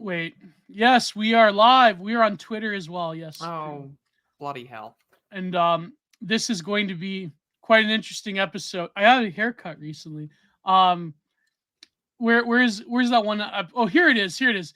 Wait. Yes, we are live. We are on Twitter as well. Yes. Oh, bloody hell. And this is going to be quite an interesting episode. I had a haircut recently. Um where's that one? Oh, here it is. Here it is.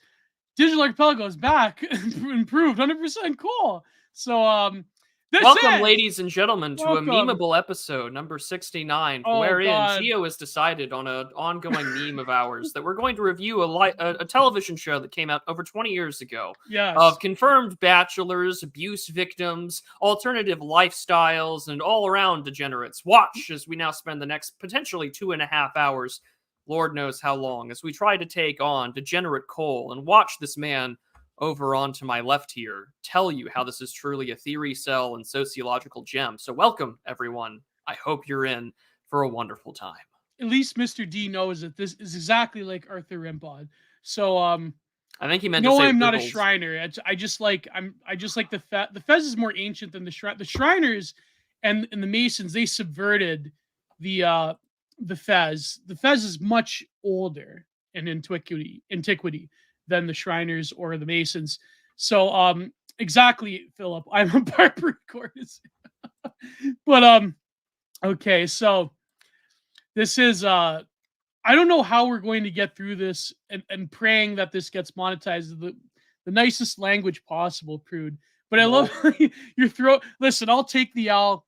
Digital Archipelago is back. Improved 100% cool. So this Welcome, is ladies and gentlemen, to a welcome. memeable episode, number 69, Oh wherein god. Gio has decided on an ongoing meme of ours that we're going to review a television show that came out over 20 years ago Yes. of confirmed bachelors, abuse victims, alternative lifestyles, and all-around degenerates. Watch as we now spend the next potentially 2.5 hours, Lord knows how long, as we try to take on degenerate Cole and watch this man over onto my left here tell you how this is truly a theory cell and sociological gem. So welcome, everyone. I hope you're in for a wonderful time. At least Mr. D knows that this is exactly like Arthur Rimpod. So I think he meant to no, say I'm not a riddles. Shriner. I just like the Fez. The Fez is more ancient than the Shrine. The Shriners and the Masons, they subverted the Fez. The Fez is much older in antiquity than the Shriners or the Masons. So exactly, Philip. I'm a barber chorus. But okay, so this is I don't know how we're going to get through this and praying that this gets monetized the nicest language possible, Prude. But I love your throat. Listen, I'll take the L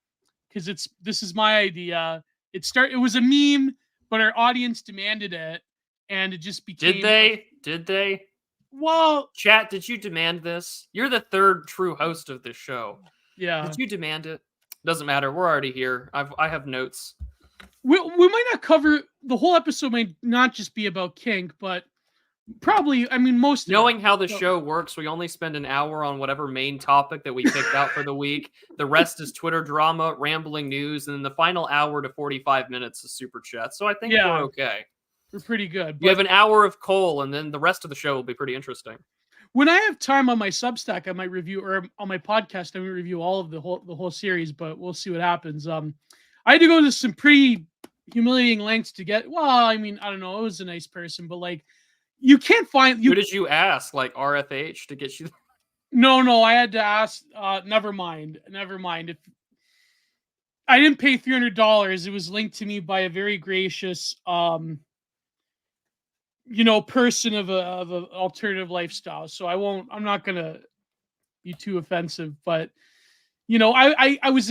because this is my idea. It was a meme, but our audience demanded it, and it just became. Did they? Well, chat, did you demand this? You're the third true host of this show. Yeah. Did you demand it? Doesn't matter. We're already here. I have notes. We might not cover the whole episode. Might not just be about KinK, but probably. I mean, most knowing how the show works, we only spend an hour on whatever main topic that we picked out for the week. The rest is Twitter drama, rambling news, and then the final hour to 45 minutes is super chat. So I think we're okay. We're pretty good. You have an hour of Cole, and then the rest of the show will be pretty interesting. When I have time on my Substack, I might review, or on my podcast, I might review all of the whole series. But we'll see what happens. I had to go to some pretty humiliating lengths to get. Well, I mean, I don't know. I was a nice person, but like, you can't find. Who did you ask? Like RFH to get you? No. I had to ask. Never mind. If I didn't pay $300, it was linked to me by a very gracious, person of a alternative lifestyle. So I'm not gonna be too offensive, but I was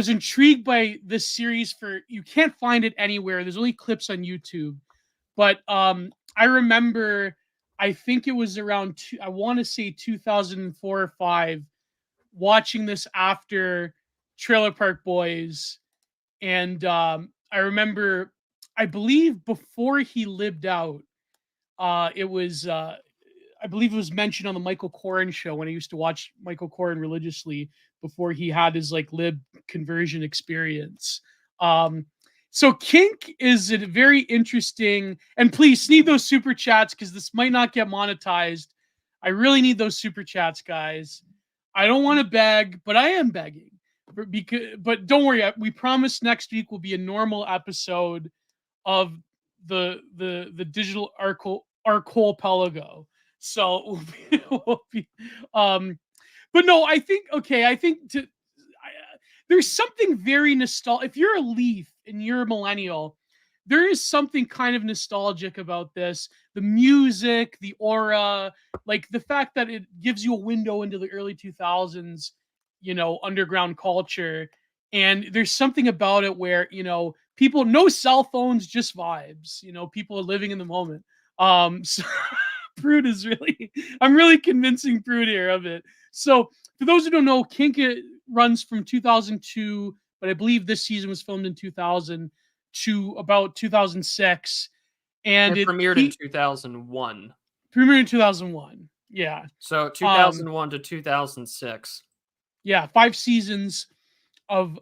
intrigued by this series. You can't find it anywhere. There's only clips on YouTube, but I remember, I think it was around I want to say 2004 or 5, watching this after Trailer Park Boys, and I remember, I believe before he lived out, it was I believe it was mentioned on the Michael Corrin show when I used to watch Michael Corrin religiously before he had his like lib conversion experience. So KinK is a very interesting, and please need those super chats because this might not get monetized. I really need those super chats, guys. I don't want to beg, but I am begging. But don't worry, we promise next week will be a normal episode of the digital Archipelago. So we'll be, but no, I think there's something very nostalgic. If you're a Leaf and you're a millennial, there is something kind of nostalgic about this. The music, the aura, like the fact that it gives you a window into the early 2000s, underground culture. And there's something about it where, people, no cell phones, just vibes, people are living in the moment. So Prude is I'm really convincing Prude here of it. So for those who don't know, KinK runs from 2002, but I believe this season was filmed in 2000 to about 2006. And it premiered in 2001. Premiered in 2001. Yeah. So 2001 to 2006. Yeah, 5 seasons of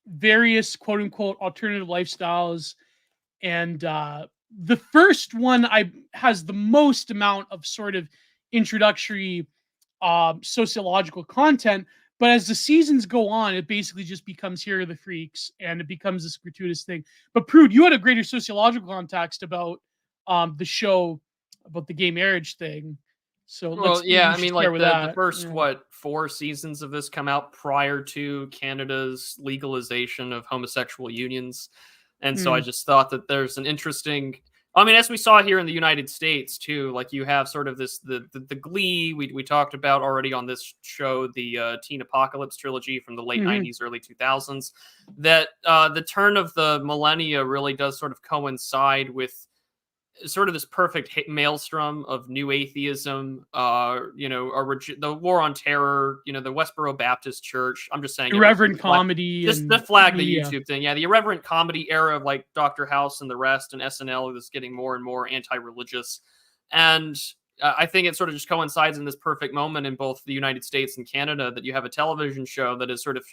various quote unquote alternative lifestyles. And the first one has the most amount of sort of introductory sociological content. But as the seasons go on, it basically just becomes Here Are the Freaks, and it becomes this gratuitous thing. But Prude, you had a greater sociological context about the show, about the gay marriage thing. So Well, you yeah, I should mean, start like with the that. first Yeah. 4 seasons of this come out prior to Canada's legalization of homosexual unions, and so I Mm. just thought that there's an interesting. I mean, as we saw here in the United States too, like you have sort of this the Glee we talked about already on this show, the Teen Apocalypse trilogy from the late Hmm. '90s, early 2000s. That the turn of the millennia really does sort of coincide with sort of this perfect maelstrom of new atheism, the war on terror, the Westboro Baptist Church. I'm just saying everything. Irreverent comedy Just the and flag the media. YouTube thing. Yeah, the irreverent comedy era of like Dr. House and the rest, and SNL is getting more and more anti-religious. And I think it sort of just coincides in this perfect moment in both the United States and Canada that you have a television show that is sort of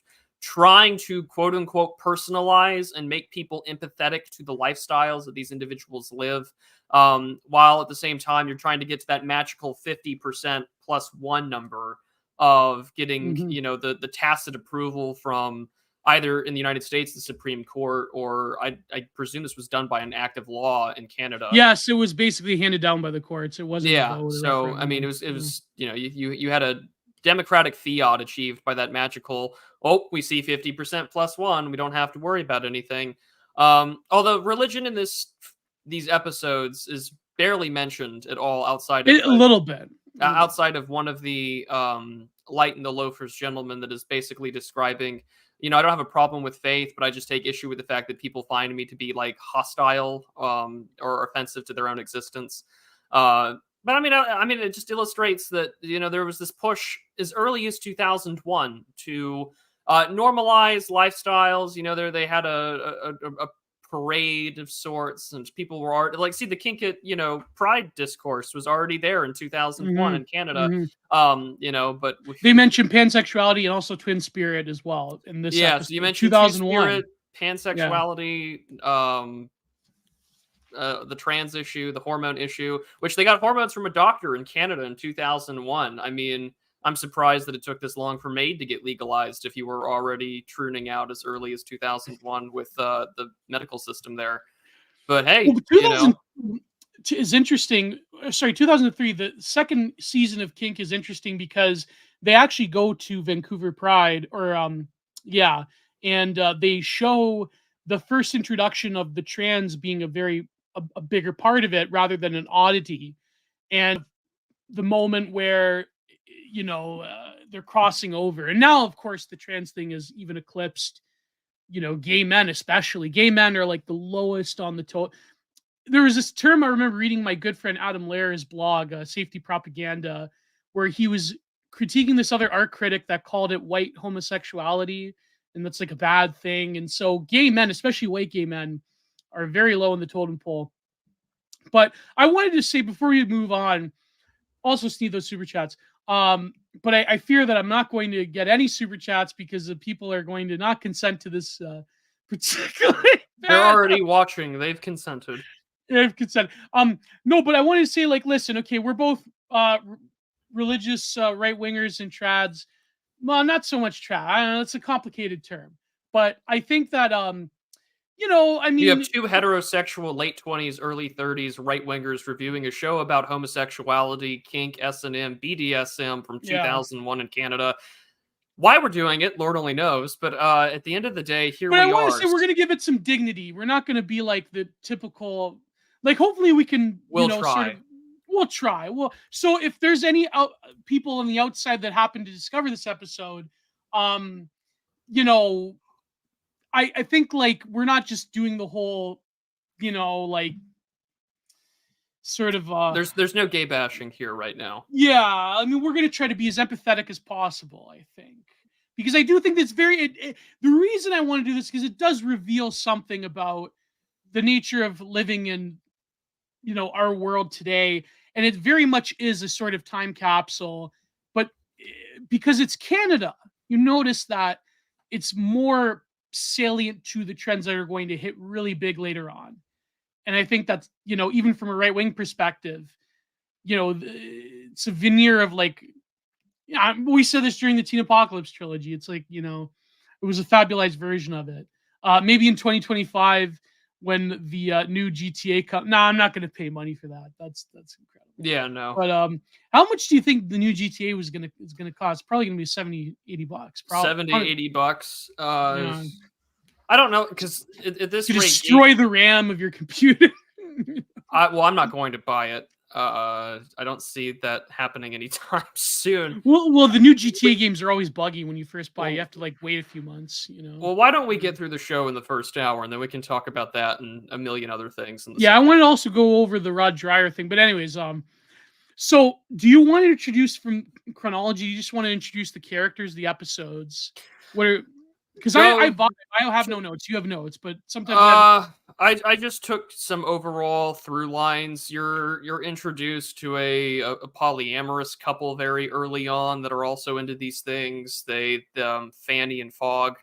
trying to quote unquote personalize and make people empathetic to the lifestyles that these individuals live, while at the same time you're trying to get to that magical 50% plus one number of getting Hmm. the tacit approval from either in the United States the Supreme Court, or I presume this was done by an act of law in Canada. Yes, it was basically handed down by the courts. It wasn't a Yeah, vote or so I mean, referendum. it was you had a democratic fiat achieved by that magical. Oh, we see 50% plus one. We don't have to worry about anything. Although religion in these episodes is barely mentioned at all A little bit. A little bit. outside of one of the Light and the Loafer's gentlemen that is basically describing, I don't have a problem with faith, but I just take issue with the fact that people find me to be like hostile or offensive to their own existence. But I mean, it just illustrates that there was this push as early as 2001 to normalize lifestyles. They had a parade of sorts, and people were already like, see, the KinK, Pride discourse was already there in 2001 Hmm. in Canada. Hmm. But They mentioned pansexuality and also twin spirit as well in this yeah, so you episode. mentioned Two 2001. Spirit, Yeah. pansexuality, the trans issue, the hormone issue, which they got hormones from a doctor in Canada in 2001. I mean, I'm surprised that it took this long for MAID to get legalized if you were already pruning out as early as 2001 with the medical system there. But Well, hey, 2000 is interesting. Sorry, 2003. The second season of KinK is interesting because they actually go to Vancouver Pride, or yeah, and they show the first introduction of the trans being a bigger part of it rather than an oddity, and the moment where they're crossing over, and now of course the trans thing is even eclipsed. Gay men, especially gay men, are like the lowest on the totem. There was this term I remember reading my good friend Adam Lair's blog, Safety Propaganda, where he was critiquing this other art critic that called it white homosexuality, and that's like a bad thing. And so gay men, especially white gay men, are very low in the totem pole. But I wanted to say before we move on, also need those super chats. But I fear that I'm not going to get any super chats because the people are going to not consent to this particularly they're bad. already watching. They've consented. They've consented. No, but I wanted to say, like, listen, okay, we're both religious right wingers and trads. Well, not so much trad. I don't know, it's a complicated term, but I think that I You have mean, two heterosexual late 20s, early 30s right wingers reviewing a show about homosexuality, kink, S&M, BDSM from yeah. 2001 in Canada. Why we're doing it, Lord only knows. But at the end of the day, here But I we want to are. say we're going to give it some dignity. We're not going to be like the typical, like, hopefully we can, We'll sort of, try. we'll try. Well, so if there's any people on the outside that happen to discover this episode, um, you know, I think like we're not just doing the whole, like sort of, There's no gay bashing here right now. yeah, I mean, we're going to try to be as empathetic as possible, I think. Because I do think that's the reason I want to do this, because it does reveal something about the nature of living in our world today, and it very much is a sort of time capsule. But because it's Canada, you notice that it's more salient to the trends that are going to hit really big later on. And I think that's, even from a right wing perspective, it's a veneer of like, yeah, we said this during the Teen Apocalypse trilogy. It's like, it was a fabulized version of it. Maybe in 2025 when the new GTA comes. No, I'm not going to pay money for that. That's incredible. Yeah, no. But how much do you think the new GTA is gonna cost? Probably gonna be 70, $80. Probably 70, $80. yeah. I don't know, because at this To rate, destroy the RAM of your computer. well, I'm not going to buy it. I don't see that happening anytime soon. Well, the new GTA games are always buggy when you first buy. You Well, have to like wait a few months, you know. well, why don't we get through the show in the first hour, and then we can talk about that and a million other things in the Yeah, I second. want to also go over the Rod Dreyer thing, but anyways, so do you want to introduce from chronology? You just want to introduce the characters, the episodes? What are because Go. I have no notes. You have notes, but sometimes I just took some overall through lines. You're introduced to a polyamorous couple very early on that are also into these things. Fanny and Fogg.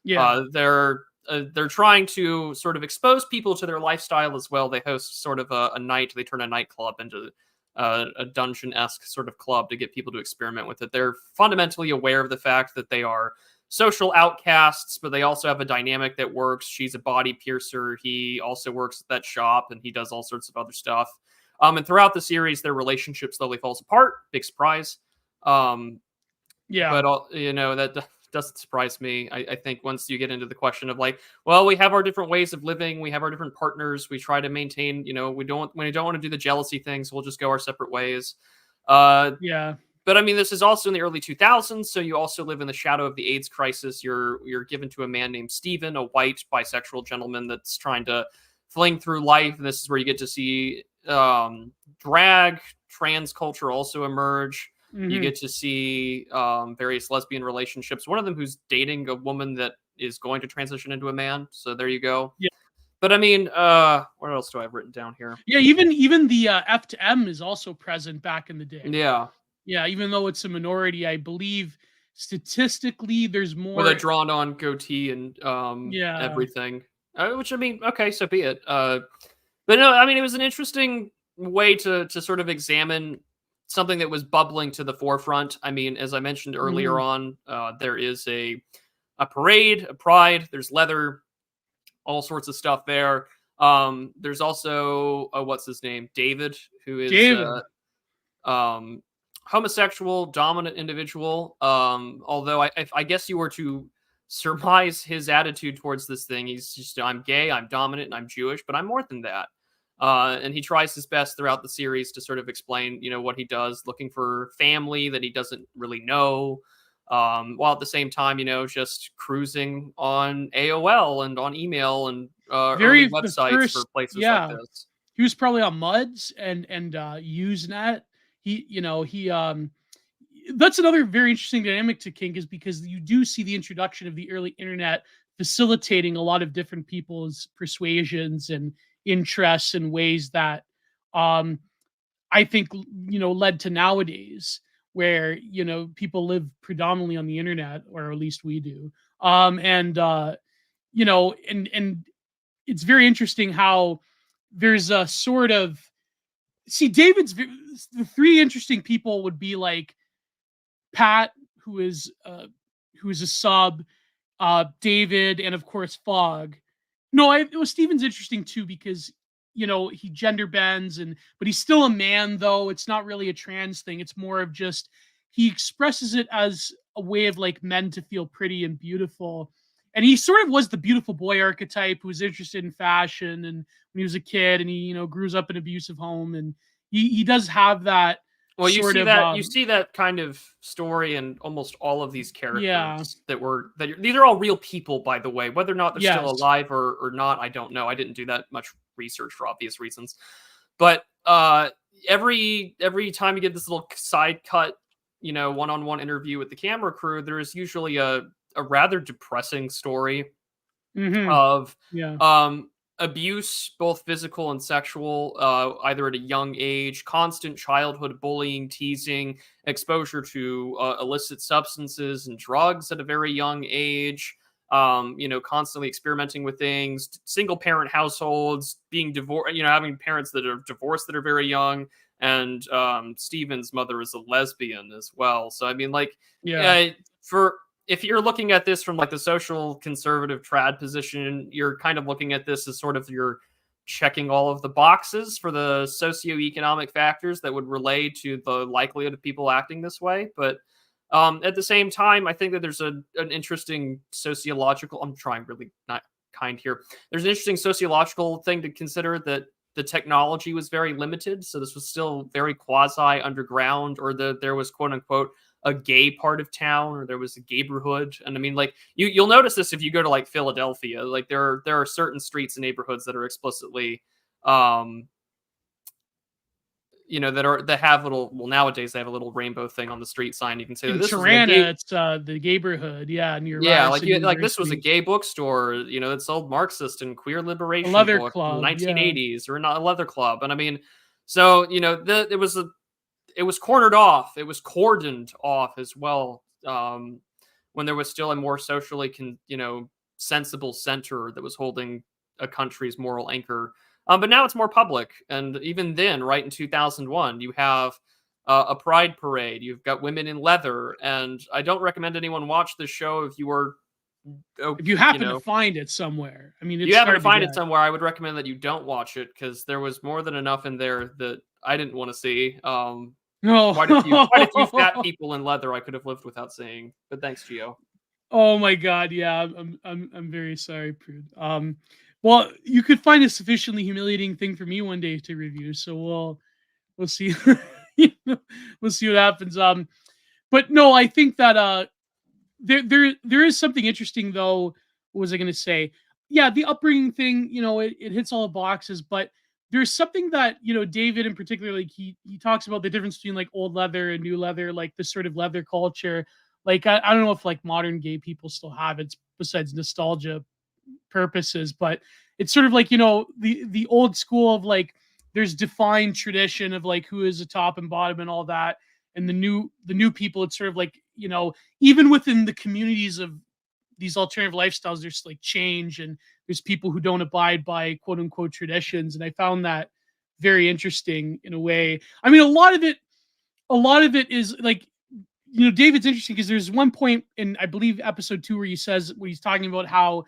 yeah, They're trying to sort of expose people to their lifestyle as well. They host sort of a night. They turn a nightclub into a dungeon-esque sort of club to get people to experiment with it. They're fundamentally aware of the fact that they are social outcasts, but they also have a dynamic that works. She's a body piercer. He also works at that shop, and he does all sorts of other stuff. And throughout the series, their relationship slowly falls apart. Big surprise. yeah, But that doesn't surprise me. I think once you get into the question of like, well, we have our different ways of living, we have our different partners, we try to maintain, we don't want to do the jealousy things, we'll just go our separate ways. yeah, But I mean, this is also in the early 2000s, so you also live in the shadow of the AIDS crisis. You're given to a man named Steven, a white bisexual gentleman that's trying to fling through life, and this is where you get to see drag, trans culture also emerge. You hmm get to see various lesbian relationships. One of them who's dating a woman that is going to transition into a man. So there you go. yeah, But I mean, what else do I have written down here? yeah. Even the F to M is also present back in the day. Yeah, Yeah, even though it's a minority, I believe statistically there's with a more. drawn-on goatee and Yeah, everything. Which I mean, okay, so be it. But no, I mean, it was an interesting way to sort of examine something that was bubbling to the forefront. I mean, as I mentioned earlier hmm on, there is a parade, a pride. There's leather, all sorts of stuff there. There's also what's his name, David, who is David. um, homosexual, dominant individual. Although I guess you were to surmise his attitude towards this thing, he's just, I'm gay, I'm dominant, and I'm Jewish, but I'm more than that. And he tries his best throughout the series to sort of explain, what he does, looking for family that he doesn't really know, while at the same time, just cruising on AOL and on email and early Very the websites for first, places like yeah. this. He was probably on Muds and Usenet. He that's another very interesting dynamic to KinK is because you do see the introduction of the early internet facilitating a lot of different people's persuasions and interests in ways that um I think led to nowadays where people live predominantly on the internet, or at least we do. And and it's very interesting how there's a sort of see the three interesting people would be like Pat, who is a sub, David, and of course Fogg. No, it was Steven's interesting too because he gender bends but he's still a man though. It's not really a trans thing. It's more of just he expresses it as a way of like men to feel pretty and beautiful. And he sort of was the beautiful boy archetype who was interested in fashion and when he was a kid and he grows up in an abusive home and he does have that Well, sort of you see that kind of story in almost all of these yeah, characters these are all real people, by the way. Whether or not they're still yes, alive or not, I don't know. I didn't do that much research for obvious reasons. But every time you get this little side cut, one-on-one interview with the camera crew, there is usually a rather depressing story hmm of yeah, abuse, both physical and sexual, either at a young age, constant childhood bullying, teasing, exposure to illicit substances and drugs at a very young age, constantly experimenting with things, single parent households, being divorced, having parents that are divorced that are very young. And Steven's mother is a lesbian as well. So, I mean, like, yeah, for if you're looking at this from like the social conservative trad position, you're kind of looking at this as sort of your checking all of the boxes for the socioeconomic factors that would relate to the likelihood of people acting this way. But at the same time, I think that there's an interesting sociological, I'm trying really not kind here. There's an interesting sociological thing to consider, that the technology was very limited. So this was still very quasi underground, or there was quote unquote a gay part of town, or there was a gayborhood. And I mean, like you'll notice this if you go to like Philadelphia, like there are certain streets and neighborhoods that are explicitly, that have little, well, nowadays they have a little rainbow thing on the street sign. You can say that In this was Tirana, it's the gayborhood, near Ryerson like this was a University. gay bookstore, that sold Marxist and queer A liberation leather books club, in the 1980s, or not a leather club. And I mean, so it was cornered off, it was cordoned off as well, when there was still a more socially sensible center that was holding a country's moral anchor. But now it's more public. And even then, right in 2001, you have a pride parade. You've got women in leather. And I don't recommend anyone watch this show if you were... if you happen to find it somewhere. I mean, it's you happen to hard find get. it somewhere, I would recommend that you don't watch it, because there was more than enough in there that I didn't want to see. No. Quite a few fat people in leather I could have lived without seeing. But thanks, Gio. Oh my God, yeah, I'm very sorry, Prude. Well, you could find a sufficiently humiliating thing for me one day to review, so we'll see. We'll see what happens. But no, I think that there is something interesting though. What was I going to say? Yeah, the upbringing thing, it hits all the boxes, but there's something that David in particular, like he talks about the difference between like old leather and new leather, like this sort of leather culture. Like I don't know if like modern gay people still have it besides nostalgia purposes, but it's sort of like the old school of like there's defined tradition of like who is the top and bottom and all that, and the new people, it's sort of like even within the communities of these alternative lifestyles, there's like change, and there's people who don't abide by quote unquote traditions, and I found that very interesting in a way. I mean, a lot of it is like David's interesting because there's one point in, I believe, episode 2 where he says, when he's talking about how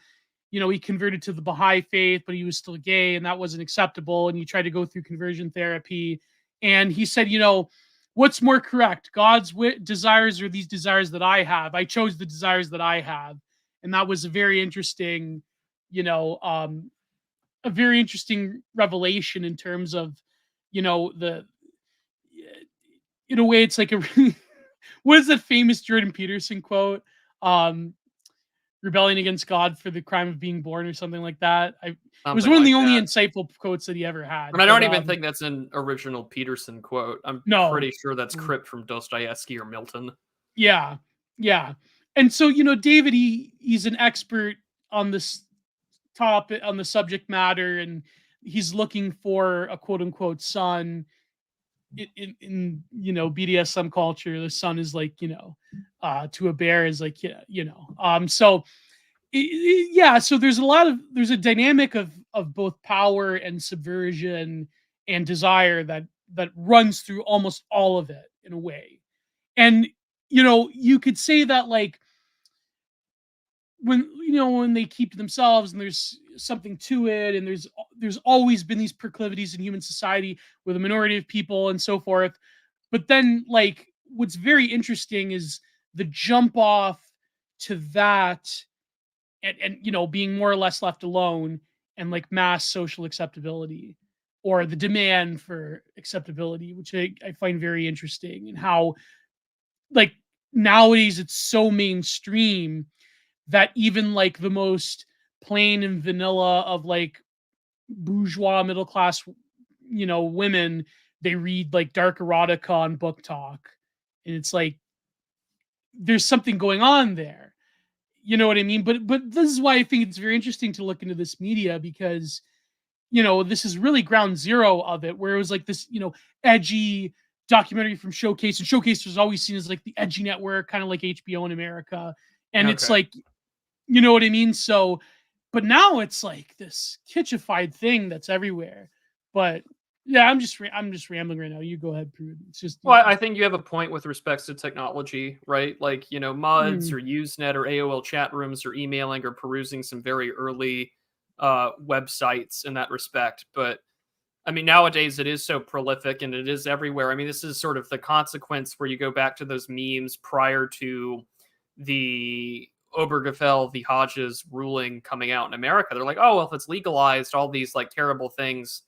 he converted to the Baha'i faith, but he was still gay and that wasn't acceptable, and he tried to go through conversion therapy, and he said, what's more correct, God's desires or these desires that I have? I chose the desires that I have. And that was a very interesting a very interesting revelation in terms of the in a way, it's like a what is that famous Jordan Peterson quote? Rebelling against God for the crime of being born, or something like that. It was one of the only insightful quotes that he ever had. And I don't even think that's an original Peterson quote. I'm pretty sure that's crypt from Dostoevsky or Milton. Yeah. And so, David, he's an expert on this topic, on the subject matter, and he's looking for a quote unquote son in BDSM culture. The son is like to a bear is like so so there's a dynamic of both power and subversion and desire that runs through almost all of it in a way. And you could say that like when they keep to themselves, and there's something to it, and there's always been these proclivities in human society with a minority of people and so forth. But then like what's very interesting is the jump off to that and being more or less left alone, and like mass social acceptability, or the demand for acceptability, which I find very interesting, and how like nowadays it's so mainstream that even like the most plain and vanilla of like bourgeois middle class women, they read like dark erotica on Book Talk, and it's like there's something going on there. You know what I mean? But this is why I think it's very interesting to look into this media, because this is really ground zero of it, where it was like this edgy documentary from Showcase, and Showcase was always seen as like the edgy network, kind of like HBO in America, and it's like, you know what I mean? So, but now it's like this kitschified thing that's everywhere. But yeah, I'm just rambling right now. You go ahead, Prude. It's just I think you have a point with respects to technology, right? Like MUDs or Usenet or AOL chat rooms or emailing or perusing some very early websites in that respect. But I mean, nowadays it is so prolific and it is everywhere. I mean, this is sort of the consequence where you go back to those memes prior to the Obergefell v. Hodges ruling coming out in America. They're like, oh, well, if it's legalized, all these like terrible things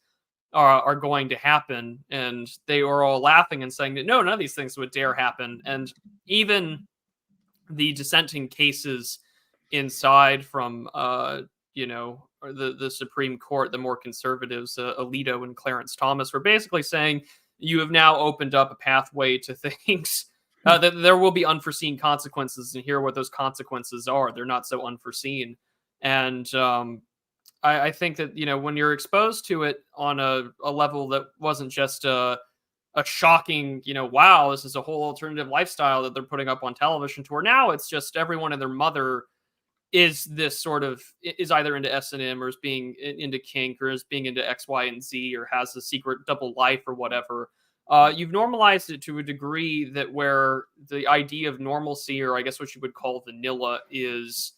are going to happen. And they were all laughing and saying that no, none of these things would dare happen. And even the dissenting cases inside from, or the Supreme Court, the more conservatives, Alito and Clarence Thomas, were basically saying you have now opened up a pathway to things that there will be unforeseen consequences, and here are what those consequences are. They're not so unforeseen. And I think that, when you're exposed to it on a level that wasn't just a shocking, wow, this is a whole alternative lifestyle that they're putting up on television, to where now it's just everyone and their mother is either into S&M or is being into kink or is being into X, Y, and Z or has a secret double life or whatever. You've normalized it to a degree that where the idea of normalcy, or I guess what you would call vanilla, is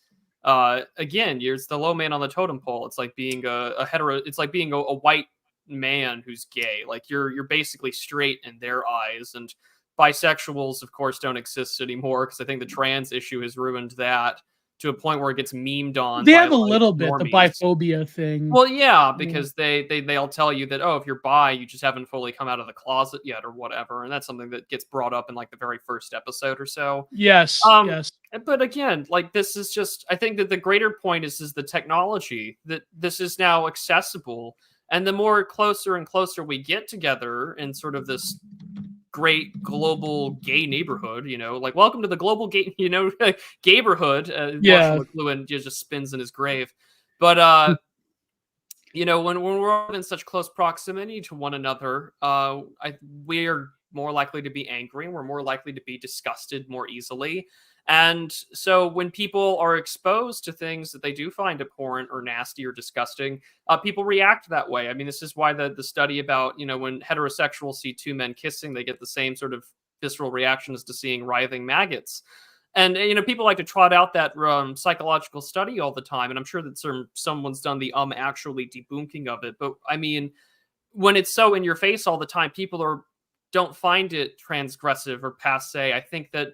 again, you're the low man on the totem pole. It's like being a hetero. It's like being a white man who's gay. Like you're basically straight in their eyes. And bisexuals, of course, don't exist anymore, because I think the trans issue has ruined that to a point where it gets memed on. They by, have a like, little bit, the normies. biphobia thing. Well, yeah, because they'll tell you that, oh, if you're bi, you just haven't fully come out of the closet yet or whatever. And that's something that gets brought up in like the very first episode or so. Yes, yes. But again, like, this is just, I think that the greater point is the technology, that this is now accessible. And the more closer and closer we get together in sort of this great global gay neighborhood, like, welcome to the global gay, gayborhood. Yeah. Marshall McLuhan just spins in his grave. But, when we're all in such close proximity to one another, we're more likely to be angry. We're more likely to be disgusted more easily. And so when people are exposed to things that they do find abhorrent or nasty or disgusting, people react that way. I mean, this is why the study about, when heterosexuals see two men kissing, they get the same sort of visceral reaction as to seeing writhing maggots. And, people like to trot out that psychological study all the time. And I'm sure that someone's done the actually debunking of it. But I mean, when it's so in your face all the time, people don't find it transgressive or passe. I think that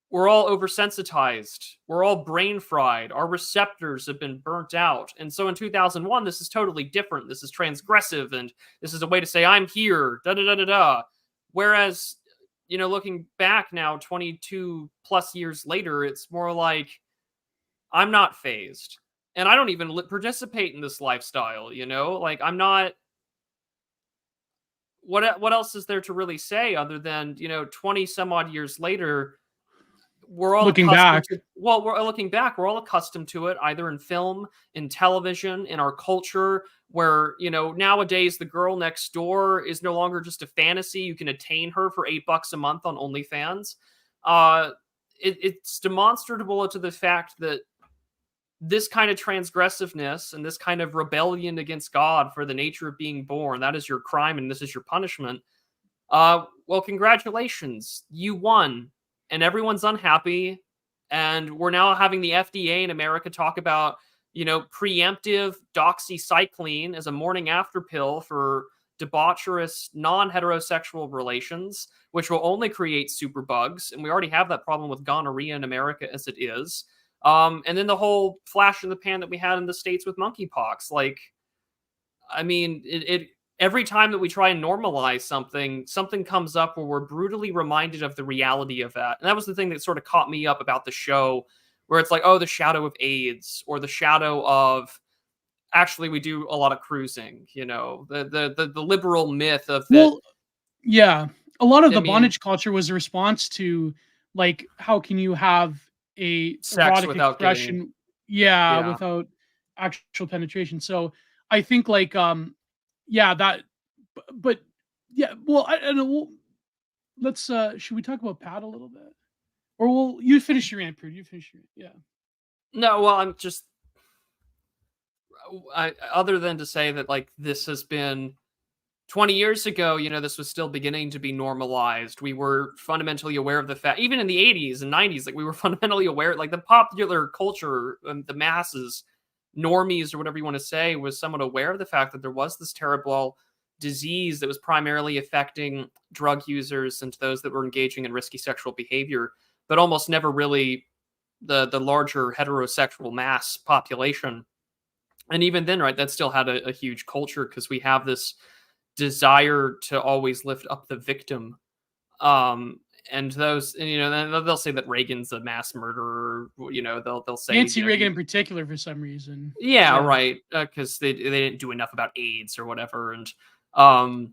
we're all oversensitized. We're all brain fried. Our receptors have been burnt out. And so in 2001, this is totally different. This is transgressive. And this is a way to say, I'm here, da-da-da-da-da. Whereas, looking back now, 22 plus years later, it's more like, I'm not phased. And I don't even participate in this lifestyle, Like, I'm not... What else is there to really say other than, 20 some odd years later, we're all looking back. We're looking back. We're all accustomed to it, either in film, in television, in our culture, where, nowadays the girl next door is no longer just a fantasy. You can attain her for $8 a month on OnlyFans. It's demonstrable to the fact that this kind of transgressiveness and this kind of rebellion against God for the nature of being born, that is your crime and this is your punishment. Well, congratulations. You won. And everyone's unhappy. And we're now having the FDA in America talk about, preemptive doxycycline as a morning after pill for debaucherous non-heterosexual relations, which will only create superbugs. And we already have that problem with gonorrhea in America as it is. And then the whole flash in the pan that we had in the States with monkeypox. Like, I mean, every time that we try and normalize something comes up where we're brutally reminded of the reality of that. And that was the thing that sort of caught me up about the show, where it's like, oh, the shadow of AIDS, or the shadow of, actually, we do a lot of cruising, the liberal myth of that. Well, yeah. A lot of the bondage culture was a response to, like, how can you have a sex erotic without expression without actual penetration. So I think, like, but yeah, well, I don't know. Let's should we talk about Pat a little bit? Or you finish your rant, Prude. You finish your rant. Yeah. No, well, I'm just, other than to say that, like, this has been 20 years ago, this was still beginning to be normalized. We were fundamentally aware of the fact, even in the 80s and 90s, like, we were fundamentally aware, like, the popular culture and the masses normies or whatever you want to say was somewhat aware of the fact that there was this terrible disease that was primarily affecting drug users and those that were engaging in risky sexual behavior, but almost never really the larger heterosexual mass population. And even then, right, that still had a huge culture because we have this desire to always lift up the victim. And those, and, they'll say that Reagan's a mass murderer. They'll say Nancy Reagan in particular for some reason. Yeah, right. Because they didn't do enough about AIDS or whatever. And Saliform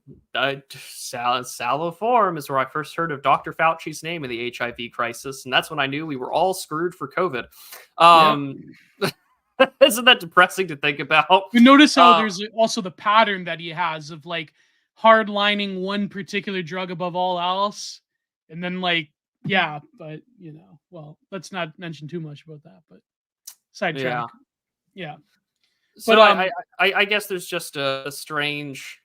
is where I first heard of Dr. Fauci's name in the HIV crisis, and that's when I knew we were all screwed for COVID. Isn't that depressing to think about? You notice how there's also the pattern that he has of like hardlining one particular drug above all else, and then but well, let's not mention too much about that. But sidetrack. Yeah. So but I guess there's just a strange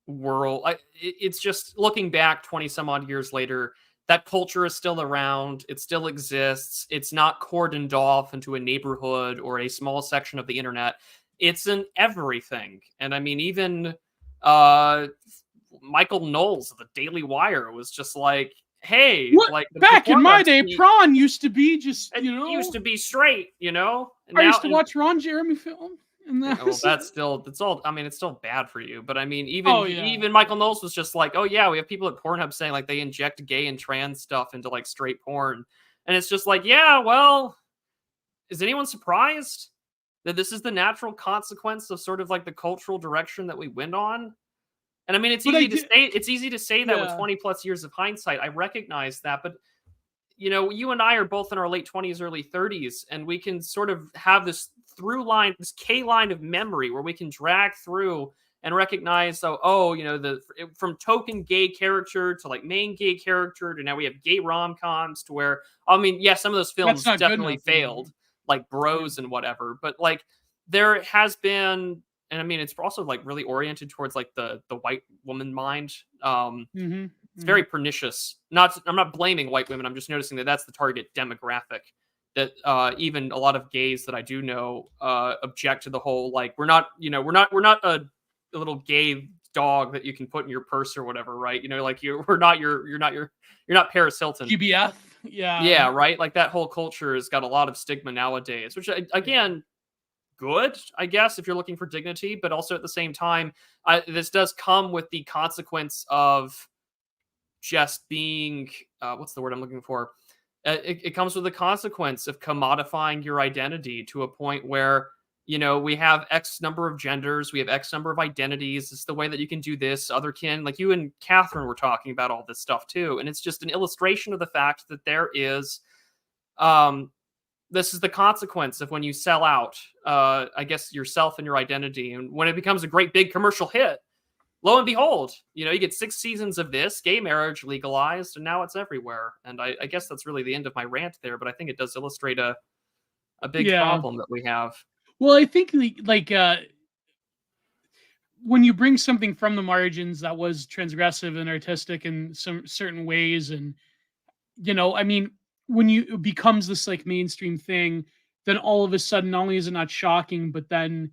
world. It's just looking back 20 some odd years later, that culture is still around. It still exists. It's not cordoned off into a neighborhood or a small section of the internet. It's in everything. And I mean, even Michael Knowles of the Daily Wire was just like, hey, like back in my day, Prawn used to be just, It used to be straight, And I used to watch Ron Jeremy film. And that's still bad for you. But I mean, even Michael Knowles was just like, oh yeah, we have people at Pornhub saying like they inject gay and trans stuff into like straight porn. And it's just like, yeah, well, is anyone surprised that this is the natural consequence of sort of like the cultural direction that we went on? And I mean, it's easy to say that with 20 plus years of hindsight. I recognize that, but you and I are both in our late 20s, early 30s, and we can sort of have this through line, this K line of memory where we can drag through and recognize, from token gay character to like main gay character to now we have gay rom-coms to where, I mean, yeah, some of those films definitely failed, like Bros and whatever, but like there has been, and I mean, it's also like really oriented towards like the white woman mind. It's very pernicious. I'm not blaming white women. I'm just noticing that that's the target demographic. That even a lot of gays that I do know object to the whole like we're not a little gay dog that you can put in your purse or whatever, right? You're not Paris Hilton. GBF, yeah, right. Like that whole culture has got a lot of stigma nowadays, which again, good, I guess, if you're looking for dignity, but also at the same time, this does come with the consequence of just being what's the word I'm looking for? It comes with the consequence of commodifying your identity to a point where, we have X number of genders, we have X number of identities. It's the way that you can do this. Other kin, like you and Kathrine were talking about all this stuff too. And it's just an illustration of the fact that there is, this is the consequence of when you sell out, I guess, yourself and your identity. And when it becomes a great big commercial hit, lo and behold, you get 6 seasons of this, gay marriage legalized, and now it's everywhere. And I guess that's really the end of my rant there, but I think it does illustrate a big problem that we have. Well, I think when you bring something from the margins that was transgressive and artistic in some certain ways, and I mean, when it becomes this like mainstream thing, then all of a sudden, not only is it not shocking, but then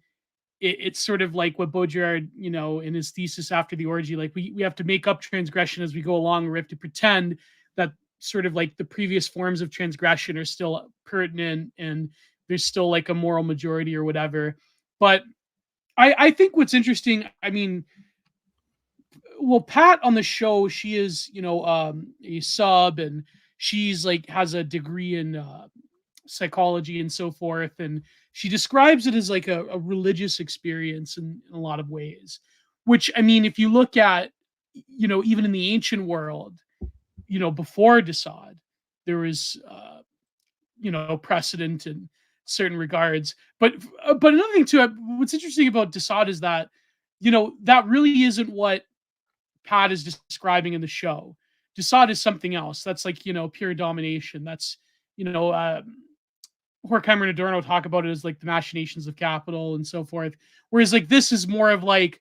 it's sort of like what Baudrillard, in his thesis after the orgy, like we have to make up transgression as we go along, or we have to pretend that sort of like the previous forms of transgression are still pertinent and there's still like a moral majority or whatever. But I think what's interesting, I mean, well, Pat on the show, she is, a sub, and she's like has a degree in psychology and so forth, and she describes it as like a religious experience in a lot of ways, which, I mean, if you look at, even in the ancient world, before Desaad, there was precedent in certain regards. But another thing too, what's interesting about Desaad is that that really isn't what Pat is describing in the show. Desaad is something else. That's like pure domination. That's Horkheimer and Adorno talk about it as like the machinations of capital and so forth. Whereas like this is more of like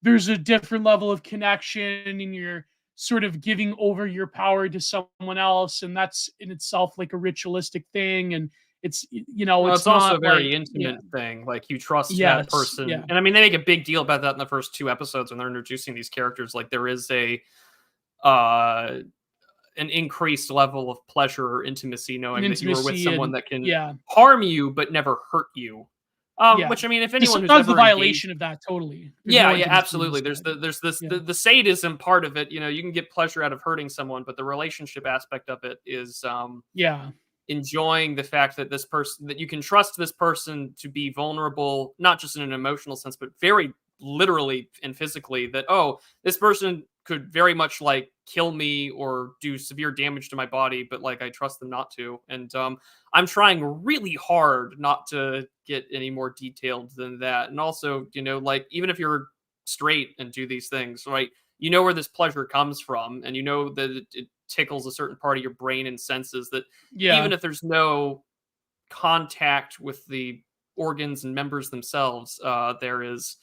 there's a different level of connection and you're sort of giving over your power to someone else. And that's in itself like a ritualistic thing. And It's Well, it's it's also a not like very intimate thing. Like you trust that yes, person, yeah, and I mean they make a big deal about that in the first 2 episodes when they're introducing these characters. Like there is uh an increased level of pleasure or intimacy and knowing that you are with intimacy someone and that can yeah, harm you but never hurt you. yeah. Which I mean, if The anyone who's sometimes the ever engaged, violation of that totally. There's yeah, no yeah, intimacy absolutely. inside. There's this Yeah, the sadism part of it. You know, you can get pleasure out of hurting someone, but the relationship aspect of it is yeah, enjoying the fact that this person that you can trust this person to be vulnerable, not just in an emotional sense, but very literally and physically. That this person could very much like kill me or do severe damage to my body, but like I trust them not to. And I'm trying really hard not to get any more detailed than that. And also, like even if you're straight and do these things, right? You know where this pleasure comes from, and you know that it tickles a certain part of your brain and senses that yeah. even if there's no contact with the organs and members themselves, there is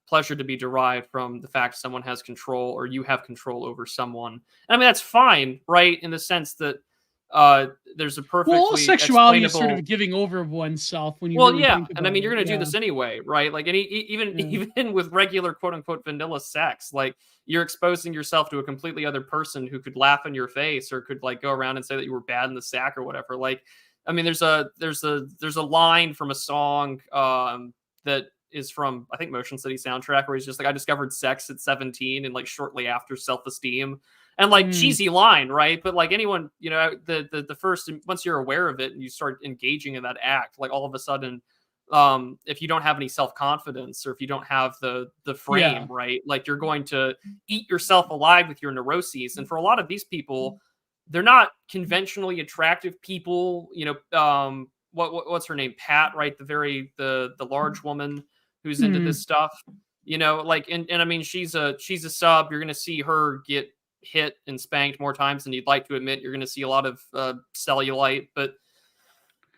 pleasure to be derived from the fact someone has control or you have control over someone. And I mean, that's fine, right? In the sense that there's a Well, all perfectly sexuality is sort explainable. of giving over of oneself when you Well, really yeah, think and I about mean, it. you're gonna do Yeah, this anyway, right? Like, any even yeah, even with regular quote unquote vanilla sex, like you're exposing yourself to a completely other person who could laugh in your face or could like go around and say that you were bad in the sack or whatever. Like, I mean, there's a line from a song that is from I think Motion City soundtrack where he's just like, I discovered sex at 17 and like shortly after self esteem. And like mm, cheesy line, right? But like anyone, the first once you're aware of it and you start engaging in that act, like all of a sudden, if you don't have any self confidence or if you don't have the yeah. frame, right, like you're going to eat yourself alive with your neuroses. And for a lot of these people, they're not conventionally attractive people. What's her name, Pat, right? The large woman who's into this Mm, stuff. Like and I mean she's a sub. You're gonna see her get hit and spanked more times than you'd like to admit. You're going to see a lot of cellulite, but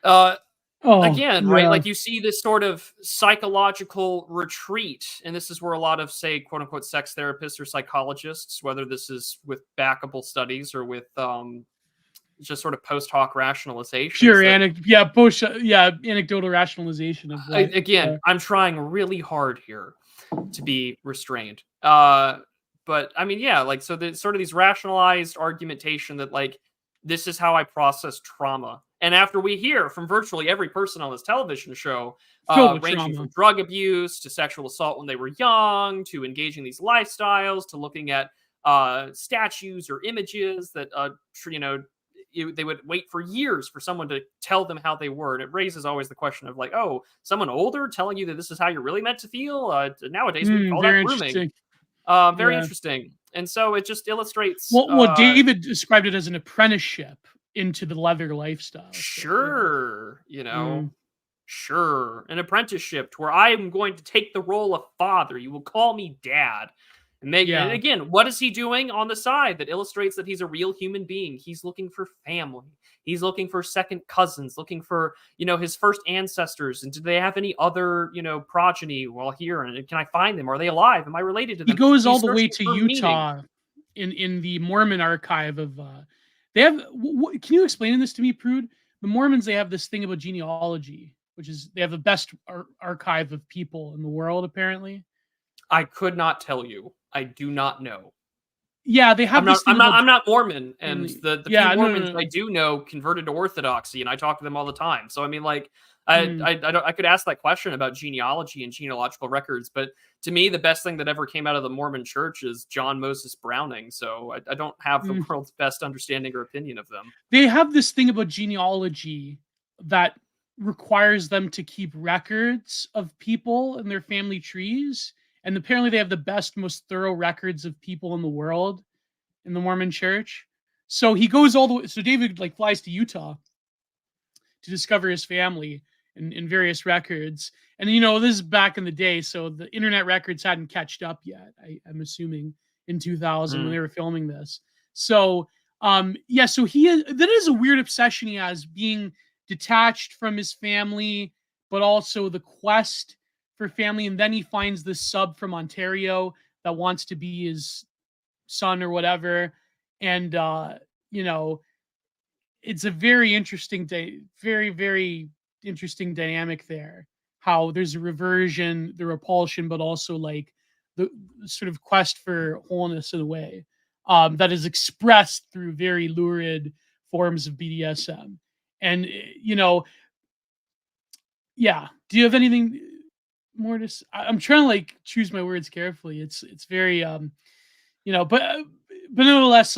uh, oh, again, right? yeah. Like you see this sort of psychological retreat, and this is where a lot of, say, quote unquote, sex therapists or psychologists, whether this is with backable studies or with just sort of post hoc rationalizations, Pure that anecdotal rationalization of what. again, I'm trying really hard here to be restrained. But I mean, yeah, like so the sort of these rationalized argumentation that like this is how I process trauma. And after we hear from virtually every person on this television show, Filled with ranging trauma. from drug abuse to sexual assault when they were young, to engaging these lifestyles, to looking at statues or images that they would wait for years for someone to tell them how they were. And it raises always the question of like, oh, someone older telling you that this is how you're really meant to feel. Nowadays, we call that Very grooming. interesting. Very Yeah. interesting. And so it just illustrates, Well, David described it as an apprenticeship into the leather lifestyle. So yeah. sure, Mm, sure, an apprenticeship to where I am going to take the role of father. You will call me dad. And yeah. again, what is he doing on the side that illustrates that he's a real human being? He's looking for family. He's looking for second cousins, looking for, his first ancestors. And do they have any other, progeny while here? And can I find them? Are they alive? Am I related to He them? goes all He's the way searching to for meaning. Utah in the Mormon archive of they have can you explain this to me, Prude? The Mormons, they have this thing about genealogy, which is they have the best archive of people in the world apparently. I could not tell you. I do not know. Yeah, they I'm have not this thing I'm not about I'm not Mormon, and family. the few Yeah, no, Mormons no, I no. do know converted to Orthodoxy, and I talk to them all the time. So I mean, like, I Mm, I, I, don't, I could ask that question about genealogy and genealogical records, but to me, the best thing that ever came out of the Mormon Church is John Moses Browning. So I don't have the mm. world's best understanding or opinion of them. They have this thing about genealogy that requires them to keep records of people and their family trees. And apparently, they have the best, most thorough records of people in the world in the Mormon Church. So he goes all the way. So David like flies to Utah to discover his family in various records. And this is back in the day, so the internet records hadn't catched up yet. I'm assuming in 2000 when Mm. they were filming this. So yeah, so that is a weird obsession he has, being detached from his family, but also the quest for family. And then he finds this sub from Ontario that wants to be his son or whatever. And you know, it's a very interesting very interesting dynamic there. How there's a reversion, the repulsion, but also like the sort of quest for wholeness in a way that is expressed through very lurid forms of BDSM. And yeah. Do you have anything more to? I'm trying to like choose my words carefully. It's very but nevertheless,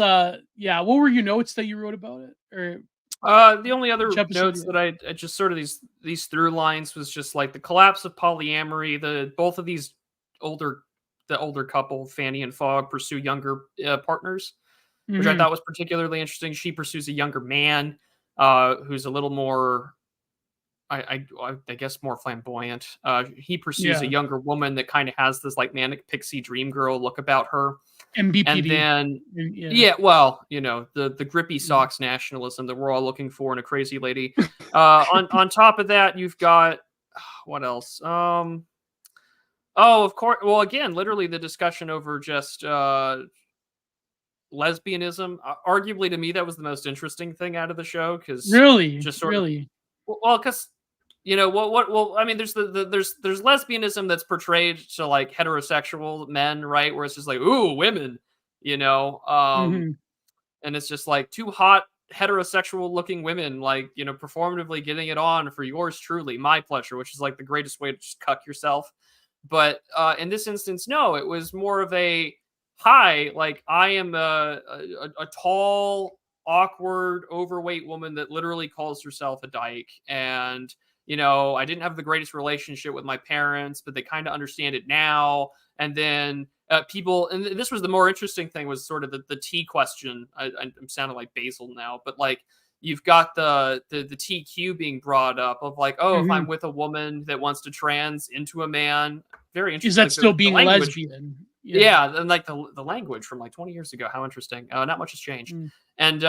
yeah. What were your notes that you wrote about it, or The only which other episode? notes Yeah. that I just sort of these through lines was just like the collapse of polyamory. The both of these older the older couple, Fanny and Fogg, pursue younger partners, which I Hmm. thought was particularly interesting. She pursues a younger man who's a little more, I guess, more flamboyant. He pursues a Yeah. younger woman that kind of has this like manic pixie dream girl look about her. And MBPD. then, Yeah. yeah, well, the grippy Yeah. socks nationalism that we're all looking for in a crazy lady. On top of that, you've got what else? Oh, of course. Well, again, literally the discussion over just lesbianism. Arguably, to me, that was the most interesting thing out of the show because Really, just sort of really. well, because well, I mean, there's there's lesbianism that's portrayed to like heterosexual men, right? Where it's just like, ooh, women, you know, um, Hmm. and it's just like two hot heterosexual looking women, like performatively getting it on for yours truly, my pleasure, which is like the greatest way to just cuck yourself. But in this instance, no, it was more of a hi, like I am a tall, awkward, overweight woman that literally calls herself a dyke. And, I didn't have the greatest relationship with my parents, but they kind of understand it now. And then people, and this was the more interesting thing, was sort of the T question. I'm sounding like Basil now, but like, you've got the TQ being brought up of like, oh, if Hmm. I'm with a woman that wants to trans into a man, very Is interesting. that Like still the being a language, lesbian? Yeah. yeah, and like the language from like 20 years ago. How interesting. Not much has changed, Mm. and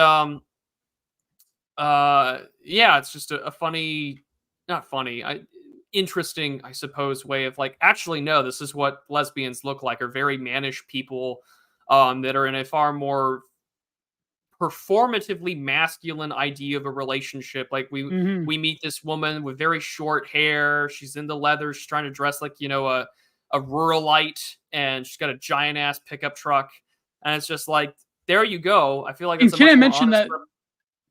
yeah, it's just a funny, not funny, interesting, I suppose, way of like actually no, this is what lesbians look like, are very mannish people, that are in a far more performatively masculine idea of a relationship. Like Hmm. we meet this woman with very short hair. She's into leather. She's trying to dress like a ruralite, and she's got a giant ass pickup truck. And it's just like, there you go. I feel like And that's a can I much more mention honest. that?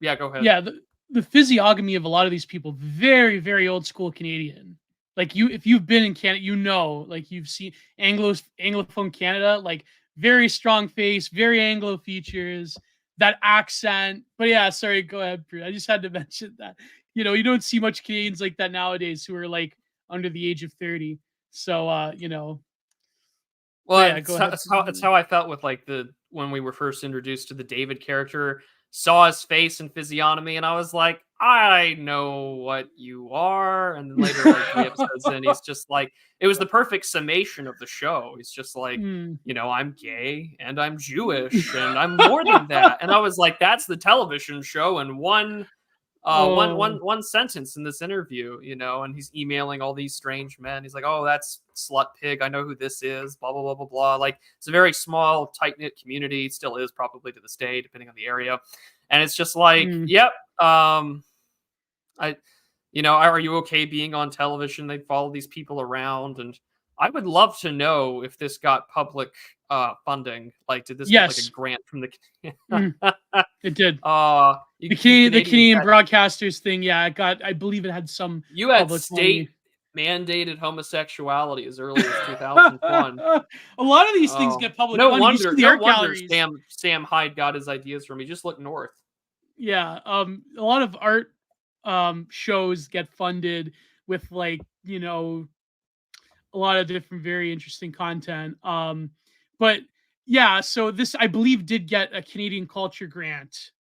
Yeah, go ahead. Yeah, the physiognomy of a lot of these people, very, very old school Canadian. Like if you've been in Canada, like you've seen Anglophone Canada, like very strong face, very Anglo features, that accent. But yeah, sorry, go ahead, Prue. I just had to mention that. You don't see much Canadians like that nowadays who are like under the age of 30. So but Well, yeah, go ahead. it's how I felt with like the when we were first introduced to the David character. Saw his face and physiognomy, and I was like, I know what you are. And then later, like 3 episodes in, he's just like, it was the perfect summation of the show. He's just like, Mm. I'm gay and I'm Jewish and I'm more than that. And I was like, that's the television show in Oh. one sentence in this interview, and he's emailing all these strange men. He's like, oh, that's slut pig, I know who this is, blah blah blah blah blah. Like, it's a very small, tight-knit community. It still is, probably to this day, depending on the area. And it's just like, Mm. yep, I are you okay being on television? They follow these people around, and I would love to know if this got public funding. Like, did this get like a Yes. grant from the Mm. It did. you The Canadians Canadian had, broadcasters thing, yeah, I believe it had some you had public state money. mandated homosexuality as early as 2001. A lot of these things Oh, get public funding. You see the no art wonder galleries. Sam Hyde got his ideas from. He just looked north. Yeah, a lot of art shows get funded with like, a lot of different very interesting content. But yeah, so this I believe did get a Canadian Culture Grant.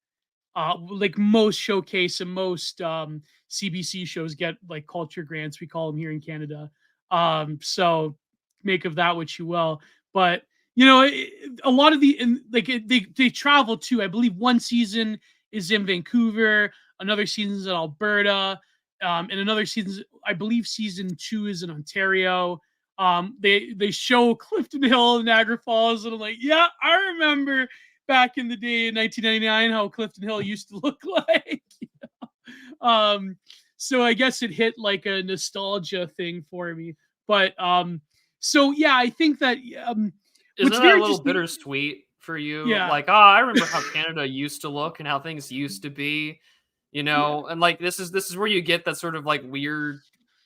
Like most showcase and most CBC shows get like culture grants, we call them here in Canada. So make of that what you will. But a lot of they travel too. I believe one season is in Vancouver, another season is in Alberta, and another season, I believe season 2 is in Ontario. They show Clifton Hill and Niagara Falls, and I'm like, yeah, I remember back in the day in 1999 how Clifton Hill used to look like. So I guess it hit like a nostalgia thing for me. But so yeah, I think that what's Isn't that a very little interesting, bittersweet for you? yeah. Like, I remember how Canada used to look and how things used to be, Yeah. and like this is where you get that sort of like weird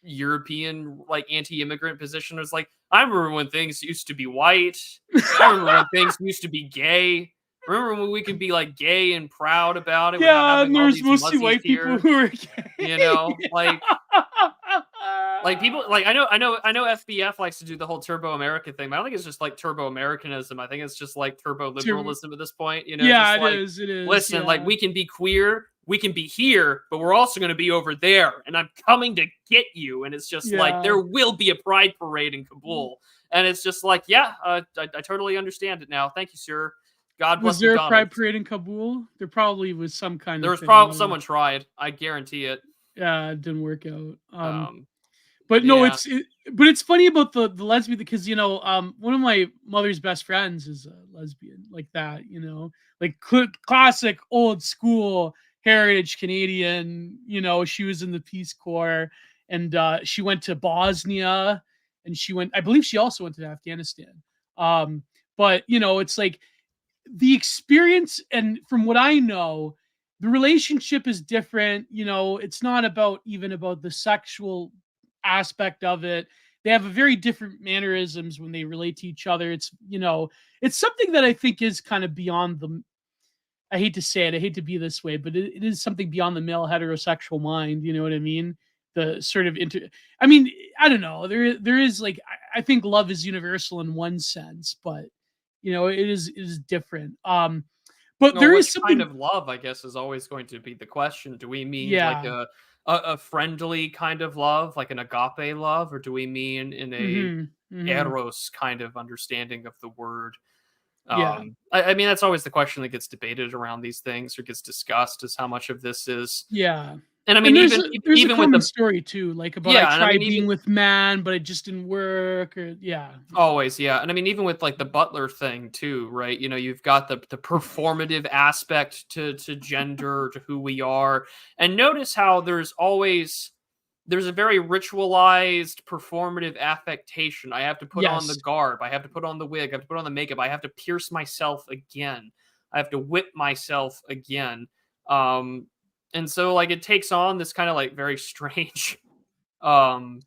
European like anti-immigrant position. It's like, I remember when things used to be white. I remember when things used to be gay. Remember when we could be like gay and proud about it without Yeah, having and all there's these mostly muzzies white people here? who are gay. Like people like I know FBF likes to do the whole turbo America thing, but I don't think it's just like turbo Americanism. I think it's just like turbo Turbo- liberalism at this point, yeah, just it like, is. It is. listen, like Yeah. we can be queer, we can be here, but we're also going to be over there, and I'm coming to get you. And it's just like, Yeah. there will be a pride parade in Kabul, and it's just like, yeah, I totally understand it now. Thank you, sir. God Was bless there a pride McDonald's. parade in Kabul? There probably was some kind There of was thing. probably Yeah. someone tried. I guarantee it. Yeah, it didn't work out. Um, But no, yeah. but it's funny about the lesbian because one of my mother's best friends is a lesbian like that. Like classic old school heritage Canadian. She was in the Peace Corps and she went to Bosnia and I believe she also went to Afghanistan. But it's like the experience, and from what I know, the relationship is different. It's not about the sexual aspect of it. They have a very different mannerisms when they relate to each other. It's something that I think is kind of beyond the, I hate to say it, I hate to be this way, but it is something beyond the male heterosexual mind. You know what I mean? The sort of I mean, I don't know. There is like, I think love is universal in one sense, but it is different. But No, there is which kind something, of love, I guess, is always going to be the question. Do we mean like yeah. a friendly kind of love, like an agape love, or do we mean in a Hmm. Hmm. eros kind of understanding of the word? Yeah. I mean, that's always the question that gets debated around these things or gets discussed, is how much of this is. Yeah. And I mean, And there's even a there's a even with common the story too, like about I yeah, and I mean, tried even being with man, but it just didn't work. Or yeah. always, yeah. And I mean, even with like the butler thing too, right? You've got the performative aspect to gender, to who we are. And notice how there's a very ritualized performative affectation. I have to put on the Yes. garb, I have to put on the wig, I have to put on the makeup, I have to pierce myself again. I have to whip myself again. Um and so like it takes on this kind of like very strange um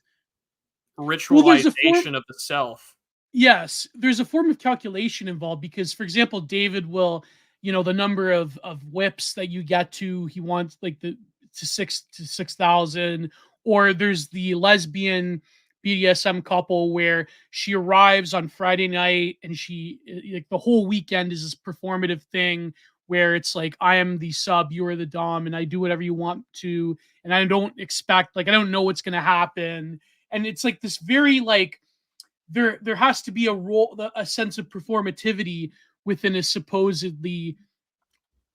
Well, there's a form. ritualization of the self. Yes, there's a form of calculation involved because, for example, David will, the number of whips that you get to, he wants like the to 6,000. Or there's the lesbian BDSM couple where she arrives on Friday night and she like the whole weekend is this performative thing where it's like I am the sub, you are the dom, and I do whatever you want to, and I don't expect like I don't know what's gonna happen, and it's like this very like there has to be a sense of performativity within a supposedly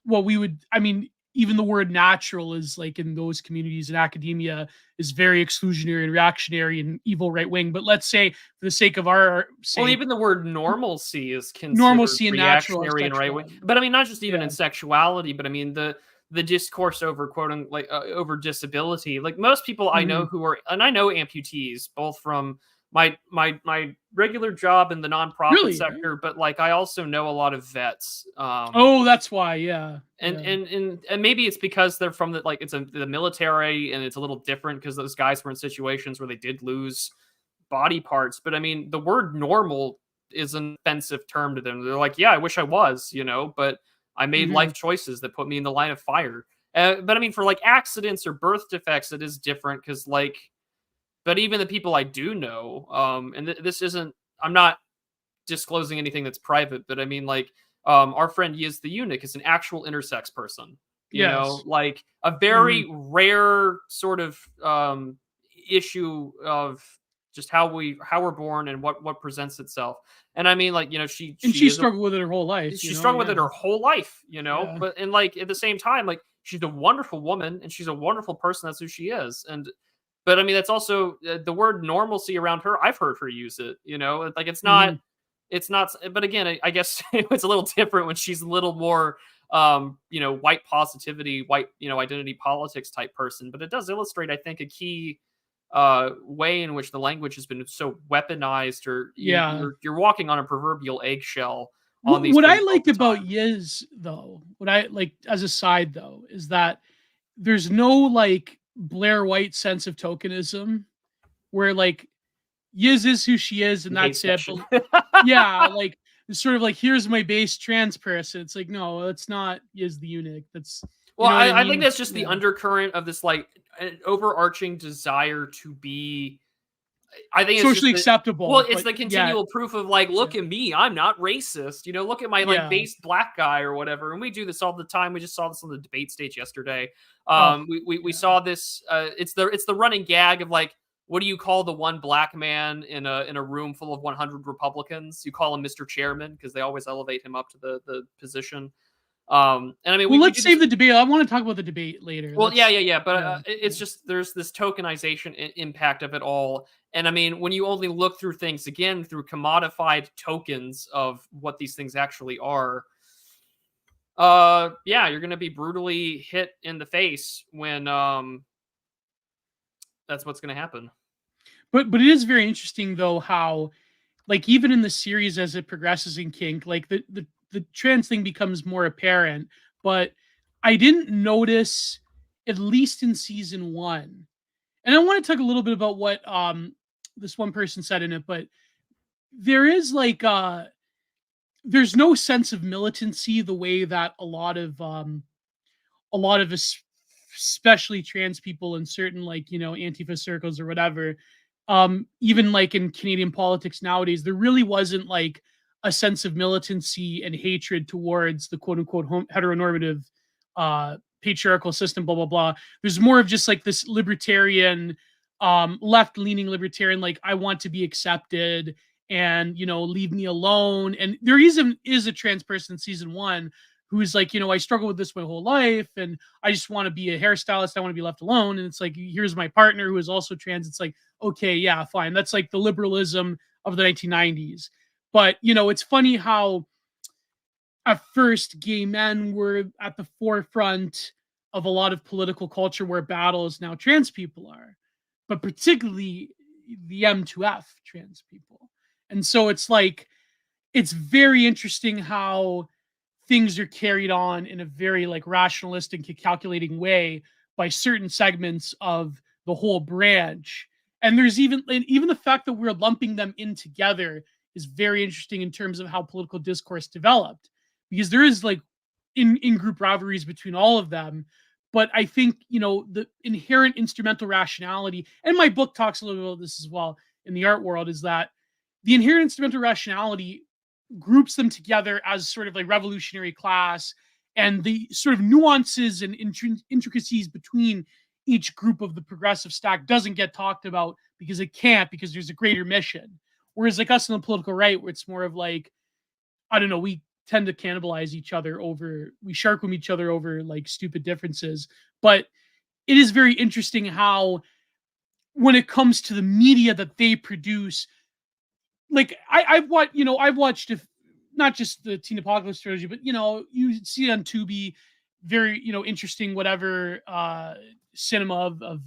what we would I mean even the word natural is like in those communities in academia is very exclusionary and reactionary and evil right wing, but let's say for the sake of our Well, sake even the word normalcy is considered normalcy and natural reactionary and right wing. sexuality. But I mean, not just even Yeah. in sexuality, but I mean the discourse over quoting like over disability. Like most people I know Mhm. who are, and I know amputees both from my regular job in the nonprofit Really, eh? sector, but like I also know a lot of vets. Oh, that's why. Yeah. And Yeah. maybe it's because they're from the military, and it's a little different because those guys were in situations where they did lose body parts. But I mean, the word normal is an offensive term to them. They're like, yeah, I wish I was, but I made life Mhm. choices that put me in the line of fire. But I mean, for like accidents or birth defects, it is different because like, but even the people I do know, and this isn't, I'm not disclosing anything that's private, but I mean, like, our friend Yiz the eunuch is an actual intersex person, Yes. like a Mhm. very rare sort of issue of just how we're born and what presents itself. And I mean, like, she And she she is a struggled with it her whole life, she struggled with yeah. it her whole life, Yeah. but and like at the same time, like she's a wonderful woman and she's a wonderful person. That's who she is. And but I mean, that's also the word normalcy around her. I've heard her use it, like it's not Mhm. it's not. But again, I guess it's a little different when she's a little more white positivity, white, identity politics type person. But it does illustrate, I think, a key way in which the language has been so weaponized, or Yeah. you're walking on a proverbial eggshell on these What I things all like the about time. Yiz, though, what I like as a side, though, is that there's no like Blair White sense of tokenism where like Yiz is who she is and The hate that's it. section. Yeah, like it's sort of like here's my base trans person. It's like no, that's not Yiz the eunuch. That's you Well, know what I I think mean? that's just the Yeah, undercurrent of this like an overarching desire to be. I think it's just socially the well, acceptable, it's but the yeah, continual proof of like, yeah, look at me, I'm not racist. Look at my like yeah. base black guy or whatever. And we do this all the time. We just saw this on the debate stage yesterday. Oh, We yeah. saw this. It's the running gag of like, what do you call the one black man in a room full of 100 Republicans? You call him Mr. Chairman because they always elevate him up to the position. And I mean, Well, we let's do this. save the debate. I want to talk about the debate later. Well, yeah, That's yeah, yeah, but yeah, it's just there's this tokenization impact of it all, and I mean, when you only look through things again through commodified tokens of what these things actually are, yeah, you're gonna be brutally hit in the face when that's what's gonna happen. but it is very interesting though how like even in the series as it progresses in KinK, like the trans thing becomes more apparent. But I didn't notice, at least in season one, and I want to talk a little bit about what this one person said in it, but there is like there's no sense of militancy the way that a lot of especially trans people in certain like Antifa circles or whatever, even like in Canadian politics nowadays, there really wasn't like a sense of militancy and hatred towards the quote unquote heteronormative patriarchal system, blah blah blah. There's more of just like this libertarian, left leaning libertarian, like I want to be accepted and leave me alone. And there is a trans person in season one who's like, I struggle with this my whole life and I just want to be a hairstylist. I want to be left alone. And it's like, here's my partner who is also trans. It's like, okay, yeah, fine. That's like the liberalism of the 1990s. But, it's funny how at first gay men were at the forefront of a lot of political culture where battles now trans people are, but particularly the M2F trans people. And so it's like, it's very interesting how things are carried on in a very like rationalistic calculating way by certain segments of the whole branch. And there's even the fact that we're lumping them in together is very interesting in terms of how political discourse developed, because there is like in group rivalries between all of them. But I think the inherent instrumental rationality, and my book talks a little bit about this as well in the art world, is that the inherent instrumental rationality groups them together as sort of like revolutionary class, and the sort of nuances and intricacies between each group of the progressive stack doesn't get talked about because it can't, because there's a greater mission. Whereas like us in the political right, where it's more of like, I don't know, we tend to cannibalize each other over, we shark each other over like stupid differences. But it is very interesting how when it comes to the media that they produce, like I've watched if not just the Teen Apocalypse trilogy, but you see on Tubi very interesting whatever cinema of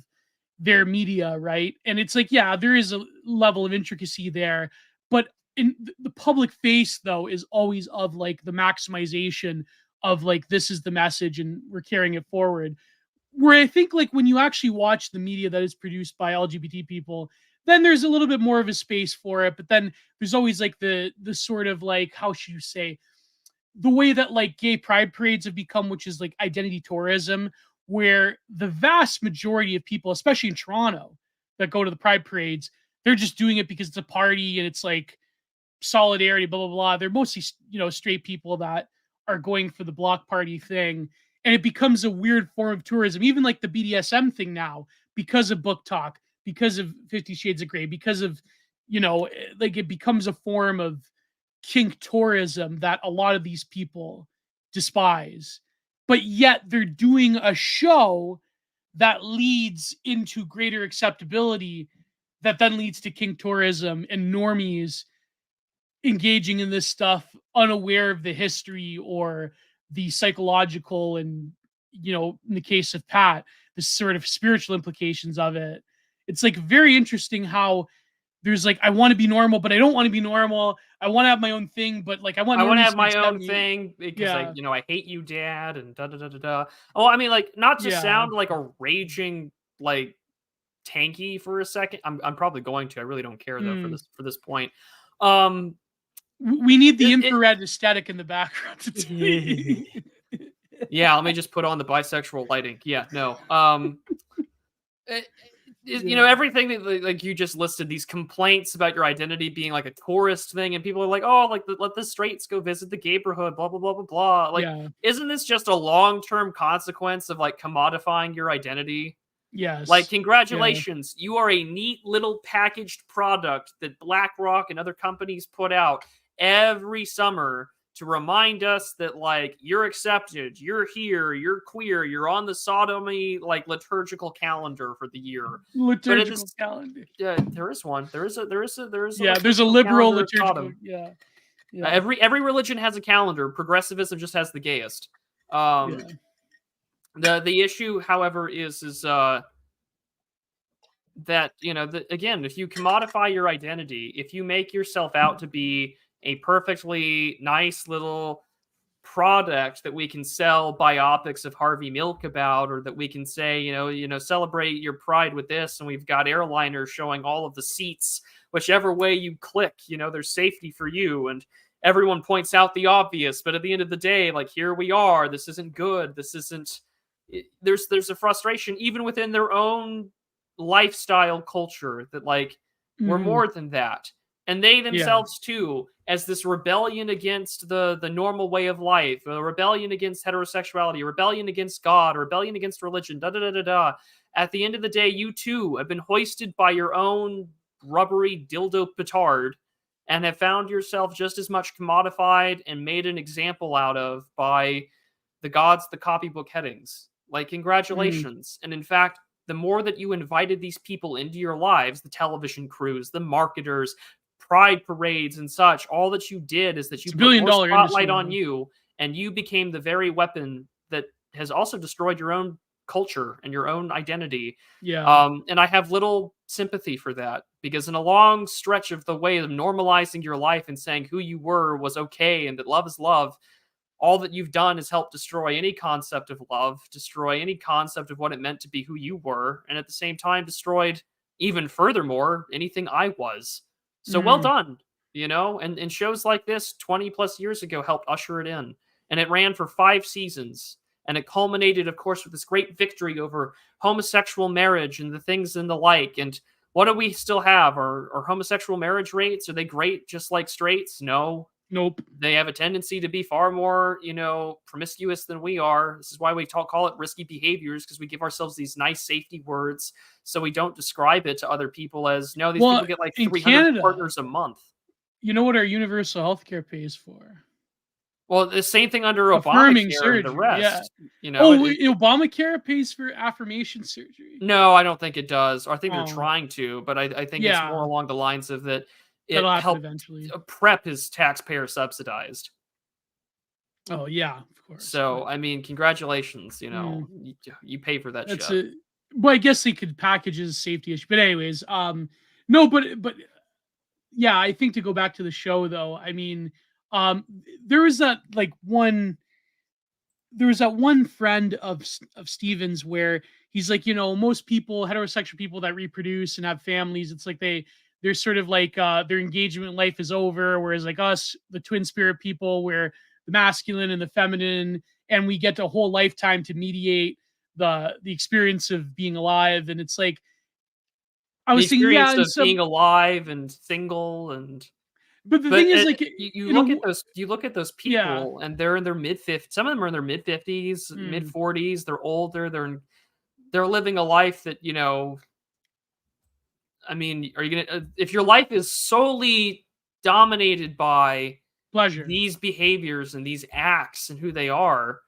their media, right? And it's like, yeah, there is a level of intricacy there, but in the public face though is always of like the maximization of like this is the message and we're carrying it forward. Where I think like when you actually watch the media that is produced by LGBT people, then there's a little bit more of a space for it. But then there's always like the sort of like, how should you say, the way that like gay pride parades have become, which is like identity tourism, where the vast majority of people, especially in Toronto, that go to the pride parades, they're just doing it because it's a party and it's like solidarity, blah blah blah. They're mostly straight people that are going for the block party thing, and it becomes a weird form of tourism. Even like the BDSM thing now, because of book talk, because of 50 Shades of Grey, because of like it becomes a form of kink tourism that a lot of these people despise. But yet they're doing a show that leads into greater acceptability, that then leads to kink tourism, and normies engaging in this stuff unaware of the history or the psychological and, in the case of Pat, the sort of spiritual implications of it. It's like very interesting how there's like, I want to be normal, but I don't want to be normal. I want to have my own thing, but like I want to normies have to my accept own me. thing because Yeah. I hate you, Dad, and da da da da da. Oh, I mean, like, not to Yeah. sound like a raging like tanky for a second. I'm probably going to. I really don't care though for Mm. this point. Um, We need the it, infrared aesthetic in the background to tell you. yeah, let me just put on the bisexual lighting. Yeah, no. Everything that like you just listed, these complaints about your identity being like a tourist thing, and people are like, oh, like let the straights go visit the neighborhood, blah blah blah blah blah. Like, Yeah. isn't this just a long-term consequence of like commodifying your identity? Like, Yes. Yeah. congratulations, you are a neat little packaged product that BlackRock and other companies put out every summer to remind us that, like, you're accepted, you're here, you're queer, you're on the sodomy, like, liturgical calendar for the year. But at Liturgical this, calendar. there is one. There is a Yeah, there's a liturgical liberal calendar of liturgical. Sodom. Yeah. Yeah. Every religion has a calendar. Progressivism just has the gayest. Yeah. The issue, however, is that again, if you commodify your identity, if you make yourself out to be a perfectly nice little product that we can sell biopics of Harvey Milk about, or that we can say, celebrate your pride with this, and we've got airliners showing all of the seats, whichever way you click, there's safety for you, and everyone points out the obvious, but at the end of the day, like, here we are, this isn't good, this isn't there's a frustration even within their own lifestyle culture that, like, we're Mhm. more than that. And they Yeah. themselves too, as this rebellion against the normal way of life, a rebellion against heterosexuality, a rebellion against God, a rebellion against religion, da da da da da. At the end of the day, you too have been hoisted by your own rubbery dildo petard and have found yourself just as much commodified and made an example out of by the gods, the copybook headings. Like, Mm. congratulations. And in fact, the more that you invited these people into your lives, the television crews, the marketers, pride parades and such, all that you did is that It's you a put billion more dollar industry spotlight on now. you, and you became the very weapon that has also destroyed your own culture and your own identity. Yeah. And I have little sympathy for that, because in a long stretch of the way of normalizing your life and saying who you were was okay and that love is love, all that you've done is help destroy any concept of love, destroy any concept of what it meant to be who you were, and at the same time destroyed, even furthermore, anything I was. So well Mm. done, and shows like this 20 plus years ago helped usher it in. And it ran for 5 seasons. And it culminated, of course, with this great victory over homosexual marriage and the things and the like. And what do we still have? Are homosexual marriage rates, are they great just like straights? No, Nope. they have a tendency to be far more, promiscuous than we are. This is why we call it risky behaviors, because we give ourselves these nice safety words so we don't describe it to other people as, no, these Well, people get like in 300 Canada, partners a month. you know what our universal healthcare pays for? Well, the same thing under Affirming Obamacare and the surgery. Yeah. rest. Oh, Obamacare pays for affirmation surgery. No, I don't think it does. Or I think they're Oh, trying to, but I think it's more yeah. along the lines of that That'll it happen helped. eventually. PrEP is taxpayer subsidized. Oh, yeah, of course. So, But I mean, congratulations, mm, you pay for that that's shit. a well, I guess they could package as a safety issue. But anyways, no, but yeah, I think to go back to the show though, I mean, um, there was that like one there was that one friend of Steven's where he's like, most people, heterosexual people that reproduce and have families, it's like they're sort of like their engagement in life is over, whereas like us, the twin spirit people, where the masculine and the feminine, and we get a whole lifetime to mediate the experience of being alive. And it's like I The was thinking, yeah, experience and of being some, alive and single, and but the but thing is, like, you in look a at those yeah, people, and they're in their mid 50s. Some of them are in their mid 50s, mid mm, 40s. They're older. They're living a life that, I mean, are you gonna if your life is solely dominated by pleasure. these behaviors and these acts and who they are,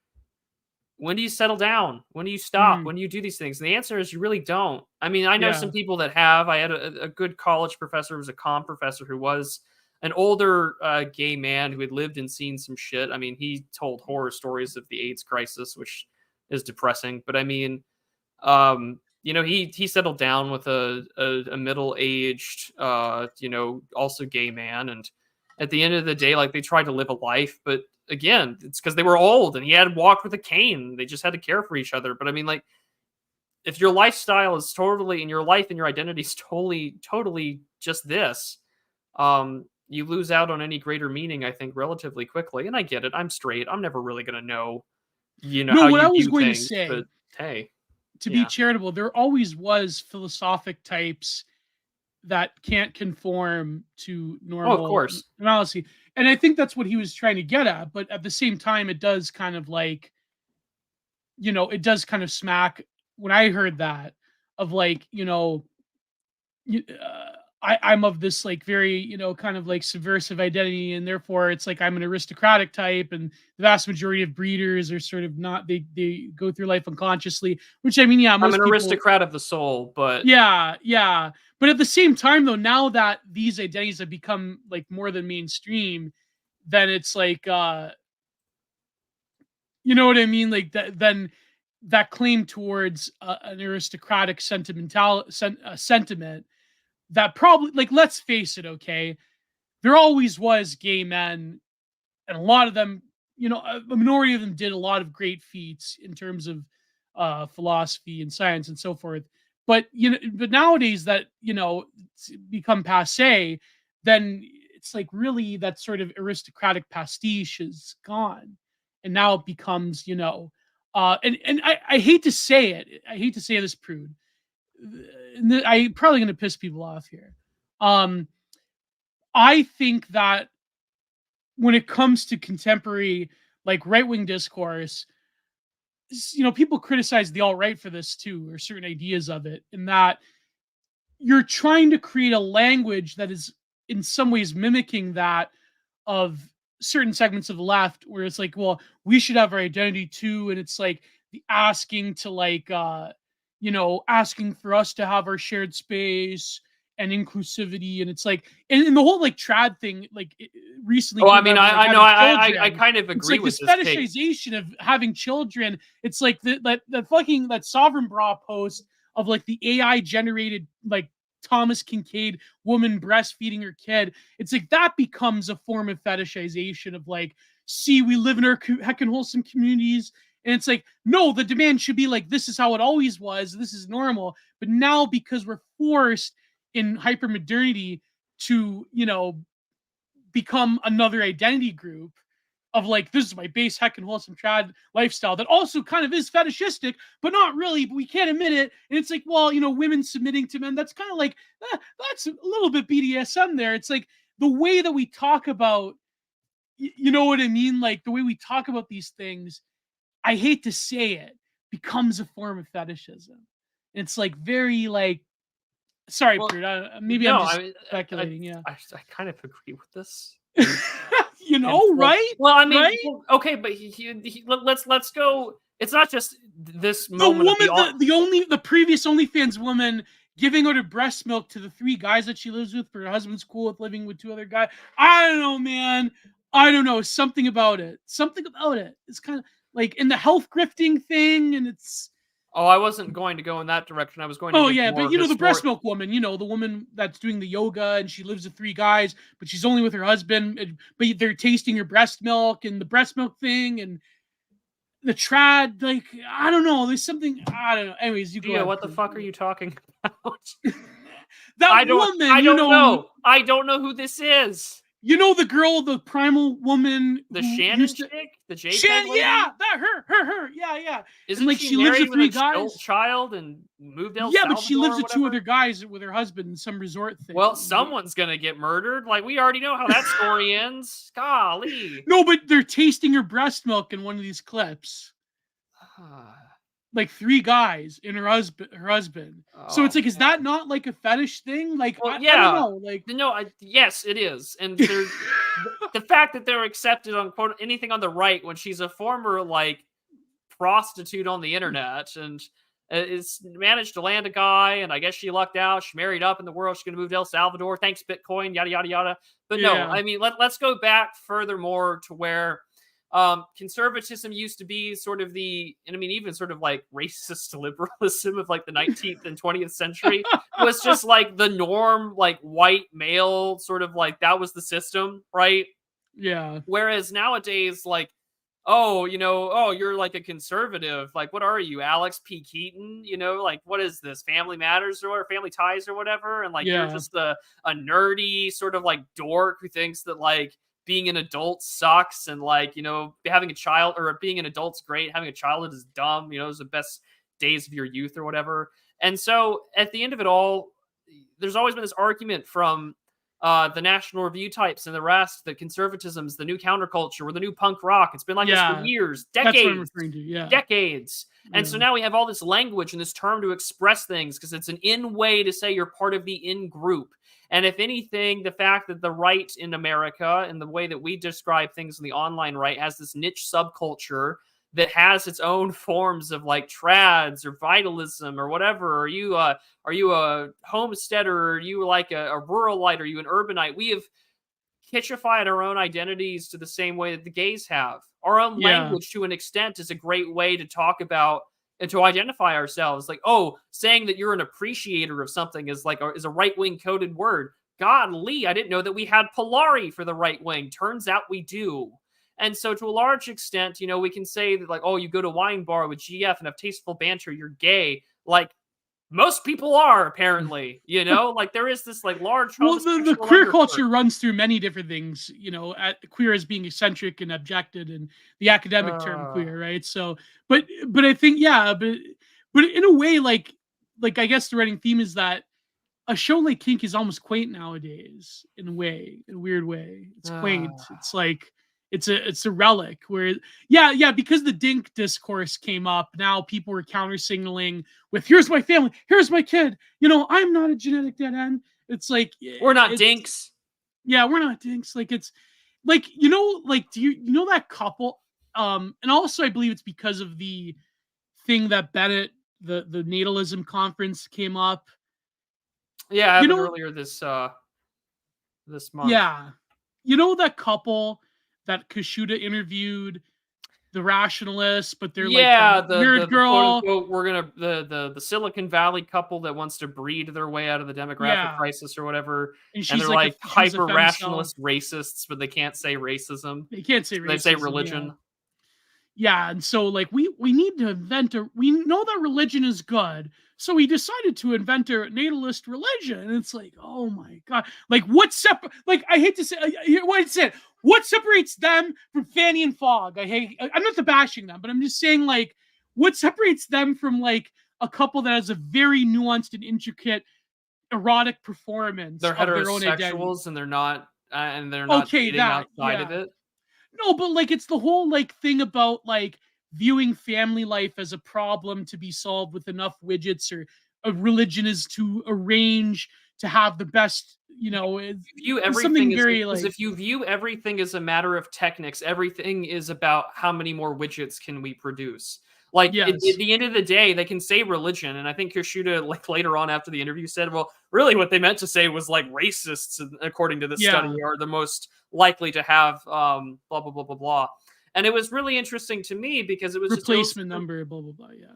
when do you settle down? When do you stop? Mm, When do you do these things? And the answer is you really don't. I mean, I know yeah, some people that have. I had a good college professor who was a comm professor who was an older gay man who had lived and seen some shit. I mean, he told horror stories of the AIDS crisis, which is depressing. But I mean, he settled down with a middle-aged, also gay man, and at the end of the day, like, they tried to live a life, but again, it's because they were old and he had walked with a cane. They just had to care for each other. But I mean, like, if your lifestyle is totally, and your life and your identity is totally just this, you lose out on any greater meaning, I think, relatively quickly. And I get it. I'm straight. I'm never really going to know, No, how what you I was view going to things. say, But hey, to yeah. be charitable, there always was philosophic types that can't conform to Oh, of normal course. normalcy. And I think that's what he was trying to get at. But at the same time, it does kind of like, it does kind of smack when I heard that of like, I'm of this like very, kind of like subversive identity, and therefore it's like I'm an aristocratic type, and the vast majority of breeders are sort of not. They go through life unconsciously, which I mean, yeah, I'm most an people. aristocrat of the soul, but Yeah. But at the same time, though, now that these identities have become like more than mainstream, then it's like, you know what I mean? Like that, then that claim towards an aristocratic sentiment that probably, like, let's face it, okay, there always was gay men, and a lot of them, a minority of them did a lot of great feats in terms of philosophy and science and so forth. But but nowadays that it's become passe, then it's like really that sort of aristocratic pastiche is gone, and now it becomes and I hate to say it, I hate to say this, Prude. I'm probably going to piss people off here. Um, I think that when it comes to contemporary, like, right wing discourse, people criticize the alt right for this too, or certain ideas of it, in that you're trying to create a language that is in some ways mimicking that of certain segments of the left, where it's like, well, we should have our identity too, and it's like the asking to, like, asking for us to have our shared space and inclusivity, and it's like, and the whole like trad thing, like, it recently I came mean, out about, like, I know, having I children. kind of It's agree like with this this take. fetishization of having children. It's like that Sovereign Bra post of like the AI generated, like, Thomas Kincaid woman breastfeeding her kid. It's like that becomes a form of fetishization of like, see, we live in our heckin' wholesome communities. And it's like, no, the demand should be like, this is how it always was. This is normal. But now, because we're forced in hypermodernity to, become another identity group of like, this is my base heckin' wholesome trad lifestyle that also kind of is fetishistic, but not really, but we can't admit it. And it's like, well, women submitting to men, that's kind of like, that's a little bit BDSM there. It's like the way that we talk about, you know what I mean? Like the way we talk about these things, I hate to say it, becomes a form of fetishism. It's like very like, sorry, Well, Prude, maybe I'm no, just I mean, speculating. Yeah. I kind of agree with this. Right? Well, I mean, Right? okay, but let's go. It's not just this The moment of woman, the previous OnlyFans woman giving out her breast milk to the 3 guys that she lives with, for her husband's cool with living with 2 other guys. I don't know, man. I don't know. Something about it. Something about it. It's kind of like in the health grifting thing, and it's. Oh, I wasn't going to go in that direction. I was going to Oh give yeah, more but of the this breast milk woman, the woman that's doing the yoga, and she lives with 3 guys, but she's only with her husband. But they're tasting her breast milk, and the breast milk thing, and the trad, like, I don't know. There's something, I don't know. Anyways, you go Gio, ahead. what the fuck are you talking about? That woman, I don't know. I don't know who this is. the girl, the primal woman The who Shannon used to. chick? The JPEG Shan, lady? yeah, that her, yeah. And Isn't like she she lives married with with 3 a guys. child and moved to El Yeah, but she Salvador lives or with 2 other whatever? guys with her husband in some resort thing. Well, someone's gonna get murdered. Like, we already know how that story ends. Golly. No, but they're tasting her breast milk in one of these clips. Like 3 guys and her husband. So it's Oh, like, is that not like a fetish thing? Like, well, I yeah. don't know. Like, No, yes, it is. And there's the fact that they're accepted on quote anything on the right when she's a former like prostitute on the internet, and is managed to land a guy, and I guess she lucked out. She married up in the world. She's going to move to El Salvador. Thanks, Bitcoin, yada, yada, yada. But no, Yeah. I mean, let's go back furthermore to where conservatism used to be sort of and I mean, even sort of like racist liberalism of like the 19th and 20th century was just like the norm, like white male, sort of like that was the system, right? Yeah. Whereas nowadays, like, oh, oh, you're like a conservative. Like, what are you, Alex P. Keaton? Like, what is this? Family Matters or Family Ties or whatever? And like, you're Yeah. just a nerdy sort of like dork who thinks that like being an adult sucks, and like, having a child or being an adult's great. Having a childhood is dumb. It's the best days of your youth or whatever. And so at the end of it all, there's always been this argument from the National Review types and the rest, that conservatism's the new counterculture, or the new punk rock. It's been like this for years, That's what I'm decades, referring to. Yeah. decades. And so Yeah. now we have all this language and this term to express things because it's an in way to say you're part of the in group. And if anything, the fact that the right in America and the way that we describe things in the online right has this niche subculture that has its own forms of like trads or vitalism or whatever. Are you a homesteader? Are you like a ruralite? Are you an urbanite? We have kitchified our own identities to the same way that the gays have. Our own language, to an extent, is a great way to talk about and to identify ourselves. Like, oh, saying that you're an appreciator of something is like is a right-wing coded word. Golly, I didn't know that we had Polari for the right wing. Turns out we do. And so to a large extent, we can say that like, oh, you go to wine bar with GF and have tasteful banter, you're gay. Like, most people are, apparently, like there is this like large the queer culture runs through many different things, queer as being eccentric and abjected, and the academic term queer, right? So, but I think, but in a way, like I guess the running theme is that a show like KinK is almost quaint nowadays, in a weird way. It's quaint. It's like, it's a relic where, because the dink discourse came up, now people were counter signaling with, here's my family, here's my kid, I'm not a genetic dead end. It's like, we're not dinks. Yeah, we're not dinks. Like, it's like, like, do you know that couple? And also I believe it's because of the thing that Bennett, the natalism conference came up. Yeah, I happened earlier this month. Yeah. That couple that Kashuda interviewed, the rationalists, but they're like the weird girl. Quote, unquote, we're gonna the Silicon Valley couple that wants to breed their way out of the demographic crisis or whatever, and they're like hyper rationalist racists, but they can't say racism. They can't say racism. They say religion. Yeah, and so like we need to invent we know that religion is good, so we decided to invent a natalist religion. And it's like, oh my god, like I hate to say what it said. What separates them from Fanny and Fogg? I'm not bashing them, but I'm just saying, like, what separates them from like a couple that has a very nuanced and intricate erotic performance. They're heterosexuals and they're not dating outside of it. No, but like it's the whole like thing about like viewing family life as a problem to be solved with enough widgets, or a religion is to arrange to have the best, view everything if you view everything as a matter of technics, everything is about how many more widgets can we produce. Like, at the end of the day, they can say religion, and I think Kashuda, like later on after the interview, said, well, really what they meant to say was like racists, according to this study, are the most likely to have blah blah blah blah blah. And it was really interesting to me because it was replacement number, blah blah blah. Yeah,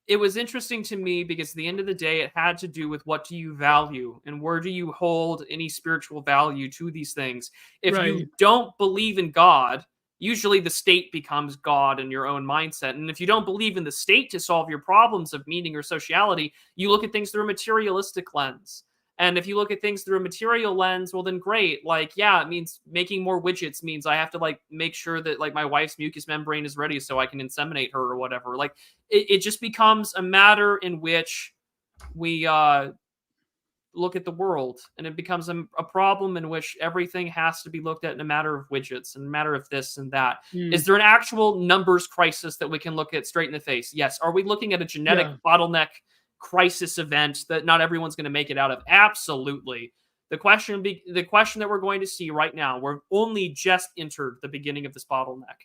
it was interesting to me because at the end of the day, it had to do with what do you value and where do you hold any spiritual value to these things. If you don't believe in God, usually the state becomes God in your own mindset. And if you don't believe in the state to solve your problems of meaning or sociality, you look at things through a materialistic lens. And if you look at things through a material lens, well, then great. Like, yeah, it means making more widgets means I have to like make sure that like my wife's mucous membrane is ready so I can inseminate her or whatever. Like, it just becomes a matter in which we look at the world, and it becomes a problem in which everything has to be looked at in a matter of widgets and a matter of this and that. Is there an actual numbers crisis that we can look at straight in the face? Yes. Are we looking at a genetic bottleneck crisis event that not everyone's going to make it out of? Absolutely. The question that we're going to see right now, we're only just entered the beginning of this bottleneck,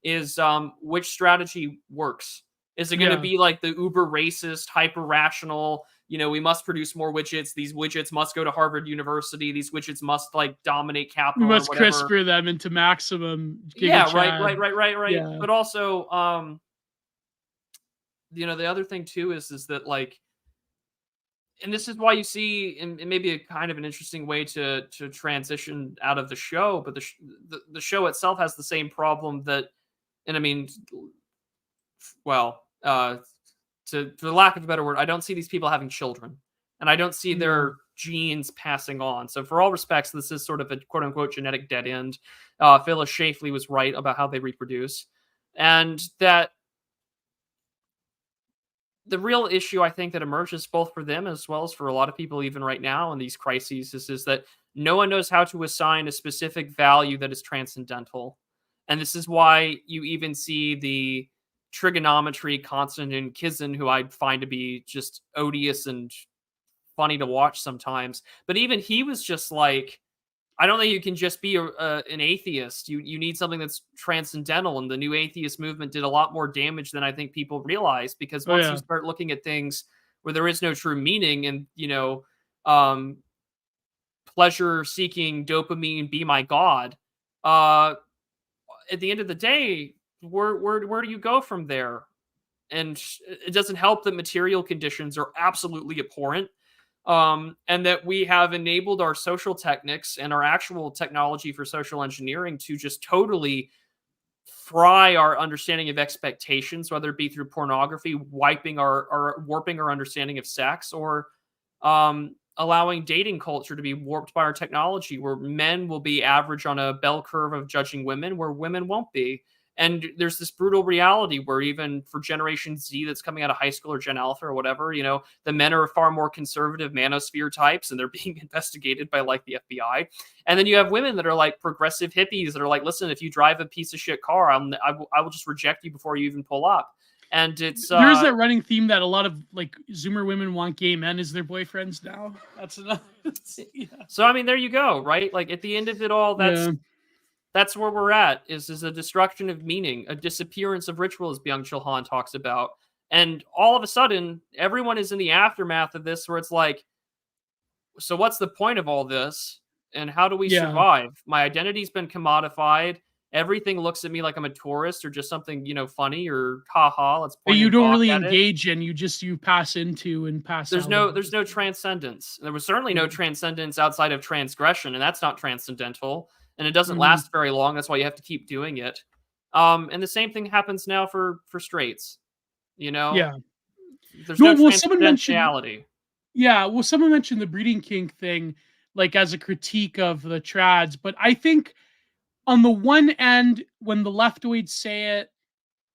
is which strategy works. Is it going to Yeah. be like the uber racist, hyper rational, we must produce more widgets. These widgets must go to Harvard University. These widgets must like dominate We capital or must whatever. CRISPR them into maximum Yeah, giga right. chad. Yeah. But also, the other thing too is that like, and this is why you see, and maybe a kind of an interesting way to transition out of the show, but the show itself has the same problem that, and I mean, well, for the lack of a better word, I don't see these people having children, and I don't see their genes passing on. So for all respects, this is sort of a quote unquote genetic dead end. Phyllis Schlafly was right about how they reproduce, and that the real issue I think that emerges both for them as well as for a lot of people even right now in these crises is that no one knows how to assign a specific value that is transcendental. And this is why you even see the trigonometry constant in Kizin, who I find to be just odious and funny to watch sometimes. But even he was just like, I don't think you can just be an atheist. You need something that's transcendental, and the new atheist movement did a lot more damage than I think people realize. Because Oh once you yeah. start looking at things where there is no true meaning, and um, pleasure seeking dopamine be my god, at the end of the day, where do you go from there? And it doesn't help that material conditions are absolutely abhorrent. And that we have enabled our social techniques and our actual technology for social engineering to just totally fry our understanding of expectations, whether it be through pornography, wiping or warping our understanding of sex, or allowing dating culture to be warped by our technology, where men will be average on a bell curve of judging women, where women won't be. And there's this brutal reality where even for Generation Z that's coming out of high school or Gen Alpha or whatever, the men are far more conservative manosphere types, and they're being investigated by like the FBI. And then you have women that are like progressive hippies that are like, listen, if you drive a piece of shit car, I will just reject you before you even pull up. And it's There is that running theme that a lot of like Zoomer women want gay men as their boyfriends now. That's enough. Yeah. So I mean, there you go, right? Like at the end of it all, that's where we're at, is a destruction of meaning, a disappearance of ritual, as Byung-Chul Han talks about. And all of a sudden, everyone is in the aftermath of this, where it's like, so what's the point of all this? And how do we Yeah. survive? My identity's been commodified. Everything looks at me like I'm a tourist or just something, funny, or haha, let's But point you and don't gawk really at it. engage in. You pass into and pass out. There's no transcendence. There was certainly no transcendence outside of transgression, and that's not transcendental, and it doesn't last very long. That's why you have to keep doing it. And the same thing happens now for straights. Yeah. There's No, no well, someone mentioned. transcendentality. Yeah, well, someone mentioned the breeding kink thing, like as a critique of the trads, but I think on the one end, when the leftoids say it,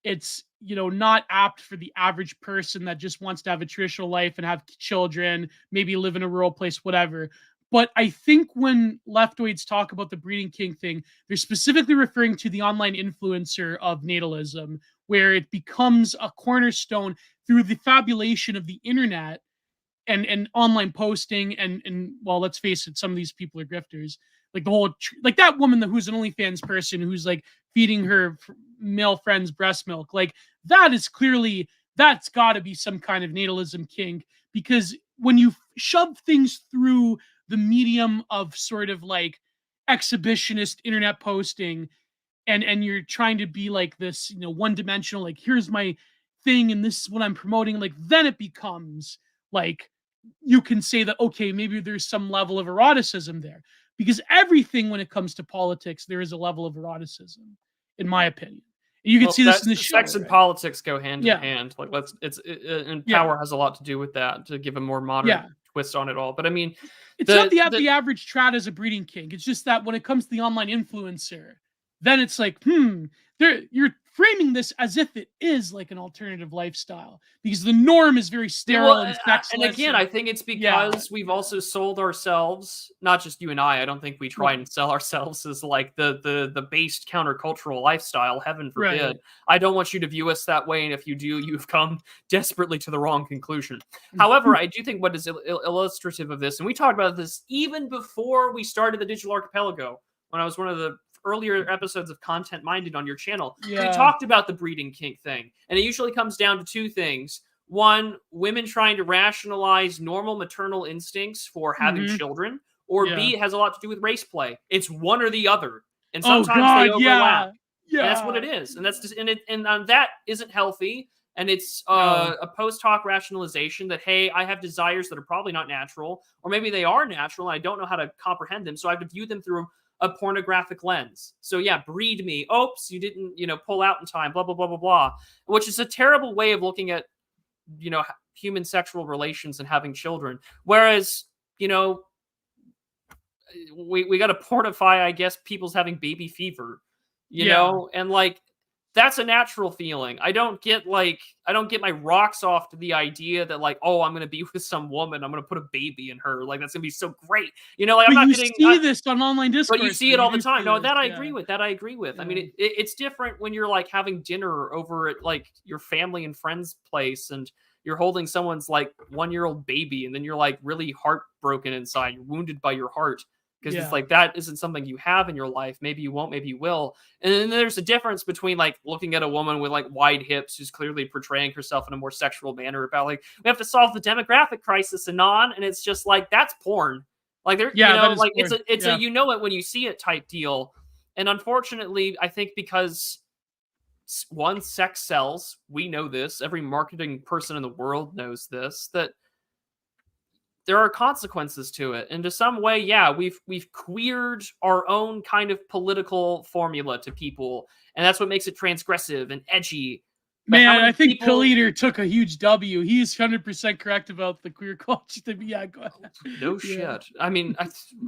it's not apt for the average person that just wants to have a traditional life and have children, maybe live in a rural place, whatever. But I think when leftoids talk about the breeding kink thing, they're specifically referring to the online influencer of natalism, where it becomes a cornerstone through the fabulation of the internet and online posting and well, let's face it, some of these people are grifters. Like the whole like that woman who's an OnlyFans person who's like feeding her male friends breast milk. Like that is clearly, that's got to be some kind of natalism kink, because when you shove things through the medium of sort of like exhibitionist internet posting, and you're trying to be like this, one dimensional, like here's my thing and this is what I'm promoting, like then it becomes like you can say that, okay, maybe there's some level of eroticism there, because everything when it comes to politics, there is a level of eroticism, in my opinion. You can see this in the show. Sex and politics go hand in Yeah. hand. Like and Yeah. power has a lot to do with that, to give a more modern Yeah. twist on it all. But I mean, It's not the average trad as a breeding kink. It's just that when it comes to the online influencer, then it's like, you're framing this as if it is like an alternative lifestyle, because the norm is very sterile and sexless. And again, I think it's because we've also sold ourselves, not just you and I don't think we try and sell ourselves as like the based countercultural lifestyle, heaven forbid. Right. I don't want you to view us that way, and if you do, you've come desperately to the wrong conclusion. However, I do think what is illustrative of this, and we talked about this even before we started the Digital Archipelago, when I was one of the earlier episodes of Content Minded on your channel, we Yeah. talked about the breeding kink thing. And it usually comes down to two things. One, women trying to rationalize normal maternal instincts for having children, or Yeah. B, it has a lot to do with race play. It's one or the other. And Oh sometimes they God, overlap. yeah. And that's what it is. And that's just, and that isn't healthy. And it's No. a post hoc rationalization that, hey, I have desires that are probably not natural, or maybe they are natural and I don't know how to comprehend them. So I have to view them through a pornographic lens. So yeah, breed me. Oops, you didn't, pull out in time, blah, blah, blah, blah, blah. Which is a terrible way of looking at, human sexual relations and having children. Whereas, we got to pornify, I guess, people's having baby fever, know, and like, that's a natural feeling. I don't get my rocks off to the idea that like, oh, I'm going to be with some woman, I'm going to put a baby in her. Like, that's going to be so great. Like, I'm not getting. See this on online Discord. But you see it all the time. No, that I agree agree with. That I agree with. Yeah. I mean, it's different when you're like having dinner over at like your family and friends' place, and you're holding someone's like 1-year-old baby, and then you're like really heartbroken inside. You're wounded by your heart. Because it's like, that isn't something you have in your life. Maybe you won't, maybe you will. And then there's a difference between like looking at a woman with like wide hips who's clearly portraying herself in a more sexual manner about like, we have to solve the demographic crisis, Anon. And it's just like, that's porn. Like, there, like porn. It's a it when you see it type deal. And unfortunately, I think because one, sex sells. We know this. Every marketing person in the world knows this, that there are consequences to it. And to some way, yeah, we've queered our own kind of political formula to people. And that's what makes it transgressive and edgy. But man, I think Pill Eater took a huge W. He's 100% correct about the queer culture. Yeah, go ahead. No shit. I mean,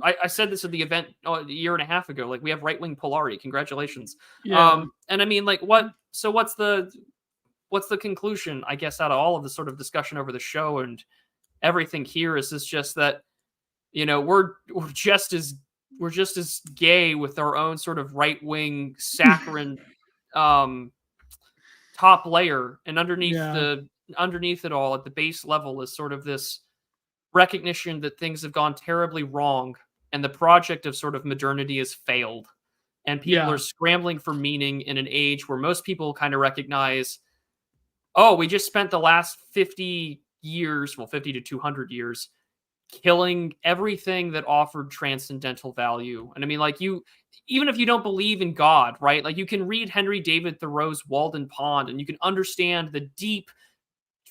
I said this at the event a year and a half ago. Like, we have right-wing Polari. Congratulations. Yeah. And I mean, like, what's the conclusion, I guess, out of all of this sort of discussion over the show and everything here is just that, we're just as gay with our own sort of right-wing saccharine top layer, and underneath it all at the base level is sort of this recognition that things have gone terribly wrong and the project of sort of modernity has failed, and people are scrambling for meaning in an age where most people kind of recognize, oh, we just spent the last 50 years, 50 to 200 years, killing everything that offered transcendental value. And I mean, like, even if you don't believe in God, right? Like, you can read Henry David Thoreau's Walden Pond and you can understand the deep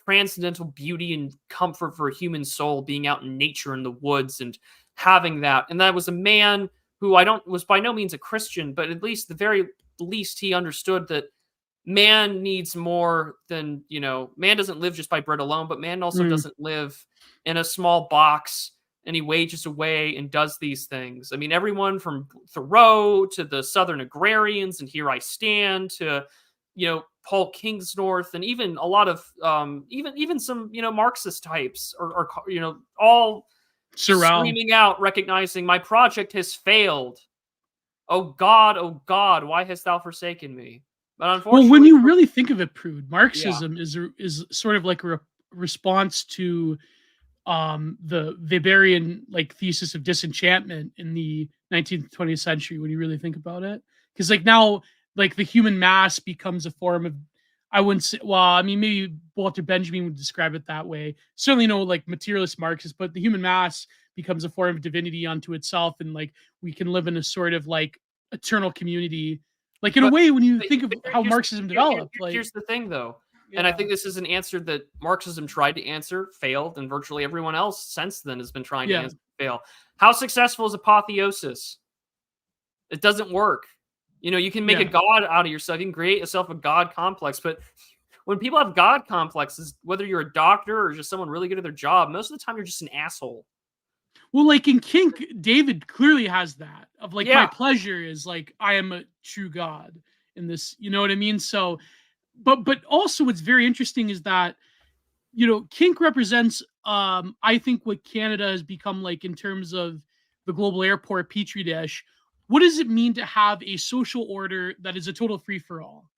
transcendental beauty and comfort for a human soul being out in nature in the woods and having that. And that was a man who was by no means a Christian, but at least the very least he understood that man needs more than, man doesn't live just by bread alone, but man also doesn't live in a small box, and he wages away and does these things. I mean, everyone from Thoreau to the Southern agrarians and Here I Stand to, Paul Kingsnorth, and even a lot of, even some, Marxist types or all screaming out, recognizing my project has failed. Oh God, why hast thou forsaken me? But unfortunately, well, when you really think of it, Prude, Marxism is sort of like a response to the Weberian like thesis of disenchantment in the 19th, 20th century. When you really think about it, because like now, like the human mass becomes a form of, I wouldn't say, well, I mean, maybe Walter Benjamin would describe it that way. Certainly no like materialist Marxist, but the human mass becomes a form of divinity unto itself, and like we can live in a sort of like eternal community. Like, in a way, when you think of how Marxism developed. Here's the thing, though. And I think this is an answer that Marxism tried to answer, failed, and virtually everyone else since then has been trying to answer, fail. How successful is apotheosis? It doesn't work. You can make a god out of yourself. You can create yourself a god complex. But when people have god complexes, whether you're a doctor or just someone really good at their job, most of the time you're just an asshole. Well, like in KinK, David clearly has that of like, my pleasure is like, I am a true God in this, you know what I mean? So, but also what's very interesting is that, KinK represents, I think what Canada has become like in terms of the global airport petri dish. What does it mean to have a social order that is a total free for all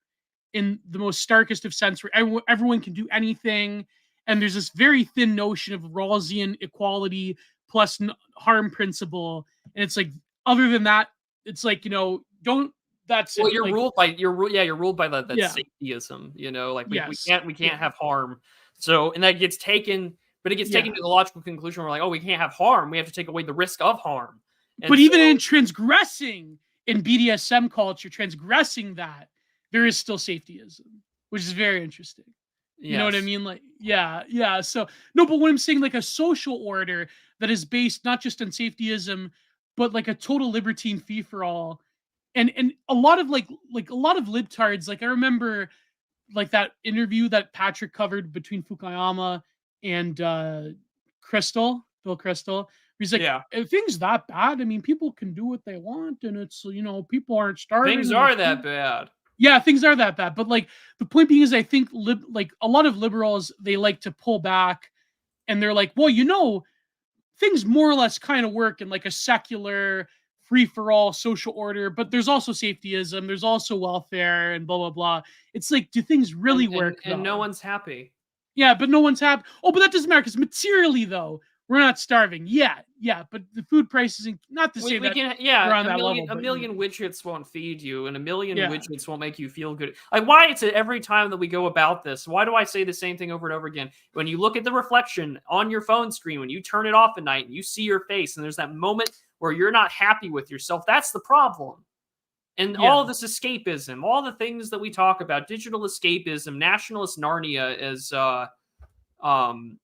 in the most starkest of sense, where everyone can do anything? And there's this very thin notion of Rawlsian equality plus harm principle. And it's like, other than that, it's like, don't don't. That's Well, it. you're Like, ruled by you're ruled by that yeah, safetyism. You know, like we yes, can't yeah, have harm. So and that gets taken, but it gets taken yeah. to the logical conclusion. We're like, oh, we can't have harm. We have to take away the risk of harm. But And even so in transgressing in BDSM culture, transgressing that, there is still safetyism, which is very interesting. You know what I yes, mean? Like, yeah, yeah. So no, but what I'm saying, like a social order that is based not just on safetyism, but like a total libertine fee for all. And a lot of like a lot of libtards, like I remember like that interview that Patrick covered between Fukuyama and Bill Crystal. He's like, yeah, if things that bad, I mean, people can do what they want, and it's people aren't starving, things and are there's that food. bad. Yeah, things are that bad. But like the point being is, I think like a lot of liberals, they like to pull back, and they're like, well, things more or less kind of work in like a secular free for all social order, but there's also safetyism, there's also welfare and blah blah blah. It's like, do things really work And no though? one's happy. Yeah, but no one's happy. Oh, but that doesn't matter because materially though, we're not starving. Yeah, yeah, but the food prices, not to say We that can we're yeah, on that level, a but million widgets won't feed you, and a million yeah. widgets won't make you feel good. Like why it's every time that we go about this, why do I say the same thing over and over again? When you look at the reflection on your phone screen, when you turn it off at night and you see your face, and there's that moment where you're not happy with yourself, that's the problem. And all Yeah. of this escapism, all the things that we talk about, digital escapism, nationalist Narnia, as um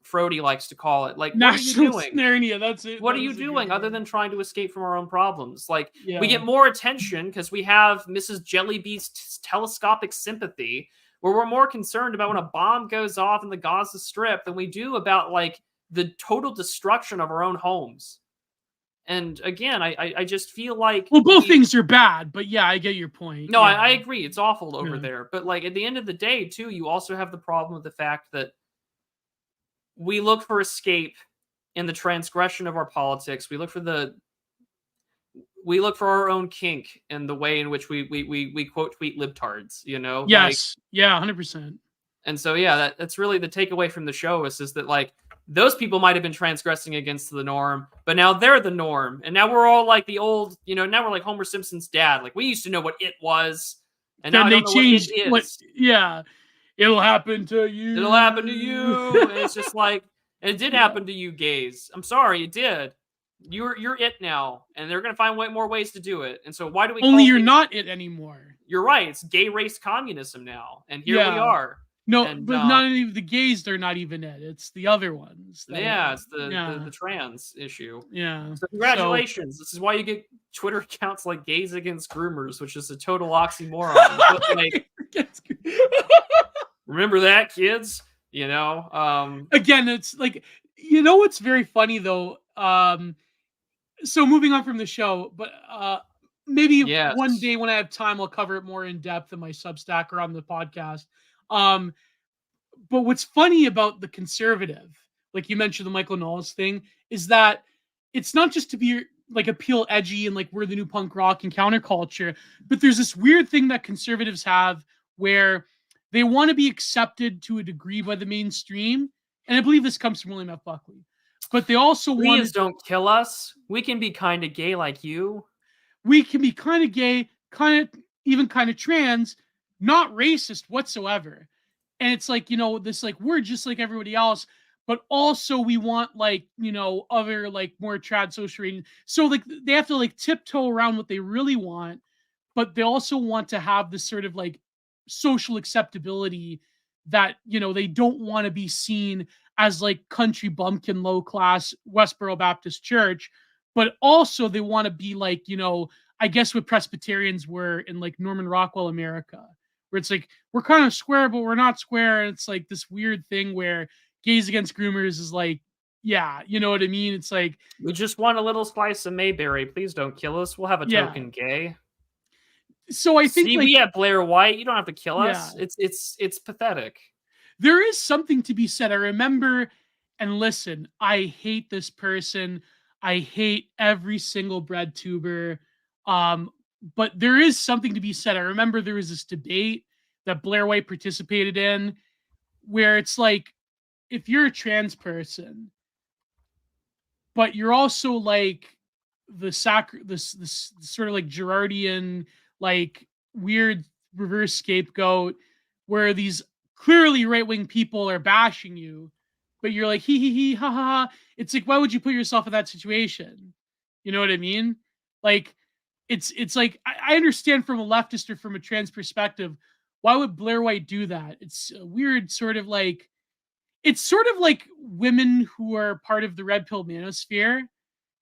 Frody likes to call it. Like, what are you National doing? Snarnia, that's it. What are That you is a good doing other one. than trying to escape from our own problems? Like, we Yeah. get more attention because we have Mrs. Jellybee's telescopic sympathy, where we're more concerned about when a bomb goes off in the Gaza Strip than we do about like the total destruction of our own homes. And again, I just feel like Well, both things are bad, but yeah, I get your point. no, Yeah. I agree. It's awful over Yeah. there. But like at the end of the day, too, you also have the problem with the fact that we look for escape in the transgression of our politics. We look for our own kink in the way in which we quote tweet libtards, you know? Like, Yes. Yeah, 100%. and so yeah, that's really the takeaway from the show is that like those people might have been transgressing against the norm, but now they're the norm. And now we're all like the old, now we're like Homer Simpson's dad. Like we used to know what it was, and now Then I they don't know what it changed what is. yeah. It'll happen to It'll happen to you. you. And it's just like, and it did happen to you gays. I'm sorry, it did. You're it now, and they're gonna find way more ways to do it. And so why do we Only call you're things? not it anymore. You're right. It's gay race communism now, and here we Yeah. are. No, And but not even the gays, they're not even it. It's the other ones that yeah, are it's the yeah. trans issue. Yeah. So So congratulations. This is why you get Twitter accounts like Gays Against Groomers, which is a total oxymoron. But like, remember that, kids? again, it's like what's very funny though. So moving on from the show, but maybe one yes, day when I have time, I'll cover it more in depth in my Substack or on the podcast. Um, but what's funny about the conservative, like you mentioned the Michael Knowles thing, is that it's not just to be like appeal edgy and like we're the new punk rock and counterculture, but there's this weird thing that conservatives have where they want to be accepted to a degree by the mainstream. And I believe this comes from William F. Buckley. But they also want please don't kill us. We can be kind of gay like you. we can be kind of gay, kind of even kind of trans, not racist whatsoever. And it's like, this like we're just like everybody else, but also we want like, other like more trad social rating. So like they have to like tiptoe around what they really want, but they also want to have this sort of like social acceptability that, they don't want to be seen as like country bumpkin low class Westboro Baptist Church, but also they want to be like, I guess what Presbyterians were in like Norman Rockwell America, where it's like we're kind of square, but we're not square. And it's like this weird thing where Gays Against Groomers is like, yeah, you know what I mean? It's like, We just want a little slice of Mayberry. Please don't kill us. We'll have a yeah. token gay. So I think See, like, we have Blair White. You don't have to kill yeah, us. It's pathetic. there is something to be said. I remember, and listen, I hate this person. I hate every single bread tuber. But there is something to be said. I remember there was this debate that Blair White participated in where it's like, if you're a trans person, but you're also like this sort of like Gerardian, like weird reverse scapegoat where these clearly right-wing people are bashing you, but you're like, he, ha, ha, ha. It's like, why would you put yourself in that situation? You know what I mean? Like, it's like, I understand from a leftist or from a trans perspective, why would Blair White do that? It's a weird sort of like, it's sort of like women who are part of the red pill manosphere.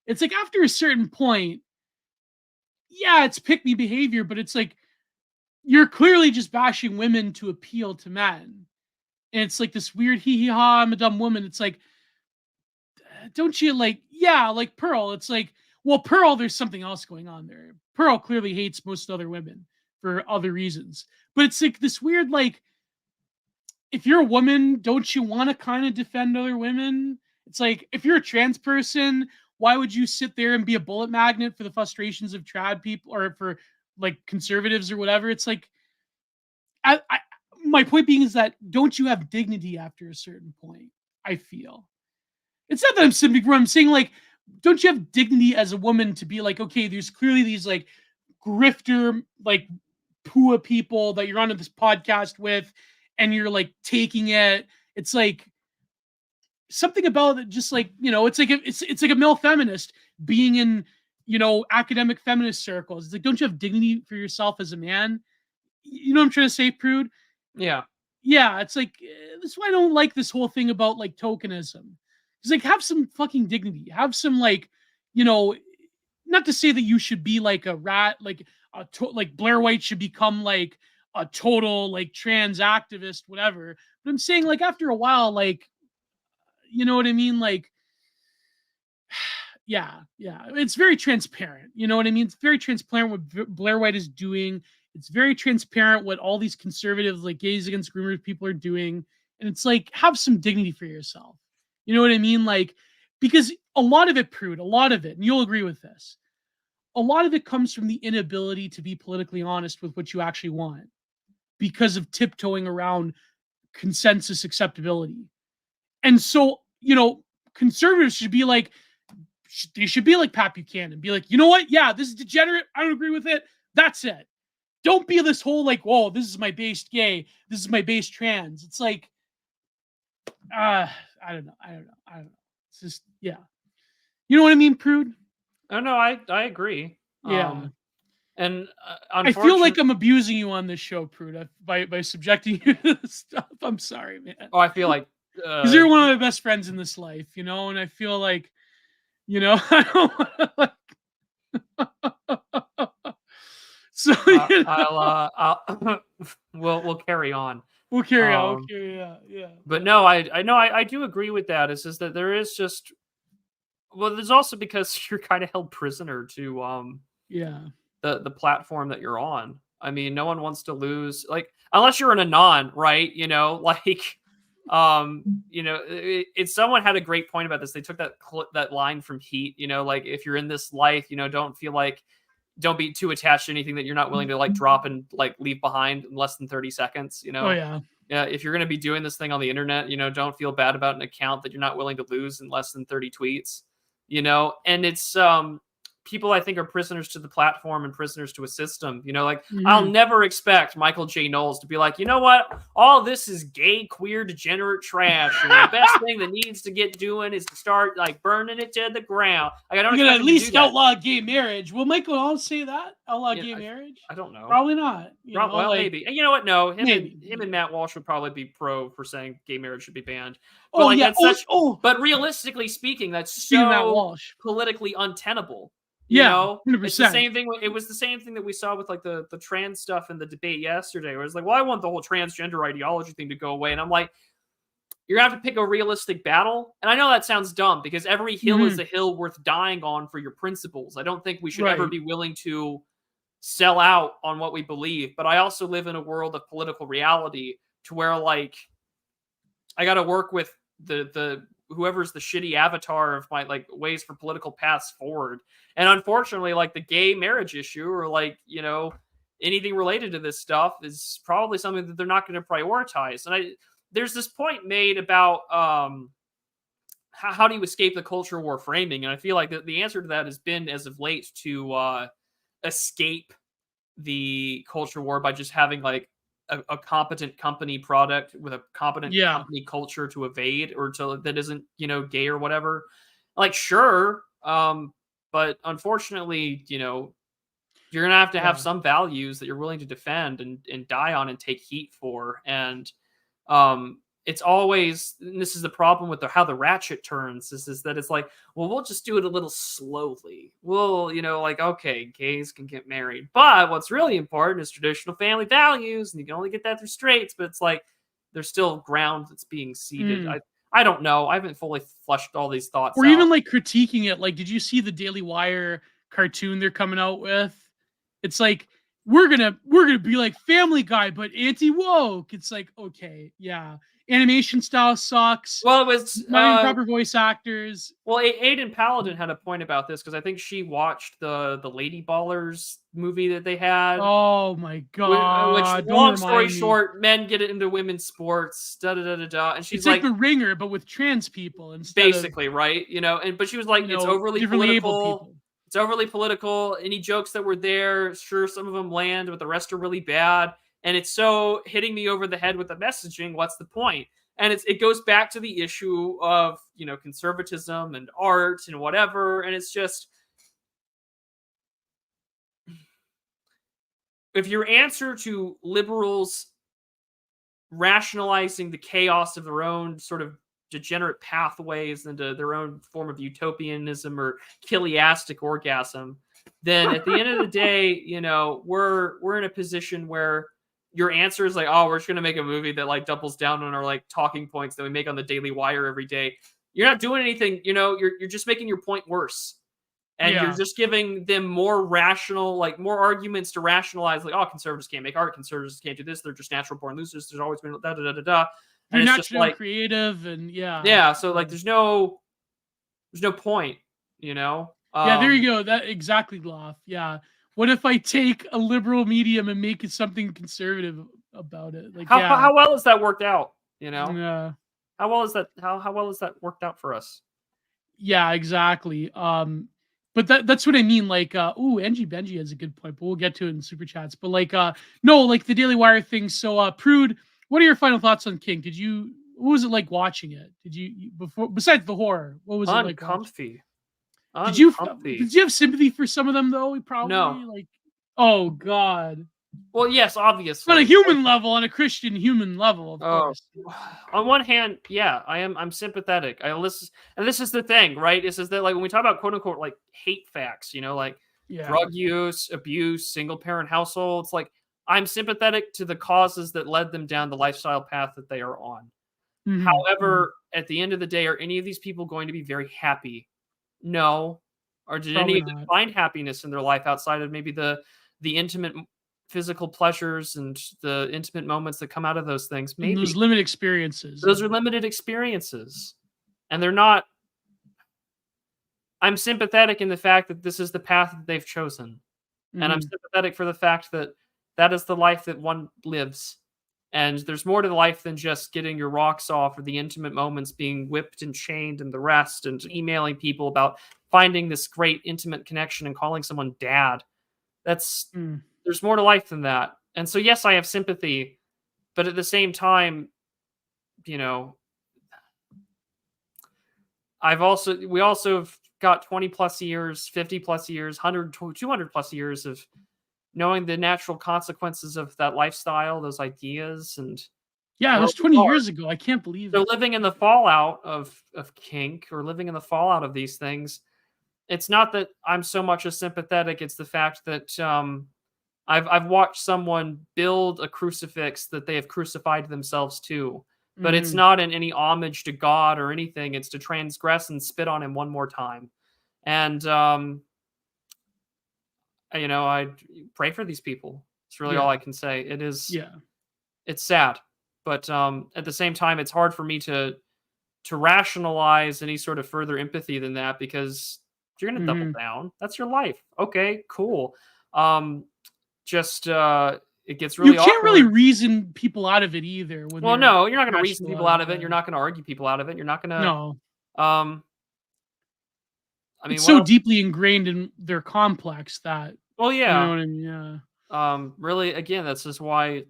It's like after a certain point, yeah, it's pick me behavior, but it's like you're clearly just bashing women to appeal to men. And it's like this weird hee hee ha, I'm a dumb woman. It's like, don't you like, yeah, like Pearl. It's like, well, Pearl, there's something else going on there. Pearl clearly hates most other women for other reasons. But it's like this weird, like, if you're a woman, don't you want to kind of defend other women? It's like, if you're a trans person, why would you sit there and be a bullet magnet for the frustrations of trad people or for like conservatives or whatever? It's like, my point being is that don't you have dignity after a certain point? I feel it's not that I'm simping wrong. I'm saying like, don't you have dignity as a woman to be like, okay, there's clearly these like grifter, like PUA people that you're on this podcast with, and you're like taking it. It's like something about it, just like, you know, it's like it's like a male feminist being in, you know, academic feminist circles. It's like, don't you have dignity for yourself as a man? You know what I'm trying to say, Prude? Yeah. Yeah, it's like that's why I don't like this whole thing about like tokenism. It's like, have some fucking dignity. Have some like, you know, not to say that you should be like a rat, like like Blair White should become like a total like trans activist, whatever. But I'm saying like after a while, like, you know what I mean? Like, yeah, it's very transparent. You know what I mean? It's very transparent what Blair White is doing. It's very transparent what all these conservatives, like gays against groomers people, are doing. And it's like, have some dignity for yourself. You know what I mean? Like, because a lot of it, Prude, a lot of it, and you'll agree with this, a lot of it comes from the inability to be politically honest with what you actually want because of tiptoeing around consensus acceptability. And so, you know, conservatives should be like, they should be like Pat Buchanan, be like, you know what? Yeah, this is degenerate. I don't agree with it. That's it. Don't be this whole like, whoa, this is my base gay. This is my base trans. It's like, I don't know. It's just, yeah. You know what I mean, Prude? Oh no, I agree. Yeah. And I feel like I'm abusing you on this show, Prude, by subjecting you to this stuff. I'm sorry, man. Oh, I feel like because you're one of my best friends in this life, you know, and I feel like, you know, I don't want to like. So you know, I'll we'll carry on. we'll carry on. Yeah. But no, I know I do agree with that. It's just that there is just, well, there's also because you're kind of held prisoner to yeah. the platform that you're on. I mean, no one wants to lose, like, unless you're an anon, right? You know, like, you know, it's someone had a great point about this. They took that line from Heat, you know, like, if you're in this life, you know, don't be too attached to anything that you're not willing to like drop and like leave behind in less than 30 seconds, you know? Oh yeah. Yeah. If you're going to be doing this thing on the internet, you know, don't feel bad about an account that you're not willing to lose in less than 30 tweets, you know? And it's, people I think are prisoners to the platform and prisoners to a system. You know, like, I'll never expect Michael J. Knowles to be like, you know what? All this is gay, queer, degenerate trash. And the best thing that needs to get doing is to start like burning it to the ground. Like, I don't You're gonna expect at least outlaw gay marriage. Will Michael all say that? Outlaw gay marriage? I don't know. Probably not. Well, like, maybe. And you know what? No, him maybe. and Matt Walsh would probably be pro for saying gay marriage should be banned. But Oh like, yeah. that's but realistically speaking, that's Matt so Walsh. politically untenable. You know, 100%. It's the same thing. It was the same thing that we saw with like the trans stuff in the debate yesterday, where it's like, well, I want the whole transgender ideology thing to go away. And I'm like, you're gonna have to pick a realistic battle. And I know that sounds dumb because every hill is a hill worth dying on for your principles. I don't think we should ever be willing to sell out on what we believe. But I also live in a world of political reality to where like I got to work with the whoever's the shitty avatar of my like ways for political paths forward. And unfortunately, like the gay marriage issue or like, you know, anything related to this stuff is probably something that they're not going to prioritize. And there's this point made about how do you escape the culture war framing? And I feel like the answer to that has been, as of late, to escape the culture war by just having like a competent company product with a competent Yeah. company culture to evade, or to that isn't, you know, gay or whatever. Like, sure, but unfortunately, you know, you're gonna have to have Yeah. some values that you're willing to defend and die on and take heat for. And it's always, and this is the problem with how the ratchet turns, is that it's like, well, we'll just do it a little slowly. We'll, you know, like, okay, gays can get married, but what's really important is traditional family values, and you can only get that through straights. But it's like there's still ground that's being seeded. Mm. I don't know. I haven't fully fleshed all these thoughts Or out. even like critiquing it. Like, did you see the Daily Wire cartoon they're coming out with? It's like, we're gonna be like Family Guy, but anti woke. It's like, okay, yeah, animation style sucks. Well, it was Not even proper voice actors. well, Aiden Paladin had a point about this, because I think she watched the Lady Ballers movie that they had. Oh my Which, god! Don't long story remind me. short, men get it into women's sports, da da da da da. And she's It's like The Ringer, but with trans people instead basically, of, right? You know, but she was like, you it's know, overly differently abled political. people. It's overly political. Any jokes that were there, sure, some of them land, but the rest are really bad. And it's so hitting me over the head with the messaging. What's the point? And it goes back to the issue of, you know, conservatism and art and whatever. And it's just, if your answer to liberals rationalizing the chaos of their own sort of degenerate pathways into their own form of utopianism or chiliastic orgasm, then at the end of the day, you know, we're in a position where your answer is like, oh, we're just gonna make a movie that like doubles down on our like talking points that we make on the Daily Wire every day. You're not doing anything, you know, you're just making your point worse. And you're Yeah. just giving them more rational, like more arguments to rationalize, like, oh, conservatives can't make art, conservatives can't do this, they're just natural born losers, there's always been da da da da da. You're And it's just naturally like, creative, and yeah. yeah, so like there's no point, you know? Yeah, there you go. That exactly, Loth. Yeah. What if I take a liberal medium and make it something conservative about it? Like, yeah. How well has that worked out? You know? Yeah. How well has that worked out for us? Yeah, exactly. But that's what I mean. Like, Angie Benji has a good point, but we'll get to it in super chats. But like, no, like the Daily Wire thing. So, Prude, what are your final thoughts on KinK? What was it like watching it? Did you before, besides the horror, what was it like? Uncomfy. Did you have sympathy for some of them though? Probably. No. Like, oh god. Well, yes, obviously. On a human level, on a Christian human level, of course. On one hand, yeah, I'm sympathetic. And this is the thing, right? This is that, like, when we talk about quote unquote like hate facts, you know, like drug use, abuse, single parent households, like I'm sympathetic to the causes that led them down the lifestyle path that they are on. Mm-hmm. However, at the end of the day, are any of these people going to be very happy? No. Or did any of them find happiness in their life outside of maybe the intimate physical pleasures and the intimate moments that come out of those things? Maybe those limited experiences. Those are limited experiences. And they're not. I'm sympathetic in the fact that this is the path that they've chosen. Mm-hmm. And I'm sympathetic for the fact that that is the life that one lives. And there's more to life than just getting your rocks off, or the intimate moments being whipped and chained and the rest, and emailing people about finding this great intimate connection and calling someone dad. There's more to life than that. And so, yes, I have sympathy, but at the same time, you know, we also have got 20 plus years, 50 plus years, 100, 200 plus years of knowing the natural consequences of that lifestyle, those ideas. And yeah, it was 20 years ago. I can't believe it. So living in the fallout of KinK, or living in the fallout of these things, it's not that I'm so much as sympathetic. It's the fact that I've watched someone build a crucifix that they have crucified themselves to, but it's not in any homage to God or anything. It's to transgress and spit on him one more time. And you know, I pray for these people. It's really all I can say. It is. Yeah, it's sad, but at the same time, it's hard for me to rationalize any sort of further empathy than that, because you're going to double down. That's your life. Okay, cool. It gets really. You can't really reason people out of it either. Well, no, you're not going to reason people out of it. You're not going to argue people out of it. You're not going to. No. I mean, It's what so else? deeply ingrained in their complex that Well, you know yeah. what I mean. Yeah. Really, again, that's just why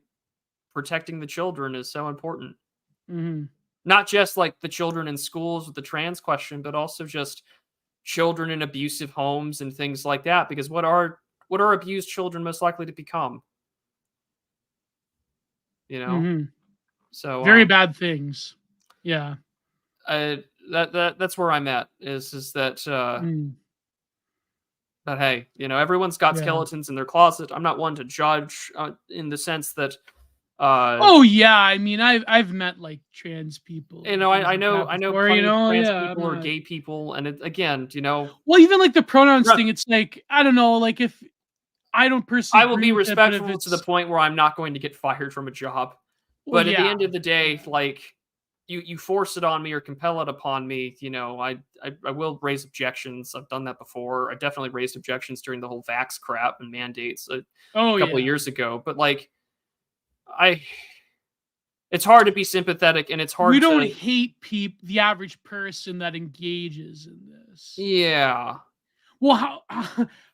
protecting the children is so important. Hmm. Not just like the children in schools with the trans question, but also just children in abusive homes and things like that. Because what are abused children most likely to become? You know. Hmm. So Very bad things. Yeah. I, that's where I'm at. Is that Mm. but hey, everyone's got Yeah. skeletons in their closet. I'm not one to judge in the sense that uh Oh yeah. I mean, I've met like trans people and things I like know that I know before. You plenty of know. trans Yeah. I'm people or not. gay people, and again, Well, even like the pronouns right, thing. It's like I don't know. Like if I don't personally I will agree be with it, but if respectful to the it's point where I'm not going to get fired from a job. well, But at the yeah. end of the day, Yeah. like you force it on me or compel it upon me, I will raise objections. I've done that before. I definitely raised objections during the whole vax crap and mandates a Oh couple of yeah. years ago. But like I it's hard to be sympathetic and it's We hard don't to hate the average person that engages in this. yeah. Well,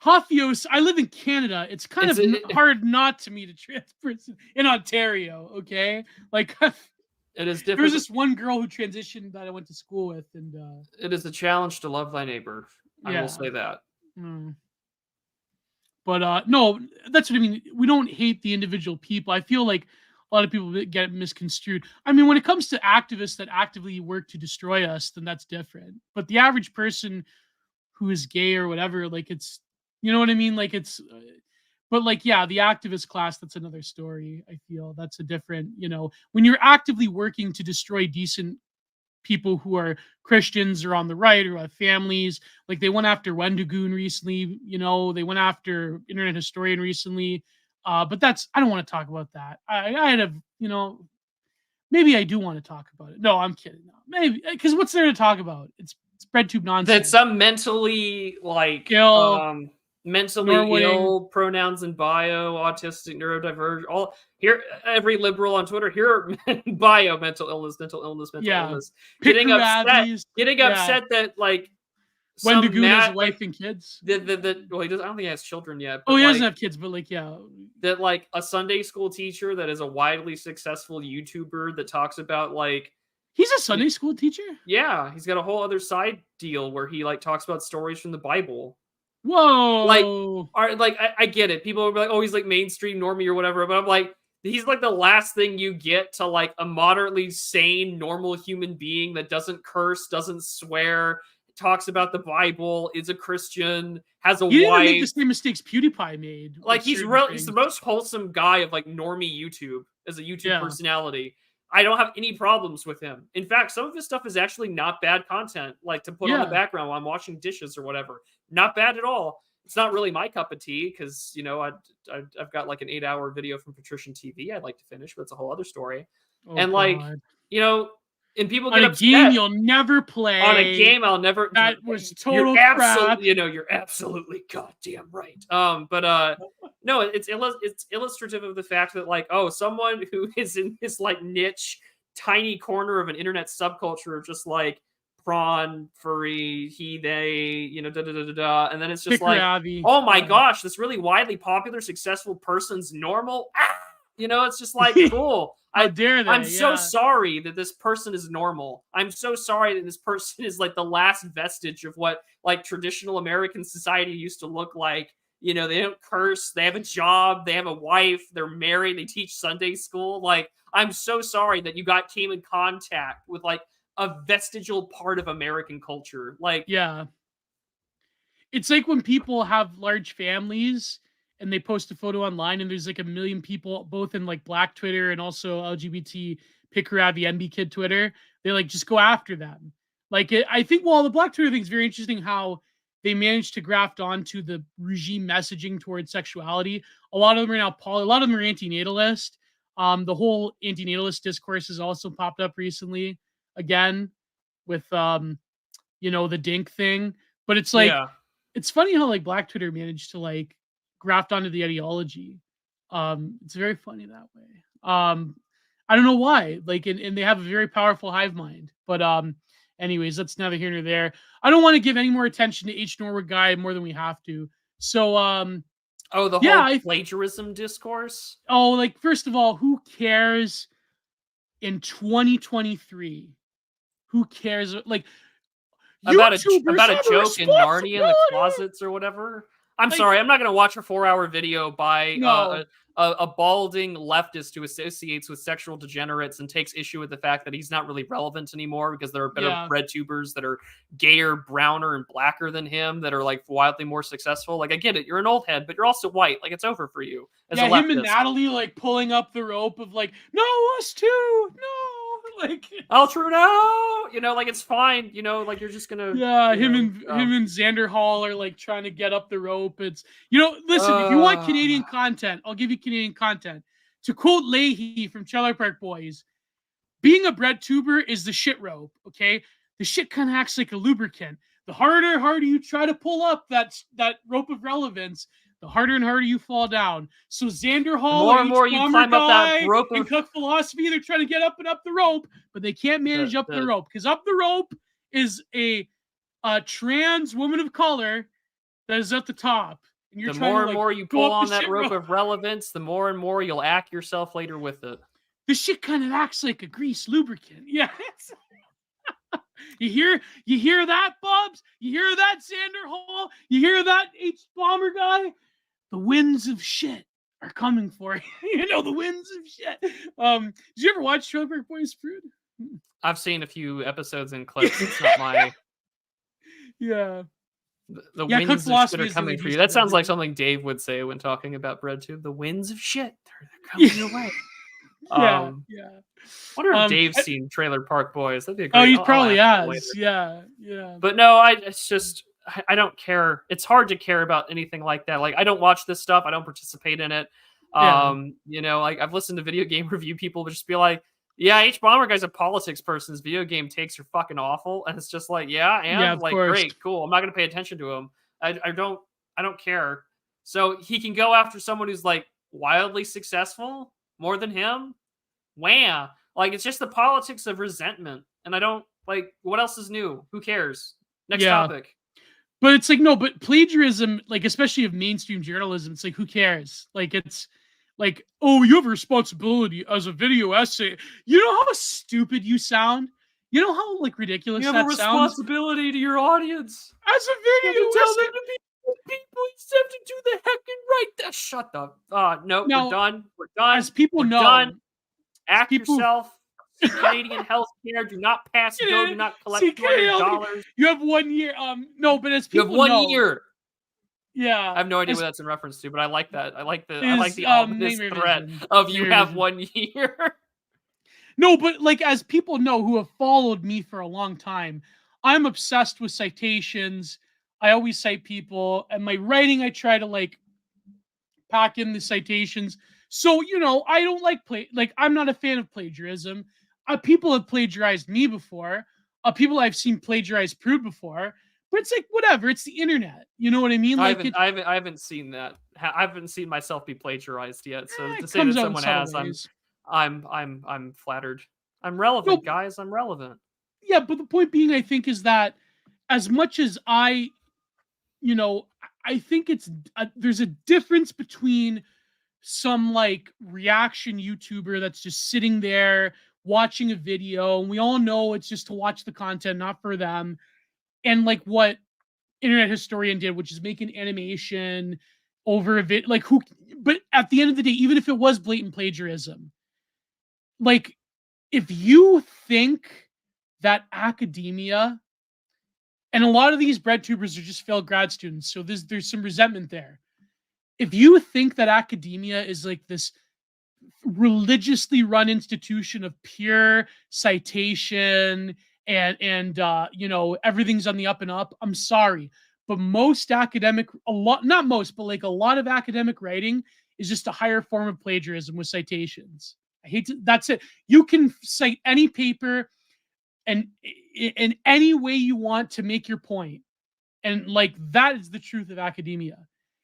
Hafios, I live in Canada. It's kind It's of hard not to meet a trans person in Ontario. Okay, like there it is was difficult. this one girl who transitioned that I went to school with, and It is a challenge to love thy neighbor. I will yeah. say that. Mm. But no, that's what I mean. We don't hate the individual people. I feel like a lot of people get misconstrued. I mean, when it comes to activists that actively work to destroy us, then that's different. But the average person who is gay or whatever, like it's, you know what I mean? Like it's, but like, yeah, the activist class, that's another story. I feel that's a different, when you're actively working to destroy decent people who are Christians or on the right or have families. Like they went after Wendigoon recently, they went after Internet Historian recently. But I don't want to talk about that. I had a, maybe I do want to talk about it. No, I'm kidding. No, maybe because what's there to talk about? It's bread tube That nonsense. some mentally Ill, mentally Norwooding. ill pronouns in bio, autistic, neurodivergent, all here every liberal on Twitter here bio mental illness, mental Yeah. illness. Getting upset, Pickerabies. getting Yeah. upset that like some Wendigoon has a mad wife and kids. the well he doesn't I don't think he has children yet, Oh, but he doesn't like have kids, but like, yeah. that like a Sunday school teacher that is a widely successful YouTuber that talks about like He's a Sunday school teacher? yeah, he's got a whole other side deal where he like talks about stories from the Bible. Like, Whoa. I get it. People will be like, "Oh, he's like mainstream normie or whatever," but I'm like, he's like the last thing you get to like a moderately sane, normal human being that doesn't curse, doesn't swear, talks about the Bible, is a Christian, has a He didn't even make the wife. same mistakes PewDiePie made Like with certain he's the things. most wholesome guy of like normie YouTube as a YouTube Yeah. personality. I don't have any problems with him. In fact, some of his stuff is actually not bad content, like to put on the Yeah. background while I'm washing dishes or whatever. Not bad at all. It's not really my cup of tea because I've got like an 8-hour video from Patrician TV I'd like to finish, but it's a whole other story. Oh And like god. you know, and people On get a game upset you'll never on a play. game I'll never That was total crap. you're absolutely goddamn right. But no, it's illustrative of the fact that like, oh, someone who is in this like niche tiny corner of an internet subculture of just like prawn, furry, he, they, da da da da da, and then it's just like, Pickerabi. oh my Yeah. gosh, this really widely popular, successful person's normal. Ah! It's just like cool. How dare I'm they? so Yeah. sorry that this person is normal. I'm so sorry that this person is like the last vestige of what like traditional American society used to look like. They don't curse, they have a job, they have a wife, they're married, they teach Sunday school. Like, I'm so sorry that you came in contact with like a vestigial part of American culture. Like, Yeah. It's like when people have large families and they post a photo online and there's like a million people both in like black Twitter and also LGBT Pickerabi MB Kid Twitter. They like just go after them. Like I think the black Twitter thing is very interesting how they managed to graft onto the regime messaging towards sexuality. A lot of them are now a lot of them are anti-natalist. The whole anti-natalist discourse has also popped up recently again with the dink thing. But it's like yeah. it's funny how like black Twitter managed to like graft onto the ideology. It's very funny that way. I don't know why. Like and they have a very powerful hive mind. But anyways, that's neither here nor there. I don't want to give any more attention to H. Norwood guy more than we have to. So, the whole plagiarism discourse. Like, first of all, who cares in 2023? Who cares? Like, about a joke in Narnia in the closets or whatever. I'm sorry, I'm not going to watch a 4-hour video by a balding leftist who associates with sexual degenerates and takes issue with the fact that he's not really relevant anymore because there are better bread tubers that are gayer, browner, and blacker than him that are like wildly more successful. Like, I get it, you're an old head, but you're also white. Like, it's over for you as a leftist. Him and Natalie like pulling up the rope of like, no, us too, no, like, oh, true, no, you know, like, it's fine, you know, like, you're just gonna, him and Xander Hall are like trying to get up the rope. It's, you know, listen, if you want Canadian content, I'll give you Canadian content. To quote Leahy from Trailer Park Boys, being a bread tuber is the shit rope, okay? The shit kind of acts like a lubricant. The harder you try to pull up that rope of relevance, the harder and harder you fall down. So Xander Hall, the more and more you climb up that rope and Cook Philosophy, they're trying to get up and up the rope, but they can't manage up the rope because up the rope is a trans woman of color that is at the top. And you're the more and to, like, more you pull on that rope of relevance, the more and more you'll act yourself later with it. The shit kind of acts like a grease lubricant. Yeah. You hear that, Bubs? You hear that, Xander Hall? You hear that, H. Bomber guy? The winds of shit are coming for you. You know, the winds of shit. Did you ever watch Trailer Park Boys, Fruit? I've seen a few episodes and clips. It's not my... Yeah. The winds of shit are coming for you. That sounds like something Dave would say when talking about BreadTube. The winds of shit, they're coming your way. Yeah. I wonder if Dave's seen Trailer Park Boys. That'd be a great... he probably has. Yeah. But no, it's just... I don't care. It's hard to care about anything like that. Like, I don't watch this stuff. I don't participate in it. You know, like, I've listened to video game review people just be like, yeah, H. Bomber guy's a politics person. His video game takes are fucking awful. And it's just like, like, course. Great, cool. I'm not going to pay attention to him. I don't care. So he can go after someone who's like wildly successful more than him. Wham. Like, it's just the politics of resentment. And I don't, like, what else is new? Who cares? Next topic. But it's like, no, but plagiarism, like, especially of mainstream journalism, it's like, who cares? Like, it's like, oh, you have a responsibility as a video essay. You know how stupid you sound? You know how, like, ridiculous that sounds? You have a responsibility to your audience. As a video essay. Tell them to be people. You have to do the heckin' right. Shut up. No, we're done. We're done. As people know. Done. Act yourself. Canadian health care. Do not pass go. Do not collect $200. You have 1 year. No, but as people you have 1 year. Yeah, I have no idea what that's in reference to, but I like that. I like the ominous threat of you have 1 year. No, but like, as people know who have followed me for a long time, I'm obsessed with citations. I always cite people, and my writing, I try to like pack in the citations. So, you know, I don't like I'm not a fan of plagiarism. People have plagiarized me before. People I've seen plagiarize Prude before. But it's like, whatever. It's the internet. You know what I mean? Like, I haven't seen that. I haven't seen myself be plagiarized yet. So to say that someone has, I'm flattered. I'm relevant, guys. I'm relevant. Yeah, but the point being, I think, is that as much as I think there's a difference between some like reaction YouTuber that's just sitting there watching a video, and we all know it's just to watch the content, not for them. And like what Internet Historian did, which is make an animation over a video, like but at the end of the day, even if it was blatant plagiarism, like, if you think that academia, and a lot of these bread tubers are just failed grad students, so there's some resentment there. If you think that academia is like this religiously run institution of pure citation and everything's on the up and up, I'm sorry, but most academic, not most, but like a lot of academic writing is just a higher form of plagiarism with citations. That's it. You can cite any paper and in any way you want to make your point. And like, that is the truth of academia.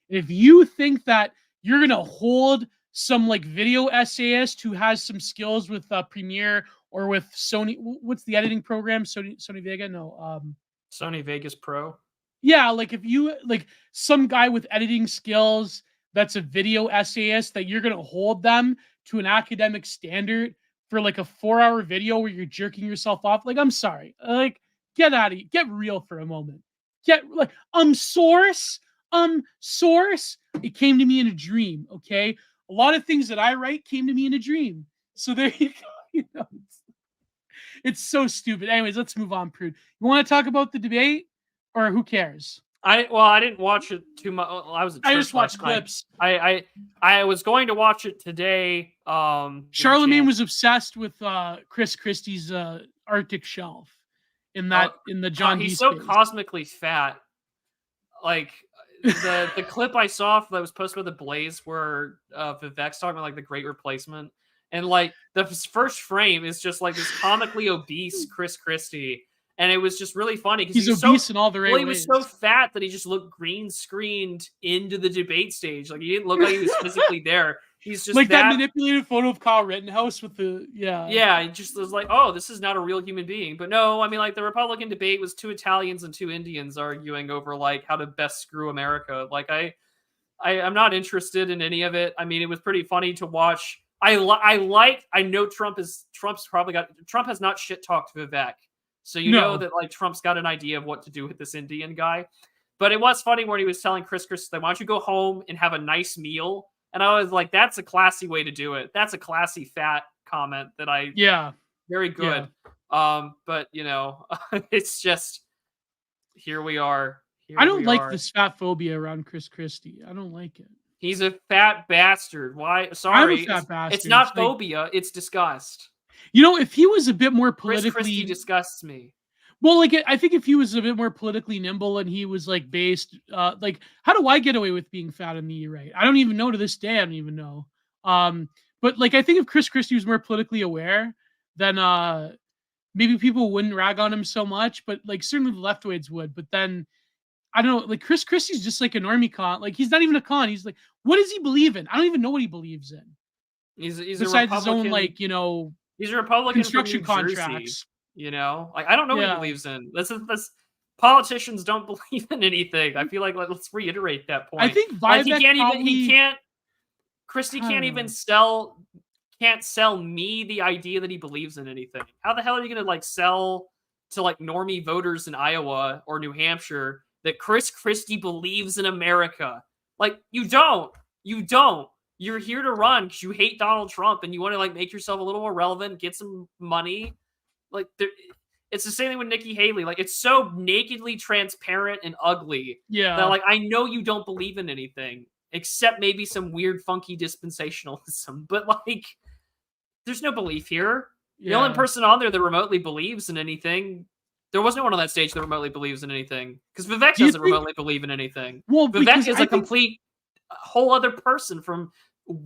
If you think that you're going to hold some like video essayist who has some skills with Premiere or with Sony. What's the editing program? Sony Vega? No. Sony Vegas Pro. Yeah, like if you like some guy with editing skills that's a video essayist that you're gonna hold them to an academic standard for like a 4-hour video where you're jerking yourself off. Like, I'm sorry. Like, get out of here. Get real for a moment. Get like source. It came to me in a dream. Okay. A lot of things that I write came to me in a dream. So there you go. You know, it's so stupid. Anyways, let's move on, Prude. You want to talk about the debate? Or who cares? I didn't watch it too much. I was at church I just watched last night. clips. I was going to watch it today. Charlemagne was obsessed with Chris Christie's Arctic Shelf in the John D. He's so space. cosmically fat. Like the clip I saw that was posted with the Blaze where Vivek's talking about like the Great Replacement, and like the first frame is just like this comically obese Chris Christie. And it was just really funny because he's obese in all the right ways. He was so fat that he just looked green screened into the debate stage. Like he didn't look like he was physically there. He's just like that manipulated photo of Kyle Rittenhouse with the Yeah, he just was like, oh, this is not a real human being. But no, I mean, like the Republican debate was 2 Italians and 2 Indians arguing over like how to best screw America. Like I'm not interested in any of it. I mean, it was pretty funny to watch. I know Trump has not shit talked Vivek. So you know that like Trump's got an idea of what to do with this Indian guy. But it was funny when he was telling Chris Christie, why don't you go home and have a nice meal? And I was like, that's a classy way to do it. That's a classy fat comment that very good. Yeah. But you know, it's just here we are. I don't like this fat phobia around Chris Christie. I don't like it. He's a fat bastard. Why? Sorry. I'm a fat bastard. It's not phobia, it's disgust. You know, if he was a bit more politically... Chris Christie disgusts me. Well, like, I think if he was a bit more politically nimble and he was, like, based... like, how do I get away with being fat on the right? I don't even know to this day. I don't even know. But, like, I think if Chris Christie was more politically aware, then maybe people wouldn't rag on him so much. But, like, certainly the leftoids would. But then, I don't know. Like, Chris Christie's just, like, a normie con. Like, he's not even a con. He's, like, what does he believe in? I don't even know what he believes in. He's besides his own, like, you know... He's a Republican construction from New contracts. Jersey, you know, like I don't know what he believes in. This politicians don't believe in anything. I feel like let's reiterate that point. I think Vivek Christie can't sell me the idea that he believes in anything. How the hell are you gonna like sell to like normie voters in Iowa or New Hampshire that Chris Christie believes in America? Like you don't. You're here to run because you hate Donald Trump and you want to like make yourself a little more relevant, get some money. Like it's the same thing with Nikki Haley. Like it's so nakedly transparent and ugly. Yeah. That like I know you don't believe in anything except maybe some weird, funky dispensationalism. But like, there's no belief here. Yeah. The only person on there that remotely believes in anything. There was no one on that stage that remotely believes in anything because Vivek doesn't remotely believe in anything. Well, Vivek is a complete whole other person from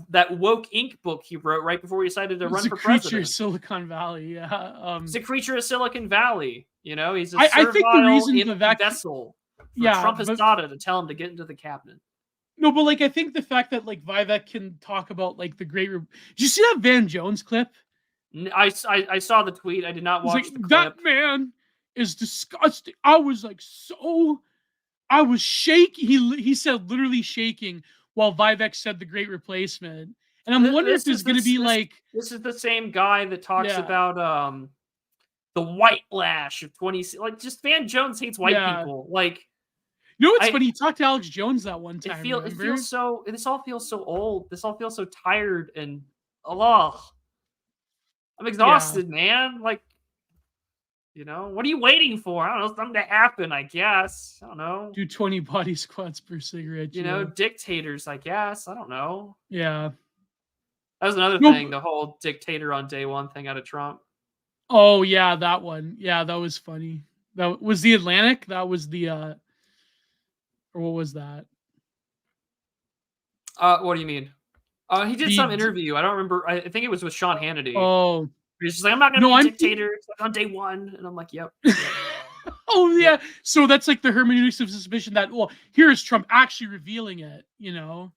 that woke Inc. book he wrote right before he decided to run for president. He's a creature of Silicon Valley, yeah. He's a creature of Silicon Valley. You know, he's a I think the reason Vivek vessel Trump has data to tell him to get into the cabinet. No, but like I think the fact that like Vivek can talk about like the great. Did you see that Van Jones clip? I saw the tweet. I did not watch the clip. That man is disgusting. I was like I was shaking. He said literally shaking while Vivek said the Great Replacement. And I'm wondering if there's going to be like... This is the same guy that talks about the white lash of 20... Like, just Van Jones hates white people. Like... You know what's funny? He talked to Alex Jones that one time. It feels so... This all feels so old. This all feels so tired and... I'm exhausted, man. Like... You know, what are you waiting for? I don't know, something to happen, I guess. I don't know. Do 20 body squats per cigarette. You know, dictators, I guess. I don't know. Yeah. That was another thing, the whole dictator on day one thing out of Trump. Oh, yeah, that one. Yeah, that was funny. That was the Atlantic. That was the, or what was that? What do you mean? He did some interview. I don't remember. I think it was with Sean Hannity. Oh, he's just like, I'm not going to be a dictator on day one. And I'm like, yep. Oh, yeah. So that's like the hermeneutics of suspicion that, well, here is Trump actually revealing it, you know?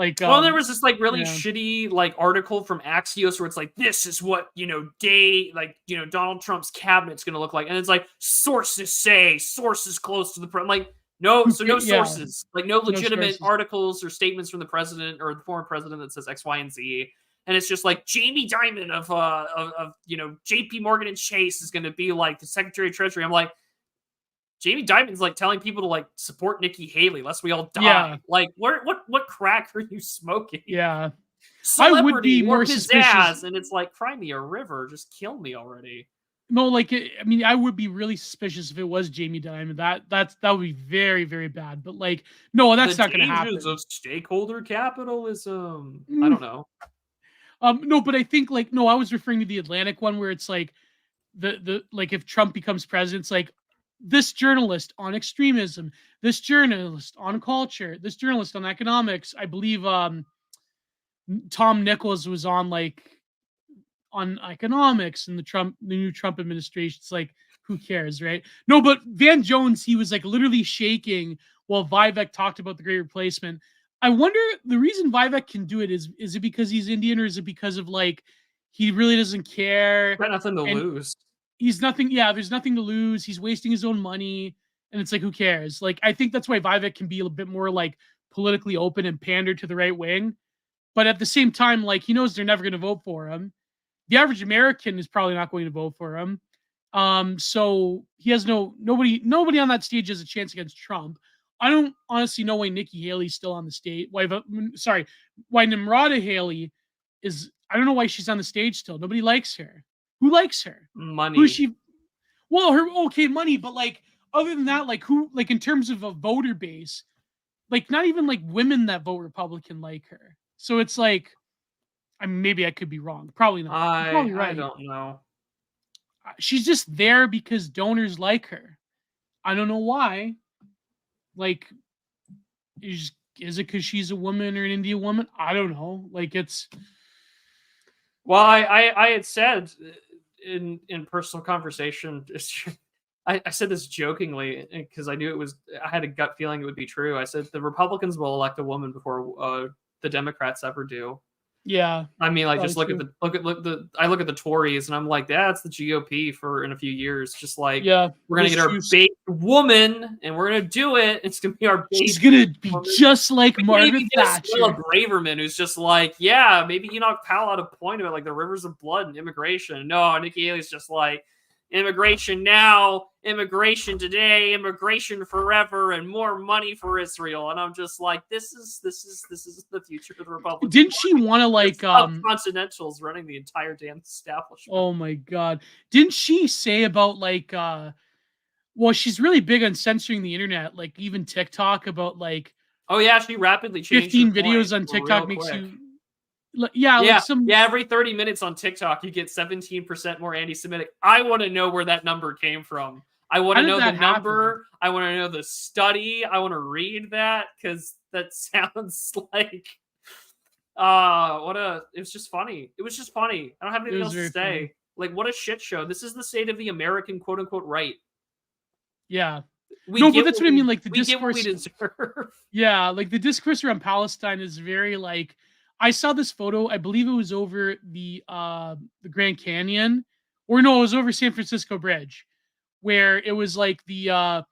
Like, well, there was this like really yeah. shitty like article from Axios where it's like, this is what Donald Trump's cabinet's gonna look like, and it's like sources say, sources close to the I'm like, no, so no Yeah, sources, like no no legitimate sources. articles or statements from the president or the former president that says X, Y, and Z. And it's just like Jamie Dimon of JP Morgan and Chase is gonna be like the Secretary of Treasury. I'm like, Jamie Dimon's like telling people to like support Nikki Haley lest we all die. Yeah. Like, what crack are you smoking? Yeah. I would Celebrity be or more suspicious. pizzazz, and it's like, cry me a river, just kill me already. No, like, I mean, I would be really suspicious if it was Jamie Dimon. That would be very, very bad. But like, no, that's not going to happen. Dangers of stakeholder capitalism. I Mm. don't know. No, but I think like, no, I was referring to the Atlantic one where it's like the like if Trump becomes president, it's like this journalist on extremism, this journalist on culture, this journalist on economics. I believe Tom Nichols was on like on economics and the new Trump administration. It's like, who cares, right? No, but Van Jones, he was like literally shaking while Vivek talked about the great replacement. I wonder the reason Vivek can do it is it because he's Indian, or is it because of like he really doesn't care? Got nothing to lose. He's nothing. Yeah, there's nothing to lose. He's wasting his own money, and it's like, who cares? Like, I think that's why Vivek can be a bit more like politically open and pander to the right wing, but at the same time, like he knows they're never going to vote for him. The average American is probably not going to vote for him. So he has nobody on that stage has a chance against Trump. I don't honestly know why Nikki Haley's still on the stage. Why Nimrata Haley is. I don't know why she's on the stage still. Nobody likes her. Who likes her? Money. Who is she? Well, money, but like other than that, like who? Like in terms of a voter base, like not even like women that vote Republican like her. So it's like, I mean, maybe I could be wrong. Probably not. You're probably right. I don't know. She's just there because donors like her. I don't know why. Like, is it because she's a woman or an Indian woman? I don't know. Like, it's. Well, I had said in personal conversation, I said this jokingly because I knew I had a gut feeling it would be true. I said the Republicans will elect a woman before the Democrats ever do. Yeah. I mean, like, just look at the Tories, and I'm like, that's the GOP for in a few years. Just like, yeah, we're gonna get our bait woman, and we're gonna do it. It's gonna be our bait. She's gonna be just like Margaret Thatcher. Braverman, who's just like, yeah, maybe Enoch Powell had a point about like the rivers of blood and immigration. No, Nikki Haley's just like, immigration now, immigration today, immigration forever, and more money for Israel. And I'm just like, this is the future of the Republican Didn't she want to like Continentals running the entire damn establishment? Oh my god. Didn't she say about like well, she's really big on censoring the internet, like even TikTok, about like, oh yeah, she rapidly changed 15 videos on TikTok makes you every 30 minutes on TikTok you get 17% more anti-Semitic. I want to know where that number came from. I want to know the number. I want to know the study. I want to read that because that sounds like it was just funny. It was just funny. I don't have anything else to say. Funny. Like, what a shit show. This is the state of the American quote unquote right. Yeah. But that's what I mean. Like the discourse we deserve. Yeah, like the discourse around Palestine is very like, I saw this photo. I believe it was over the Grand Canyon, or no, it was over San Francisco Bridge, where it was like the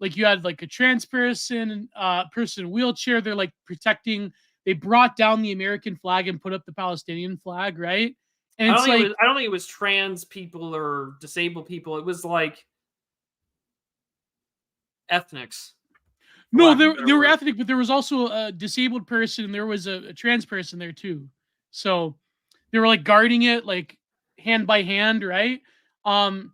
like you had like a trans person in a wheelchair. They're like protecting. They brought down the American flag and put up the Palestinian flag, right? And it's I don't think it was trans people or disabled people. It was like ethnics. No, they were ethnic, but there was also a disabled person and there was a trans person there too. So they were like guarding it like hand by hand, right? And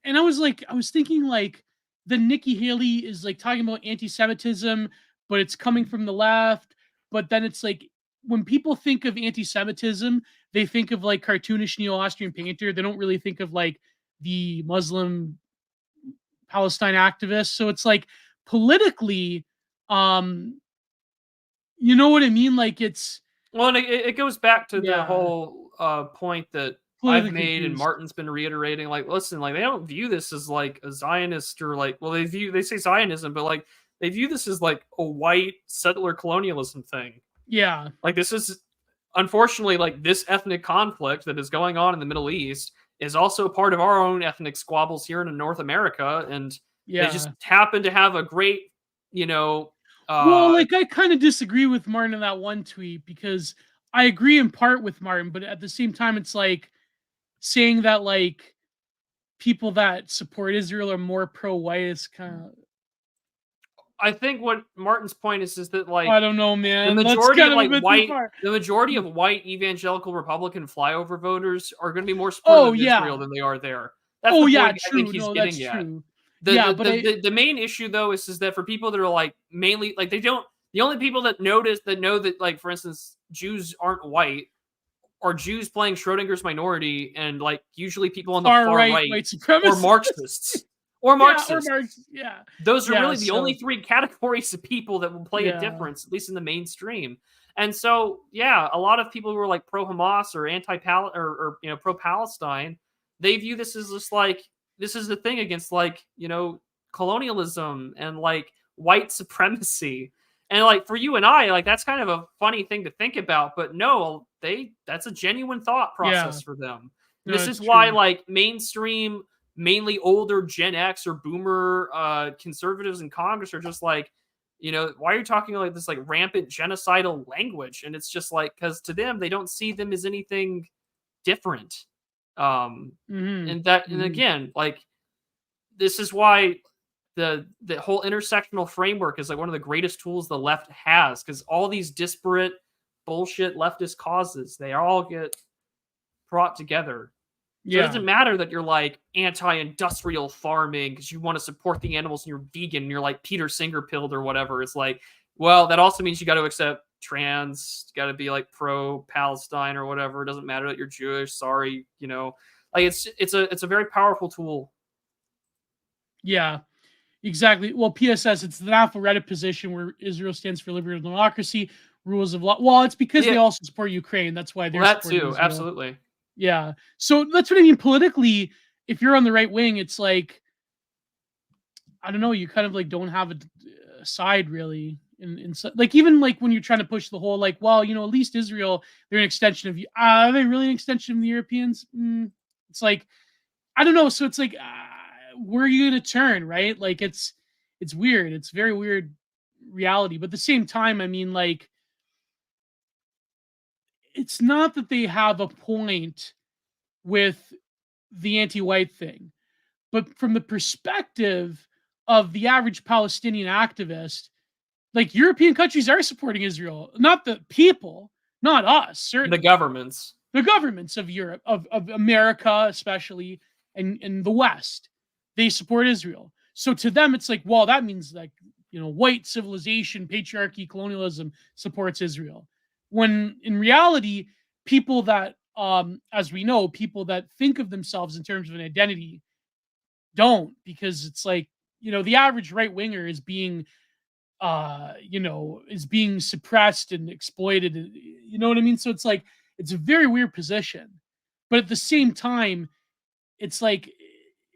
I was thinking like the Nikki Haley is like talking about anti-Semitism, but it's coming from the left. But then it's like when people think of anti-Semitism, they think of like cartoonish neo-Austrian painter. They don't really think of like the Muslim Palestine activists. So it's like politically, you know what I mean? Like it's and it goes back to the whole point that I've made and Martin's been reiterating. Like, listen, like they don't view this as like a Zionist or like, well, they say Zionism, but like they view this as like a white settler colonialism thing. Yeah. Like this is unfortunately like this ethnic conflict that is going on in the Middle East is also part of our own ethnic squabbles here in North America, and they just Yeah. happen to have a great, you know, Well, like I kind of disagree with Martin in that one tweet because I agree in part with Martin, but at the same time, it's like saying that like people that support Israel are more pro-white is kind of. I think what Martin's point is that like I don't know, the man. That's majority kind of of a like bit too white, far. the majority of white evangelical Republican flyover voters are going to be more Oh supportive of yeah. Israel than they are there. That's Oh the yeah. point I think True. he's No, that's getting at. true. The, Yeah, the, but the, the, the main issue though is that for people that are like mainly like they don't, the only people that know that like for instance Jews aren't white are Jews playing Schrodinger's minority and like usually people on the far far right right white or supremacists. Marxists or Yeah, or Marxists. Marx. Yeah. Those are Yeah. really the only So three categories of people that will play a yeah. difference, at least in the mainstream. And so, yeah, a lot of people who are like pro Hamas or anti or you know pro Palestine, they view this as just like this is the thing against like you know colonialism and like white supremacy. And like for you and I, like that's kind of a funny thing to think about, but no, that's a genuine thought Yeah. process for them. And No, this is it's why true. like mainstream mainly older Gen X or boomer conservatives in Congress are just like, you know, why are you talking like this like rampant genocidal language? And it's just like because to them they don't see them as anything different. Mm-hmm. And again, like this is why the whole intersectional framework is like one of the greatest tools the left has because all these disparate bullshit leftist causes they all get brought together. So it Yeah. doesn't matter that you're like anti-industrial farming because you want to support the animals and you're vegan and you're like Peter Singer pilled or whatever. It's like, well, that also means you got to accept trans, got to be like pro-Palestine or whatever. It doesn't matter that you're Jewish. Sorry, you know, like it's a very powerful tool. Yeah. Exactly. Well, PSS, it's the alpha position where Israel stands for liberty and democracy, rules of law. Well, it's because they also support Ukraine. That's why they're Well, that supporting too, Israel. absolutely. Yeah. So that's what I mean. Politically, if you're on the right wing, it's like, I don't know, you kind of like don't have a side really. Like even like when you're trying to push the whole like, well, you know, at least Israel, they're an extension of you. Are they really an extension of the Europeans? It's like, I don't know. So it's like, where are you going to turn, right? Like it's weird. It's very weird reality. But at the same time, I mean, like, it's not that they have a point with the anti-white thing, but from the perspective of the average Palestinian activist, like European countries are supporting Israel, not the people, not us, certainly. The governments of Europe, of America, especially, and the West, they support Israel. So to them, it's like, well, that means like, you know, white civilization, patriarchy, colonialism supports Israel. When in reality, people that, as we know, people that think of themselves in terms of an identity don't, because it's like, you know, the average right winger is being you know, is being suppressed and exploited, you know what I mean? So it's like it's a very weird position, but at the same time it's like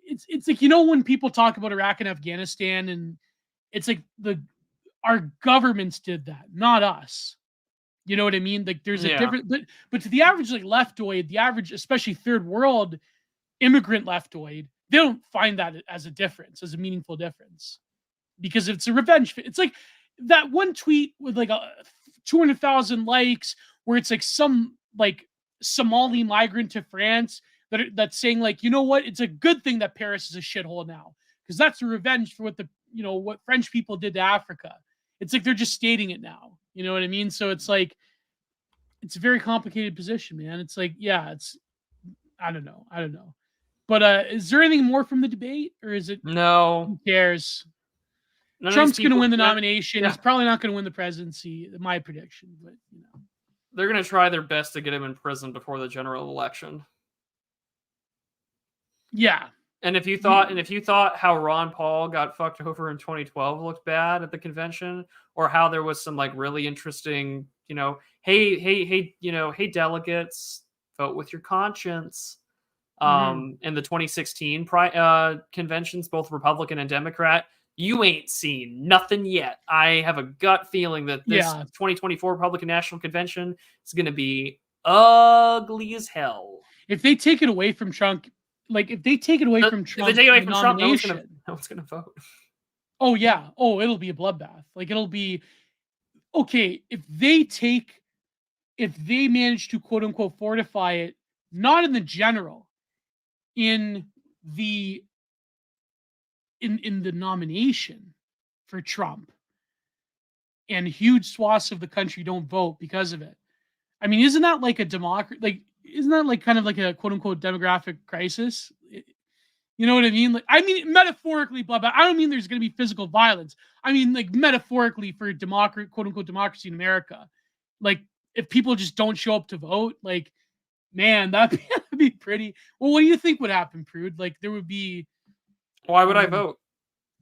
it's like, you know, when people talk about Iraq and Afghanistan, and it's like our governments did that, not us. You know what I mean? Like there's a different, but to the average like leftoid, the average, especially third world immigrant leftoid, they don't find that as a difference, as a meaningful difference, because it's a revenge. It's like that one tweet with like 200,000 likes, where it's like some like Somali migrant to France that's saying like, you know what, it's a good thing that Paris is a shithole now, because that's a revenge for what the, you know, what French people did to Africa. It's like they're just stating it now. You know what I mean? So it's like it's a very complicated position, man. It's like, yeah, it's I don't know. But is there anything more from the debate, or is it No. who cares? None Trump's going to win the none- nomination. yeah. He's probably not going to win the presidency, my prediction, but you know. They're going to try their best to get him in prison before the general election. Yeah. And if you thought how Ron Paul got fucked over in 2012 looked bad at the convention, or how there was some like really interesting, you know, hey, you know, hey delegates, vote with your conscience. In the 2016 conventions, both Republican and Democrat, you ain't seen nothing yet. I have a gut feeling that this 2024 Republican National Convention is going to be ugly as hell. If they take it away from Trump, if they take it away from Trump, if they take it away from Trump, no nomination, one's gonna vote. Oh yeah. Oh, it'll be a bloodbath. It'll be okay if they manage to quote unquote fortify it, not in the general, in the nomination for Trump, and huge swaths of the country don't vote because of it. I mean, isn't that like a democracy? Isn't that kind of like a quote unquote demographic crisis? You know what I mean? I mean metaphorically, blah blah. I don't mean there's going to be physical violence. I mean metaphorically for quote unquote democracy in America. If people just don't show up to vote, man, that'd be pretty. Well, what do you think would happen, Prude? There would be. Why would I vote?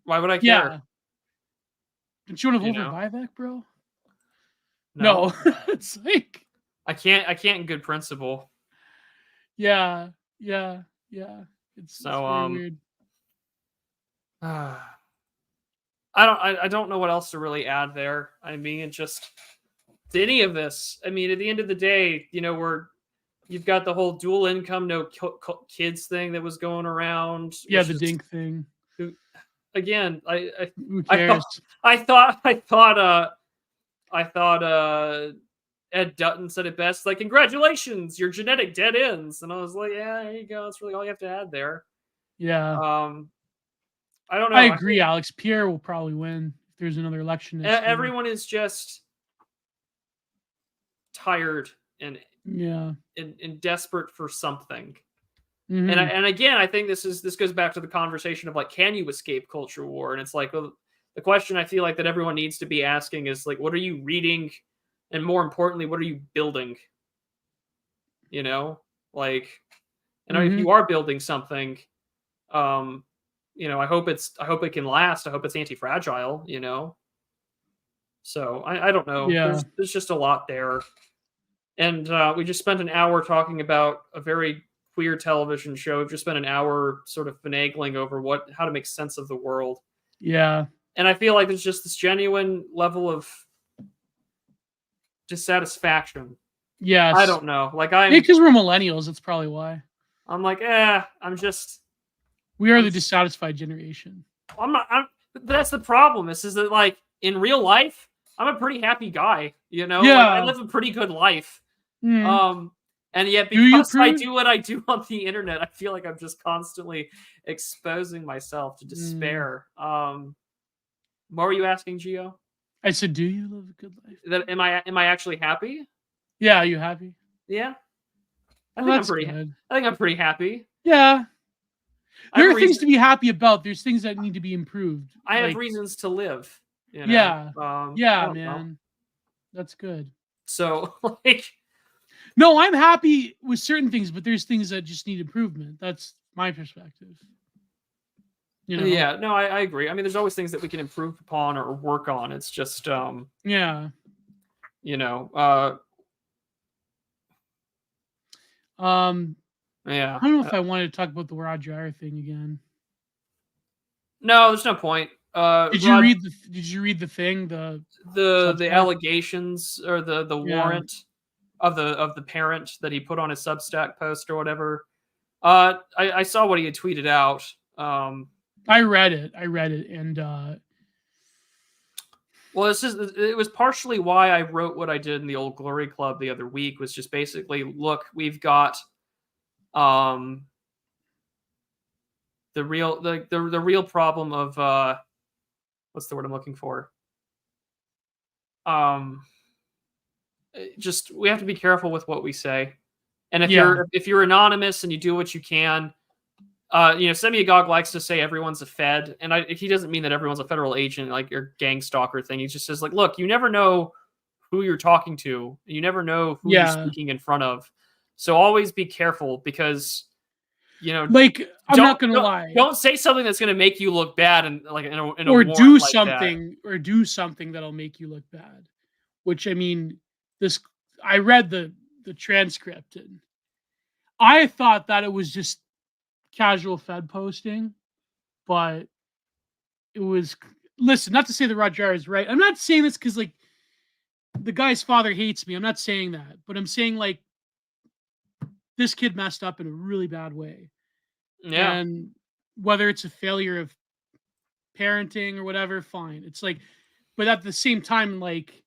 Why would I care? Yeah. Don't you want to vote for Vivek, bro? No. It's I can't in good principle. Yeah. It's very weird. I don't know what else to really add there. I mean, it just to any of this. I mean, at the end of the day, you've got the whole dual income, no kids thing that was going around. Yeah, the dink thing. Again, who cares? I thought Ed Dutton said it best, congratulations, your genetic dead ends. And I was like, yeah, there you go. That's really all you have to add there. Yeah. I don't know. I agree, Alex. Pierre will probably win if there's another election. Everyone is just tired and desperate for something. Mm-hmm. And again, I think this goes back to the conversation of can you escape culture war? And it's the question I feel that everyone needs to be asking is what are you reading, and more importantly, what are you building? If you are building something, I hope it can last. I hope it's anti-fragile. So I don't know. Yeah. There's just a lot there, and we just spent an hour talking about a very queer television show. We've just spent an hour sort of finagling over how to make sense of the world. Yeah. And I feel there's just this genuine level of dissatisfaction. Yes. I don't know. Because we're millennials, that's probably why. I'm we are the dissatisfied generation. That's the problem. Is that in real life, I'm a pretty happy guy. Yeah. I live a pretty good life. Mm. And yet, because I do what I do on the internet, I feel I'm just constantly exposing myself to despair. What were you asking, Gio? I said, do you live a good life? Am I actually happy? Yeah, are you happy? Yeah. I think I'm pretty happy. Yeah. There are things to be happy about. There's things that need to be improved. I have reasons to live. Yeah. Man. Know. That's good. So, No, I'm happy with certain things, but there's things that just need improvement. That's my perspective. Yeah, no, I agree. I mean, there's always things that we can improve upon or work on. It's just, yeah. Yeah. I don't know if I wanted to talk about the Roger Eyre thing again. No, there's no point. Did you read the thing? The allegations or the warrant of the parent that he put on his Substack post or whatever. I saw what he had tweeted out. I read it, and well, it was partially why I wrote what I did in the Old Glory Club the other week. Was just basically, look, we've got the real problem of what's the word I'm looking for? Just we have to be careful with what we say, and if you're anonymous and you do what you can. Semyagog likes to say everyone's a Fed, and he doesn't mean that everyone's a federal agent, your gang stalker thing. He just says, look, you never know who you're talking to. You never know who you're speaking in front of. So always be careful because, I'm not going to lie. Don't say something that's going to make you look bad and or do something that'll make you look bad. Which, I mean, I read the transcript and I thought that it was just casual Fed posting, but listen, not to say that Rod Dreher is right. I'm not saying this because like the guy's father hates me. I'm not saying that, but I'm saying like this kid messed up in a really bad way. Yeah. And whether it's a failure of parenting or whatever, fine. It's like, but at the same time, like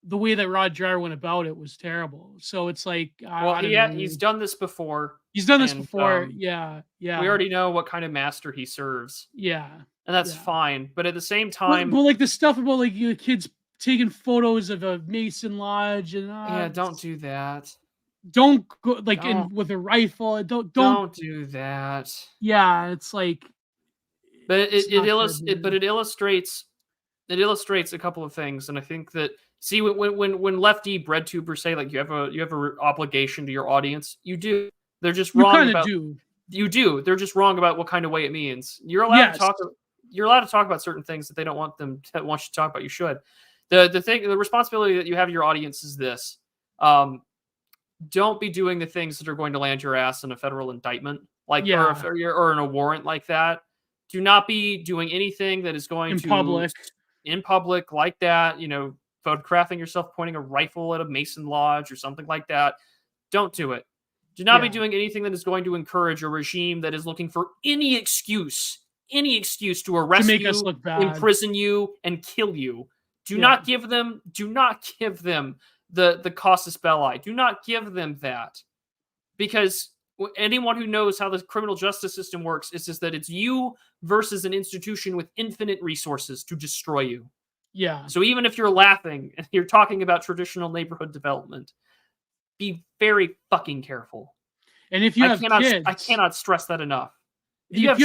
the way that Rod Dreher went about it was terrible. So it's like, Well, I don't know. he's done this before, He's done this and before. Yeah. we Yeah. already know what kind of master he serves, Yeah. and that's Yeah. fine. But at the same But, time, but like the stuff about like the kids taking photos of a Mason Lodge and yeah, don't do that. don't go like Don't in with a rifle. Don't. don't do that. Yeah, it's like But it's not good, man. it illustrates a couple of things, and I think that see when lefty bread tubers say like you have a obligation to your audience, you do. They're just You wrong kind of about do. you do. They're just wrong about what kind of way it means. Yes. You're allowed to talk about certain things that they don't want you to talk about. You should. The responsibility that you have your audience is this. Don't be doing the things that are going to land your ass in a federal indictment, like Yeah. or in a warrant like that. Do not be doing anything that is going In to public. in public like that. Photographing yourself pointing a rifle at a Mason Lodge or something like that. Don't do it. Do not be doing anything that is going to encourage a regime that is looking for any excuse to arrest make us you, look bad. imprison you, and kill you. Do not give them the casus belli. Do not give them that. Because anyone who knows how the criminal justice system works is just that it's you versus an institution with infinite resources to destroy you. Yeah. So even if you're laughing and you're talking about traditional neighborhood development, be very fucking careful. And if you have kids, I cannot stress that enough. If you have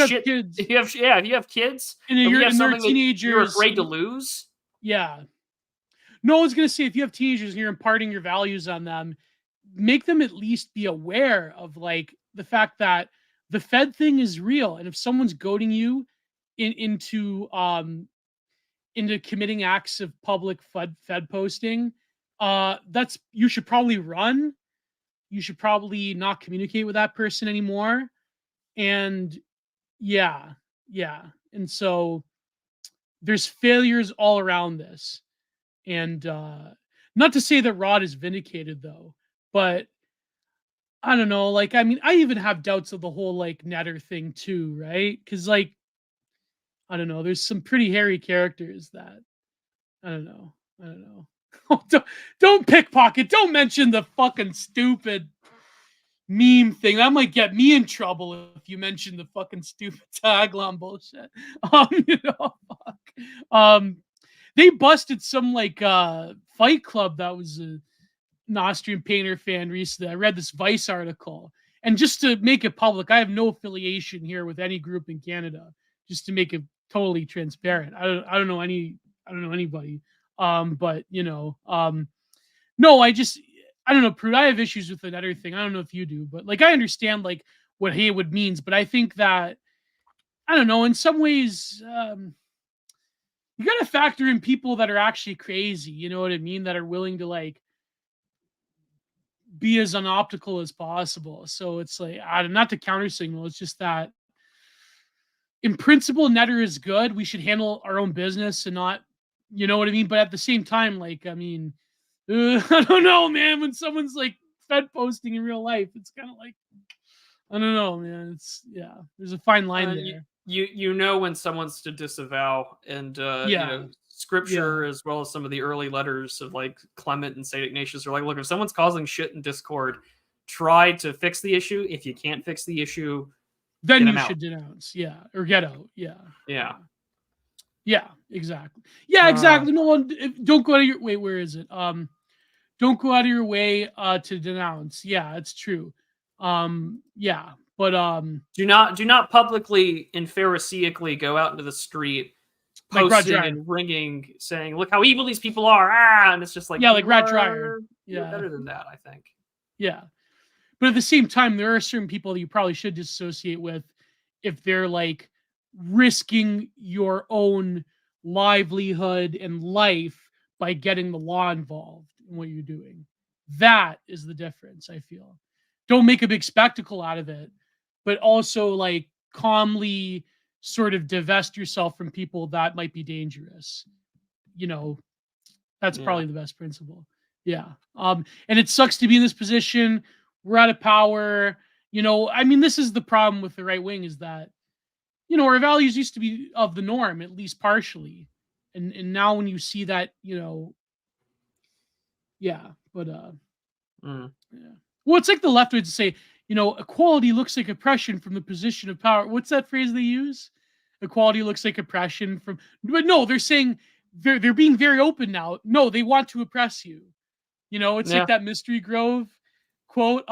kids, and they're teenagers, you're afraid to lose. Yeah. No, I was gonna say if you have teenagers and you're imparting your values on them, make them at least be aware of like the fact that the Fed thing is real, and if someone's goading you into committing acts of public Fed posting, that's you should probably run. You should probably not communicate with that person anymore. And yeah. And so there's failures all around this. And not to say that Rod is vindicated though, but I don't know. Like, I mean, I even have doubts of the whole like Netter thing too, right? Because like, I don't know. There's some pretty hairy characters that I don't know. don't pickpocket. Don't mention the fucking stupid meme thing. That might get me in trouble if you mention the fucking stupid tagline bullshit. Fuck. They busted some like Fight Club that was an Austrian painter fan recently. I read this Vice article, and just to make it public, I have no affiliation here with any group in Canada. Just to make it totally transparent, I don't know anybody. But no, I don't know, Prude. I have issues with that other thing. I don't know if you do, but like I understand like what Haywood means, but I think that I don't know. In some ways, you got to factor in people that are actually crazy. You know what I mean? That are willing to like be as unoptical as possible. So it's like not to counter signal. It's just that in principle, Netter is good. We should handle our own business and not, you know what I mean? But at the same time, like, I mean, I don't know, man. When someone's like Fed posting in real life, it's kind of like, I don't know, man. There's a fine line there. You know when someone's to disavow, and scripture as well as some of the early letters of like Clement and Saint Ignatius are like, look, if someone's causing shit and discord, try to fix the issue. If you can't fix the issue, then you should denounce, or get out, exactly, exactly. No one, don't go out of your wait. Where is it? Don't go out of your way to denounce. Yeah, it's true. But do not publicly and pharisaical go out into the street posting and ringing saying, look how evil these people are, and it's just like, like Rod Dreher. You're better than that, I think. But at the same time, there are certain people that you probably should disassociate with if they're like risking your own livelihood and life by getting the law involved in what you're doing. That is the difference, I feel. Don't make a big spectacle out of it, but also like calmly sort of divest yourself from people that might be dangerous. That's probably the best principle. Yeah. And it sucks to be in this position. We're out of power. I mean, this is the problem with the right wing, is that, our values used to be of the norm, at least partially. And now when you see that, yeah, but yeah. Well, it's like the left would say, equality looks like oppression from the position of power. What's that phrase they use? Equality looks like oppression from, but no, they're saying they're being very open now. No, they want to oppress you. It's like that Mystery Grove quote.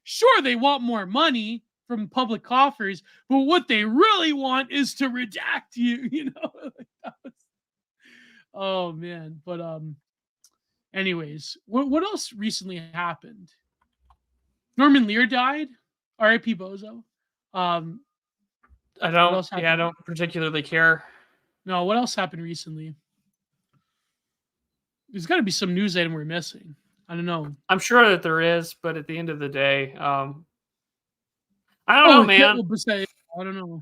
Sure, they want more money from public coffers, but what they really want is to redact you. Oh man. But anyways, what else recently happened? Norman Lear died. R.I.P. Bozo. I don't particularly care. No, what else happened recently? There's got to be some news item we're missing. I don't know. I'm sure that there is, but at the end of the day, I don't know, man. I don't know.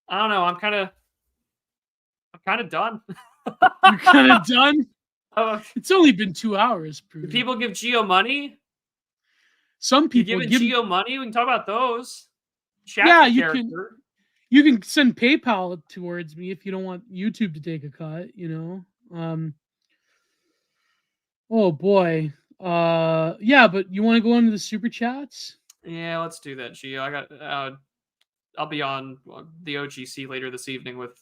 I'm kind of done. You're kind of done? It's only been 2 hours. Do people give Gio money? Some people give Gio money. We can talk about those. Yeah, you can send PayPal towards me if you don't want YouTube to take a cut. Oh boy. Yeah, but you want to go into the super chats? Yeah, let's do that, Gio. I'll be on the OGC later this evening with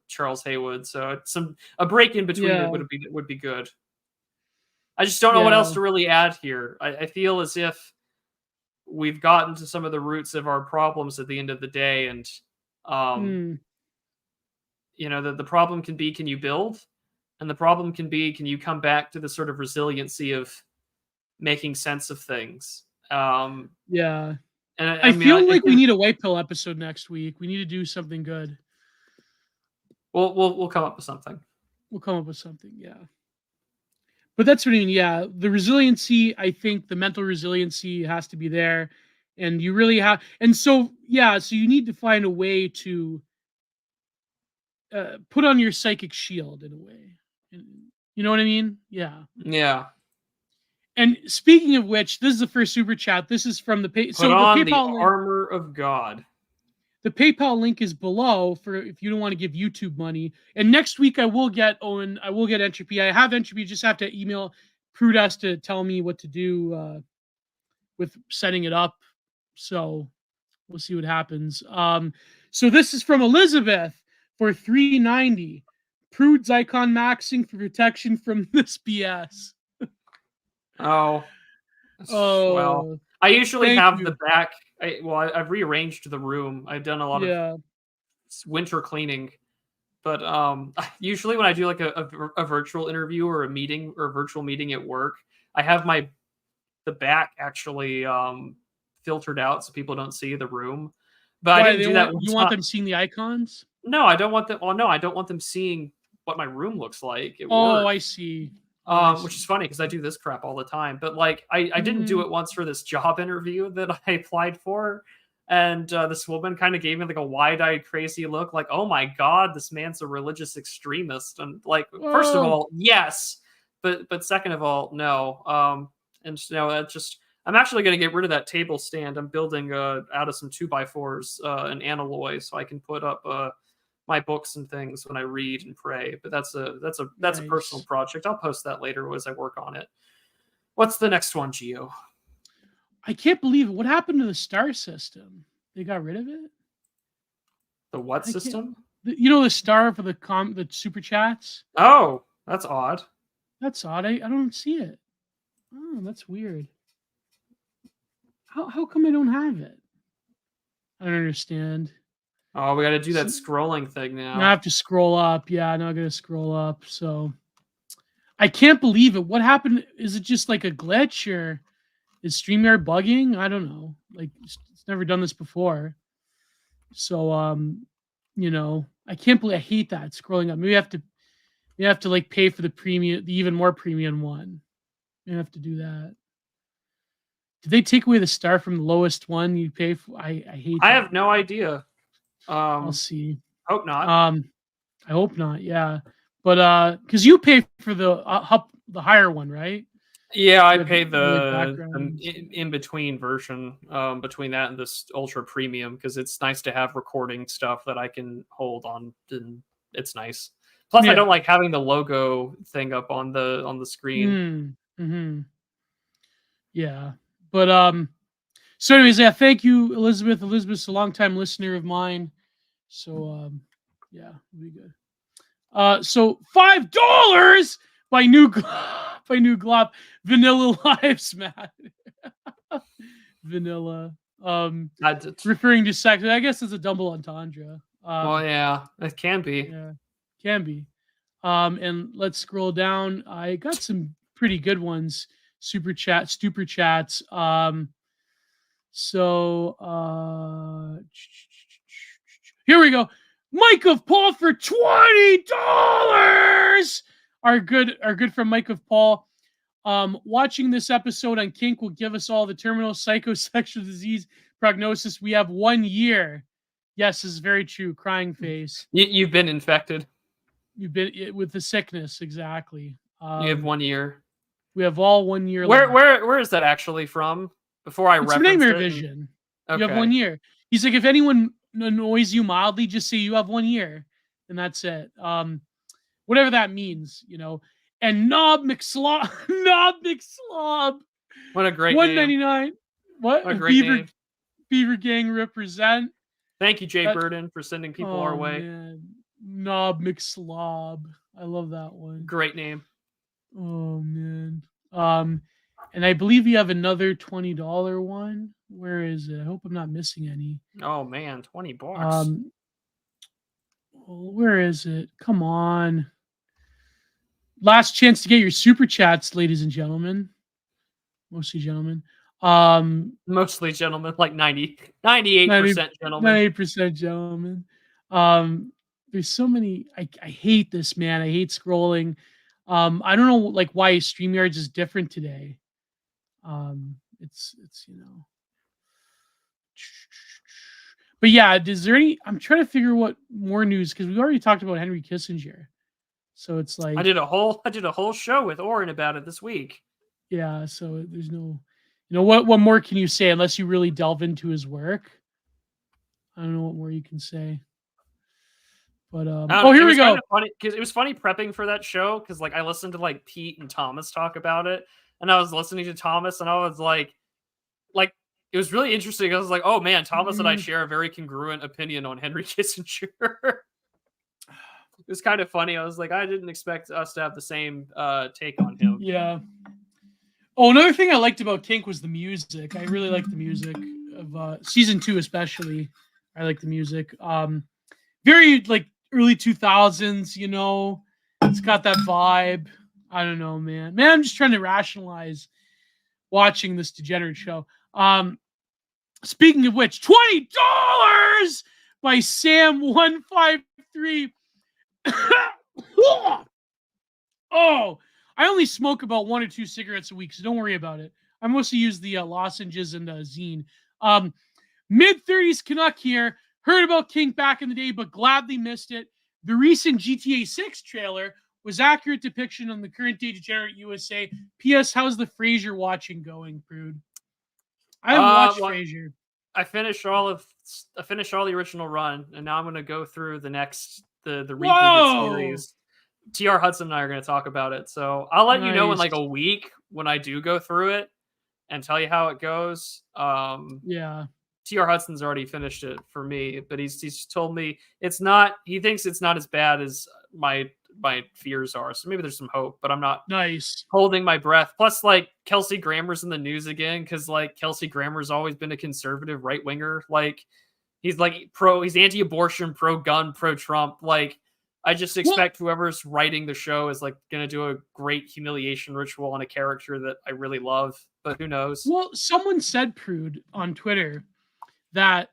Charles Haywood, so a break in between it would be good. I just don't know what else to really add here. I feel as if we've gotten to some of the roots of our problems at the end of the day, and the problem can be, can you build? And the problem can be, can you come back to the sort of resiliency of making sense of things? Yeah. And I feel like we need a white pill episode next week. We need to do something good. We'll come up with something. We'll come up with something, yeah. But that's what I mean, yeah. The resiliency, I think the mental resiliency has to be there. And you really have, and so, yeah, so you need to find a way to put on your psychic shield in a way. You know what I mean? Yeah. Yeah. And speaking of which, this is the first super chat. This is from the PayPal the armor of God. The PayPal link is below for if you don't want to give YouTube money. And next week I will get Entropy. I have Entropy. Just have to email Prudentialist to tell me what to do with setting it up. So we'll see what happens. So this is from Elizabeth for $3.90. Prude's icon maxing for protection from this BS. Oh, well, I usually have the back. I've rearranged the room. I've done a lot of winter cleaning, but usually when I do like a virtual interview or a meeting or a virtual meeting at work, I have the back actually filtered out so people don't see the room. But I didn't do that. You want them seeing the icons? No, I don't want them. Well, no, I don't want them seeing what my room looks like at work. I see. Which is funny because I do this crap all the time. But like, I didn't do it once for this job interview that I applied for, and this woman kind of gave me like a wide-eyed, crazy look, like, "Oh my god, this man's a religious extremist." And like, first of all, yes, but second of all, no. And I'm actually going to get rid of that table stand. I'm building out of some 2x4s an analloy so I can put up my books and things when I read and pray. But that's a personal project. I'll post that later as I work on it. What's the next one, Gio? I can't believe it. What happened to the star system? They got rid of it? The what system? The star for the super chats? Oh, that's odd. That's odd. I don't see it. Oh, that's weird. How come I don't have it? I don't understand. Oh, we got to do that scrolling thing now. I have to scroll up. Yeah, now I got to scroll up. So I can't believe it. What happened? Is it just like a glitch, or is StreamYard bugging? I don't know. Like, it's never done this before. So I can't believe, I hate that scrolling up. Maybe you have to like pay for the premium, the even more premium one. You have to do that. Did they take away the star from the lowest one you pay for? I hate that. I have no idea. I'll see. Hope not. I hope not. Yeah, but because you pay for the higher one, right? Yeah, I With pay with the background. in between version, between that and this ultra premium, because it's nice to have recording stuff that I can hold on, and it's nice. Plus, I don't Yeah. like having the logo thing up on the screen. Mm-hmm. Yeah. But so anyways, yeah, thank you, Elizabeth. Elizabeth's a longtime listener of mine. So yeah, it'll be good. So $5 by new by new glove. Vanilla Lives Matter. Vanilla. I did- Referring to sex. I guess it's a double entendre. well, yeah, it can be. Yeah, can be. And let's scroll down. I got some pretty good ones. Super chats. So here we go. Mike of Paul for $20. Our good friend Mike of Paul. Watching this episode on KinK will give us all the terminal psychosexual disease prognosis. We have 1 year. Yes, this is very true. Crying face. You've been infected. You've been with the sickness, exactly. You have 1 year. We have all 1 year Where left. where is that actually from? Before I It's from referenced Nightmare it. Vision. Okay. You have 1 year. He's like, if anyone annoys you mildly, just say you have 1 year, and that's it. Whatever that means, you know. And Knob McSlob, Knob McSlob, What a great name. $1.99. What? What a great name. Beaver Gang represent. Thank you, Jay Burden, for sending people our way. Man. Knob McSlob. I love that one. Great name. Oh man. And I believe you have another $20 one. Where is it? I hope I'm not missing any. Oh man, $20. Where is it? Come on. Last chance to get your super chats, ladies and gentlemen. Mostly gentlemen. Mostly gentlemen, like 98% gentlemen. 98% gentlemen. There's so many. I hate this, man. I hate scrolling. I don't know like why StreamYards is different today. It's you know. But yeah, is there any? I'm trying to figure what more news because we already talked about Henry Kissinger. So it's like I did a whole show with Oren about it this week. Yeah, so there's no, what more can you say unless you really delve into his work? I don't know what more you can say. But here we go. Kind of funny because it was funny prepping for that show because like I listened to like Pete and Thomas talk about it, and I was listening to Thomas, and I was like it was really interesting. I was like, oh man, Thomas and I share a very congruent opinion on Henry Kissinger. It was kind of funny. I was like, I didn't expect us to have the same take on him. Yeah. Oh, another thing I liked about KinK was the music. I really liked the music of season 2, especially. I like the music. Very like early 2000s. You know, it's got that vibe. I don't know, man. I'm just trying to rationalize watching this degenerate show. Speaking of which, $20 by Sam153. Oh, I only smoke about 1 or 2 cigarettes a week, so don't worry about it. I mostly use the lozenges and zine. Mid-30s Canuck here. Heard about KinK back in the day, but gladly missed it. The recent GTA 6 trailer was accurate depiction on the current day degenerate USA. P.S. How's the Frasier watching going, Prude? I haven't watched Frasier. I finished all the original run, and now I'm going to go through the rebooted series. TR Hudson and I are going to talk about it, so I'll let you know in like a week when I do go through it and tell you how it goes. Yeah. TR Hudson's already finished it for me, but he's told me it's not. He thinks it's not as bad as my fears are. So maybe there's some hope, but I'm not holding my breath. Plus, like Kelsey Grammer's in the news again because like Kelsey Grammer's always been a conservative right winger. Like he's he's anti-abortion, pro-gun, pro-Trump. Like I just expect whoever's writing the show is like going to do a great humiliation ritual on a character that I really love. But who knows? Well, someone said, Prude, on Twitter that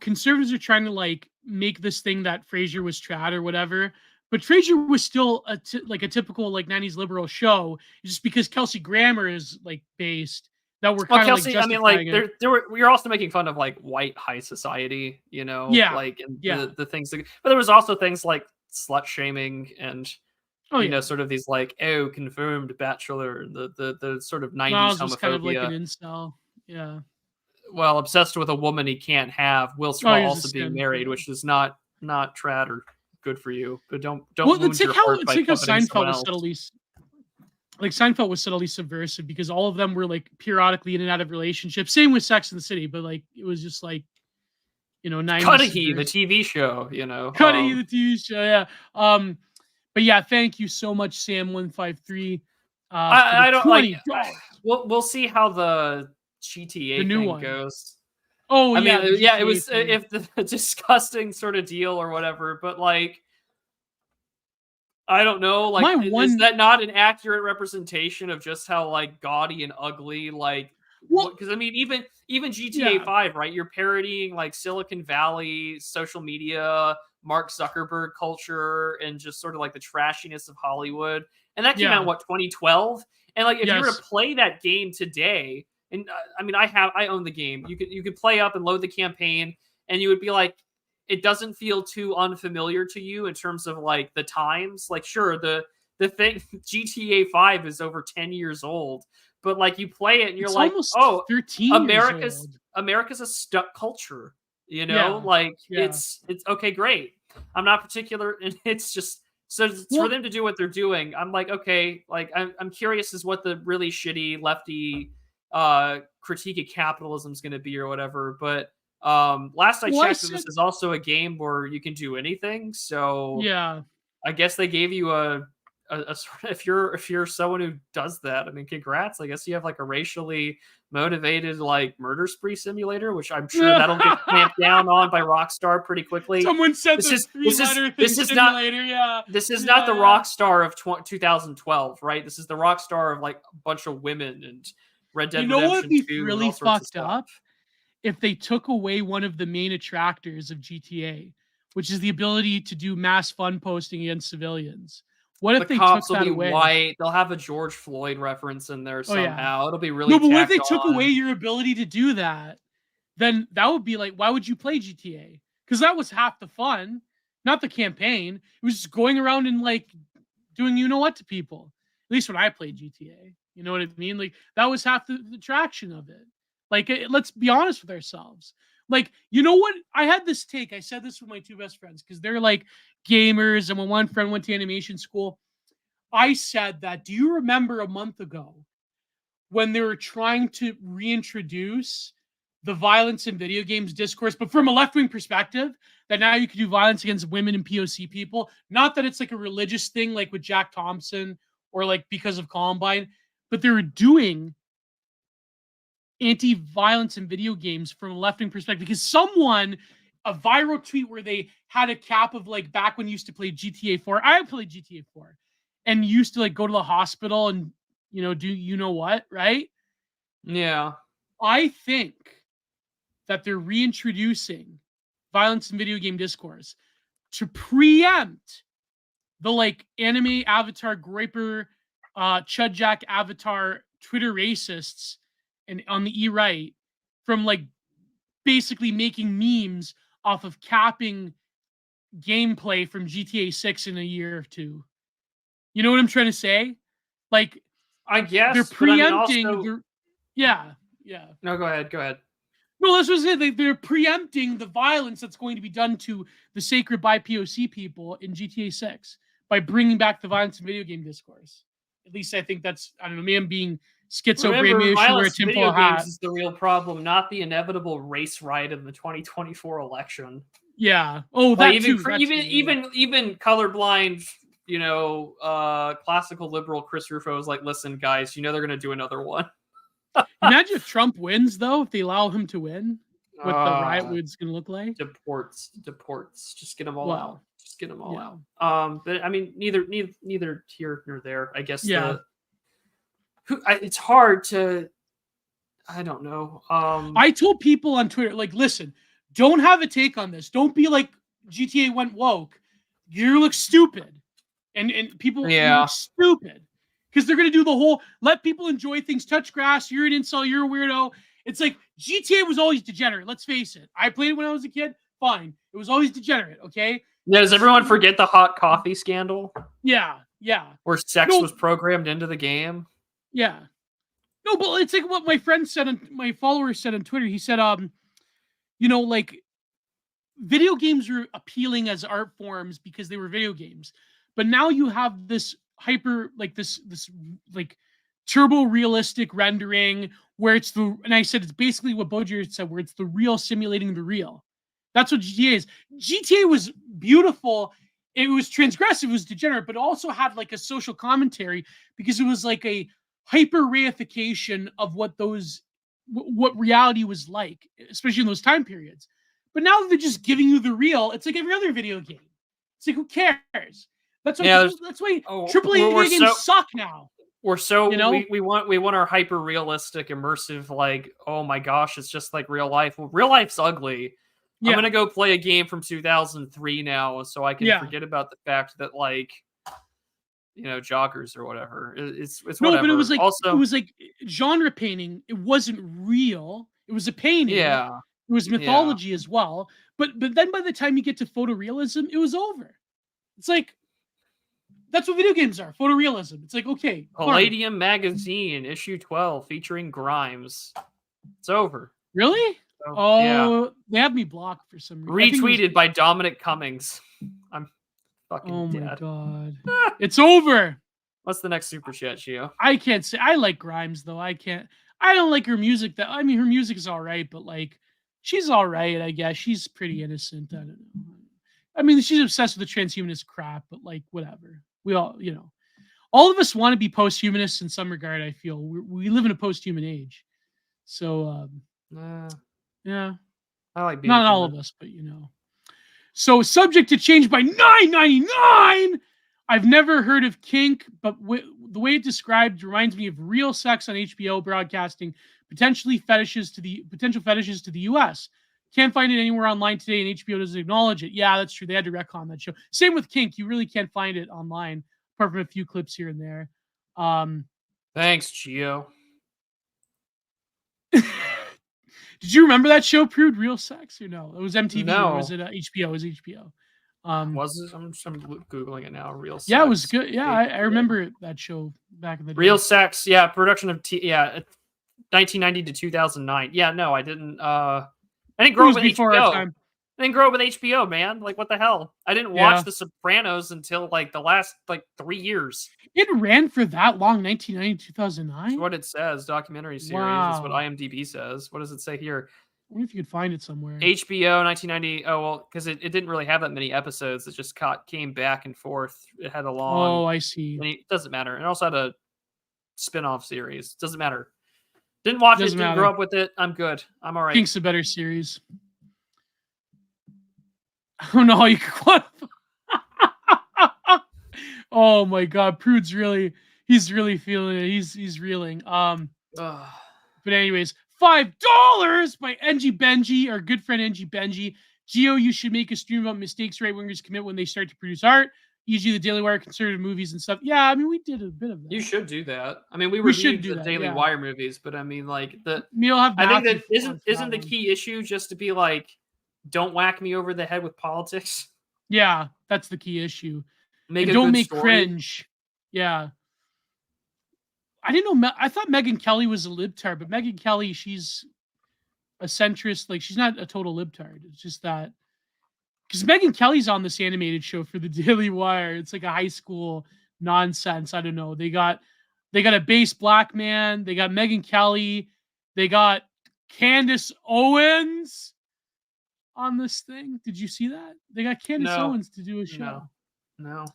conservatives are trying to like make this thing that Frasier was trad or whatever, but Frasier was still a typical like 90s liberal show. Just because Kelsey Grammer is like based, that were Well, kind of like Kelsey, I mean, like justifying it. we were also making fun of like white high society, you know, Yeah, like and yeah. the things that, but there was also things like slut shaming and Oh you know, yeah. sort of these like, oh, confirmed bachelor, the sort of '90s Miles was kind of like an homophobia. incel. Yeah. Well, obsessed with a woman he can't have, whilst Oh, while he was a also being simp. married, Yeah. which is not trad or good for you. But don't Well, wound your heart it's by like how coveting Seinfeld someone was else. subtly subversive because all of them were like periodically in and out of relationships. Same with Sex and the City, but like it was just like 90s Cudahy, the subversive. TV show, you know. Cuddy the TV show, yeah. But yeah, thank you so much, Sam153, for the I don't like. $20. We'll see how the The GTA new thing one. goes. Oh I mean, yeah, the yeah, it GTA was thing. if the disgusting sort of deal or whatever, but like I don't know, like My is one, that not an accurate representation of just how like gaudy and ugly like well, what? Because I mean, even GTA yeah, 5, right? You're parodying like Silicon Valley social media, Mark Zuckerberg culture, and just sort of like the trashiness of Hollywood. And that came out in yeah, what 2012. And like if you were to yes. play that game today, and I mean I own the game. You could play up and load the campaign, and you would be like it doesn't feel too unfamiliar to you in terms of like the times. Like, sure, the thing GTA 5 is over 10 years old, but like you play it and you're It's like, almost oh, 13 years America's old. America's a stuck culture, you know? Yeah, Like yeah. it's okay, great. I'm not particular, and it's just so it's for Well, them to do what they're doing. I'm like, okay, like I'm curious as what the really shitty lefty critique of capitalism is going to be or whatever, but last I well, I checked, this said, is also a game where you can do anything. So yeah. I guess they gave you a sort of, if you're someone who does that, I mean, congrats. I guess you have like a racially motivated like murder spree simulator, which I'm sure that'll get clamped down on by Rockstar pretty quickly. Someone said This the is this is three-letter thing this is not simulator. Yeah, this is not yeah, the yeah. Rockstar of 2012, right? This is the Rockstar of like a bunch of women and Red Dead You know what would Redemption be 2 and really all sorts of fucked stuff. up? If they took away one of the main attractors of GTA, which is the ability to do mass fun posting against civilians. What The if they took cops will that be away? white. They'll have a George Floyd reference in there Oh yeah. somehow. It'll be really No, but what if they tacked took away on. your ability to do that? Then that would be like, why would you play GTA? Because that was half the fun, not the campaign. It was just going around and like doing what to people. At least when I played GTA, you know what I mean? Like that was half the attraction of it. Like let's be honest with ourselves. Like you know what? I had this take. I said this with my two best friends because they're like gamers, and when one friend went to animation school, I said that. Do you remember a month ago when they were trying to reintroduce the violence in video games discourse, but from a left-wing perspective, that now you can do violence against women and POC people? Not that it's like a religious thing like with Jack Thompson or like because of Columbine, but they were doing anti-violence in video games from a left-wing perspective because a viral tweet where they had a cap of like back when you used to play GTA 4. I played GTA 4 and used to like go to the hospital and do what, right? Yeah. I think that they're reintroducing violence in video game discourse to preempt the like anime avatar groiper, Chudjack avatar Twitter racists and on the right from like basically making memes off of capping gameplay from GTA 6 in a year or two. You know what I'm trying to say? Like I they're guess, but I mean preempting also yeah. No, go ahead. Go ahead. No, that's what I said. They're preempting the violence that's going to be done to the sacred BIPOC people in GTA 6 by bringing back the violence in video game discourse. At least I think that's, I don't know, me I'm being schizo brain. Remember, Maybe I should wear a violence in video tinfoil hat. games is the real problem, not the inevitable race riot in the 2024 election. Yeah. Oh, Like, that even too. even colorblind, classical liberal Chris Rufo is like, listen, guys, they're gonna do another one. Imagine if Trump wins, though, if they allow him to win, what the riot was going to look like. Deports. Just get them all out. Just get them all Yeah. out. But I mean, neither here nor there. I guess. Yeah. It's hard to. I don't know. I told people on Twitter, like, listen, don't have a take on this. Don't be like GTA went woke. You look stupid, and people look stupid because they're going to do the whole let people enjoy things, touch grass, you're an incel, you're a weirdo. It's like GTA was always degenerate. Let's face it. I played it when I was a kid. Fine. It was always degenerate. Okay. Yeah, does everyone forget the hot coffee scandal? Yeah. Where sex was programmed into the game? Yeah. No, but it's like what my friend said, my follower said on Twitter. He said, like video games were appealing as art forms because they were video games. But now you have this hyper, like this like turbo realistic rendering where it's and I said, it's basically what Bojer said, where it's the real simulating the real. That's what GTA is. GTA was beautiful. It was transgressive, it was degenerate, but it also had like a social commentary because it was like a hyper reification of what reality was like, especially in those time periods. But now they're just giving you the real. It's like every other video game. It's like, who cares? That's why. That's why AAA video games suck now. We're so we want our hyper realistic, immersive, like, oh my gosh, it's just like real life. Well, real life's ugly. Yeah. I'm gonna go play a game from 2003 now, so I can forget about the fact that, like, joggers or whatever. It's whatever. But it was like it was like genre painting. It wasn't real. It was a painting. Yeah. It was mythology as well. But then by the time you get to photorealism, it was over. It's like that's what video games are. Photorealism. It's like, okay. Palladium Magazine, issue 12, featuring Grimes. It's over. Really? So, they have me blocked for some reason. Retweeted by Dominic Cummings. I'm fucking dead. My god. It's over. What's the next super chat, Gio? I can't say. I like Grimes, though. I don't like her music. Her music is all right, but like, she's all right, I guess. She's pretty innocent. I don't know. I mean, she's obsessed with the transhumanist crap, but like, whatever. We all, all of us want to be post-humanists in some regard, I feel. We live in a post-human age. So, yeah. I like being not all of us, but So, subject to change by $9.99. I've never heard of KinK, but the way it described reminds me of real sex on HBO broadcasting potential fetishes to the US. Can't find it anywhere online today, and HBO doesn't acknowledge it. Yeah, that's true. They had to retcon that show. Same with KinK. You really can't find it online, apart from a few clips here and there. Thanks, Gio. Did you remember that show, Prude? Real Sex, or no? It was MTV. No. Or was it HBO? It was HBO. Was it? I'm Googling it now. Real Sex. Yeah, it was good. Yeah, I remember that show back in the day. Real Sex. Yeah, production of 1990 to 2009. Yeah, no, I didn't. I didn't grow up with HBO. I didn't grow up with HBO, man. Like, what the hell? I didn't watch The Sopranos until like the last 3 years. It ran for that long, 1990 2009. That's what it says. Documentary series. Wow. Is what IMDb says. What does it say here? I wonder if you could find it somewhere. HBO 1990. Oh well, because it didn't really have that many episodes. It just came back and forth. It had a long. Oh, I see. It doesn't matter. It also had a spin-off series. Doesn't matter. Didn't watch it. Didn't grow up with it. I'm good. I'm all right. KinK's a better series. I don't know how you can quantify. Oh my god, Prude's he's really feeling it. He's reeling. But anyways, $5 by NG Benji, our good friend NG Benji. Gio, you should make a stream about mistakes right wingers commit when they start to produce art. E.g. the Daily Wire conservative movies and stuff. Yeah, I mean, we did a bit of that. You should do that. I mean, we should do the Daily Wire movies, but I mean, like I think that isn't the key issue just to be like, don't whack me over the head with politics. Yeah, that's the key issue. Don't make story. Cringe. Yeah. I didn't know. I thought Megyn Kelly was a libtard, but Megyn Kelly, she's a centrist. Like, she's not a total libtard. It's just that because Megyn Kelly's on this animated show for the Daily Wire. It's like a high school nonsense. I don't know. They got a base black man. They got Megyn Kelly. They got Candace Owens on this thing. Did you see that? They got Candace Owens to do a show. No.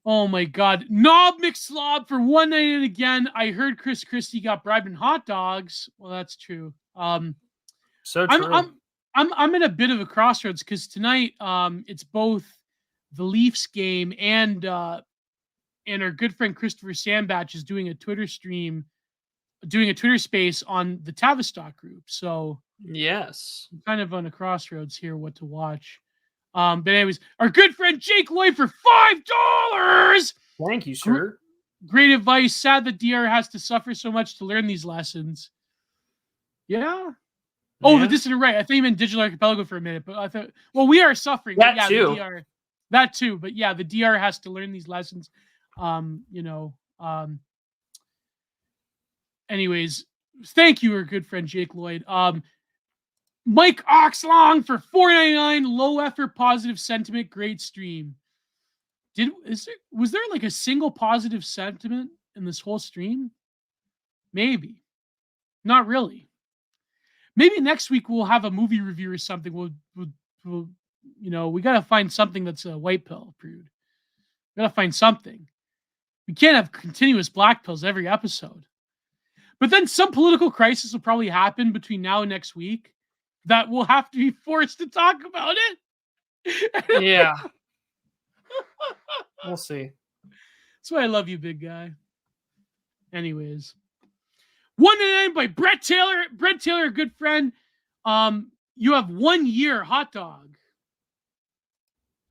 Oh my god. Knob McSlob for $1.99 again. I heard Chris Christie got bribed in hot dogs. Well, that's true. So true. I'm in a bit of a crossroads because tonight it's both the Leafs game and our good friend Christopher Sandbatch is doing a Twitter stream, doing a Twitter space on the Tavistock group. So yes, I'm kind of on a crossroads here what to watch. But anyways, our good friend Jake Lloyd for $5. Thank you, sir. Great advice. Sad that DR has to suffer so much to learn these lessons. Yeah. Oh, the dissident right. I thought you meant Digital Archipelago for a minute, but I thought, well, we are suffering. That but yeah, too. The DR, that too. But yeah, the DR has to learn these lessons. Anyways, thank you, our good friend Jake Lloyd. Mike Oxlong for $4.99. Low effort, positive sentiment. Great stream. Was there like a single positive sentiment in this whole stream? Maybe. Not really. Maybe next week we'll have a movie review or something. We'll we gotta find something that's a white pill, Prude. We gotta find something. We can't have continuous black pills every episode. But then some political crisis will probably happen between now and next week that we'll have to be forced to talk about it. Yeah. We'll see. That's why I love you, big guy. Anyways. 199 by Brett Taylor. Brett Taylor, a good friend. You have 1 year hot dog.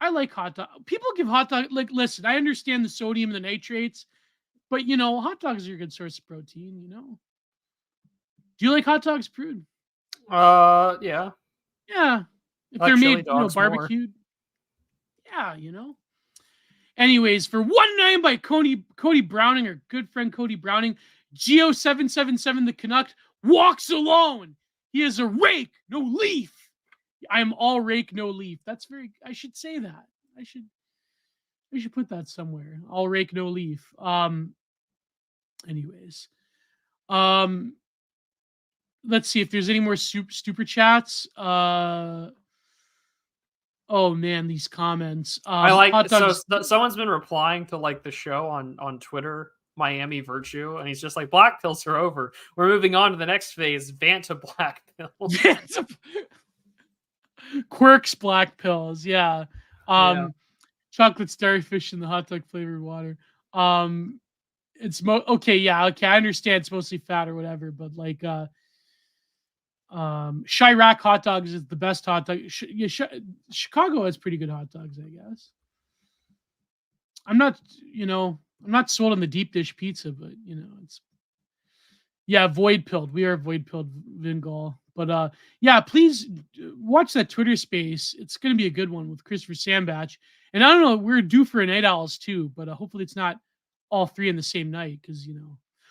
I like hot dog. People give hot dog, like, listen, I understand the sodium and the nitrates, but, hot dogs are a good source of protein, Do you like hot dogs, Prude? Yeah. Yeah. If like they're made, more. barbecued. Yeah, Anyways, for 199 by Cody Browning, our good friend Cody Browning, Gio777, the Canuck, walks alone. He is a rake, no leaf. I am all rake, no leaf. I should say that. I should put that somewhere. All rake, no leaf. Anyways. Let's see if there's any more super chats. Oh man, these comments. I like someone's been replying to like the show on Twitter, Miami Virtue, and he's just like, black pills are over. We're moving on to the next phase, Vanta black pills. Quirks black pills, yeah. Chocolate starfish in the hot dog flavored water. It's okay, yeah, okay. I understand it's mostly fat or whatever, but like Chirac hot dogs is the best hot dog. Chicago has pretty good hot dogs, I guess. I'm not sold on the deep dish pizza, but it's void pilled. We are void pilled, Vingol. But please watch that Twitter space. It's gonna be a good one with Christopher Sambach. And I don't know, we're due for a Night Owls too, but hopefully it's not all three in the same night, because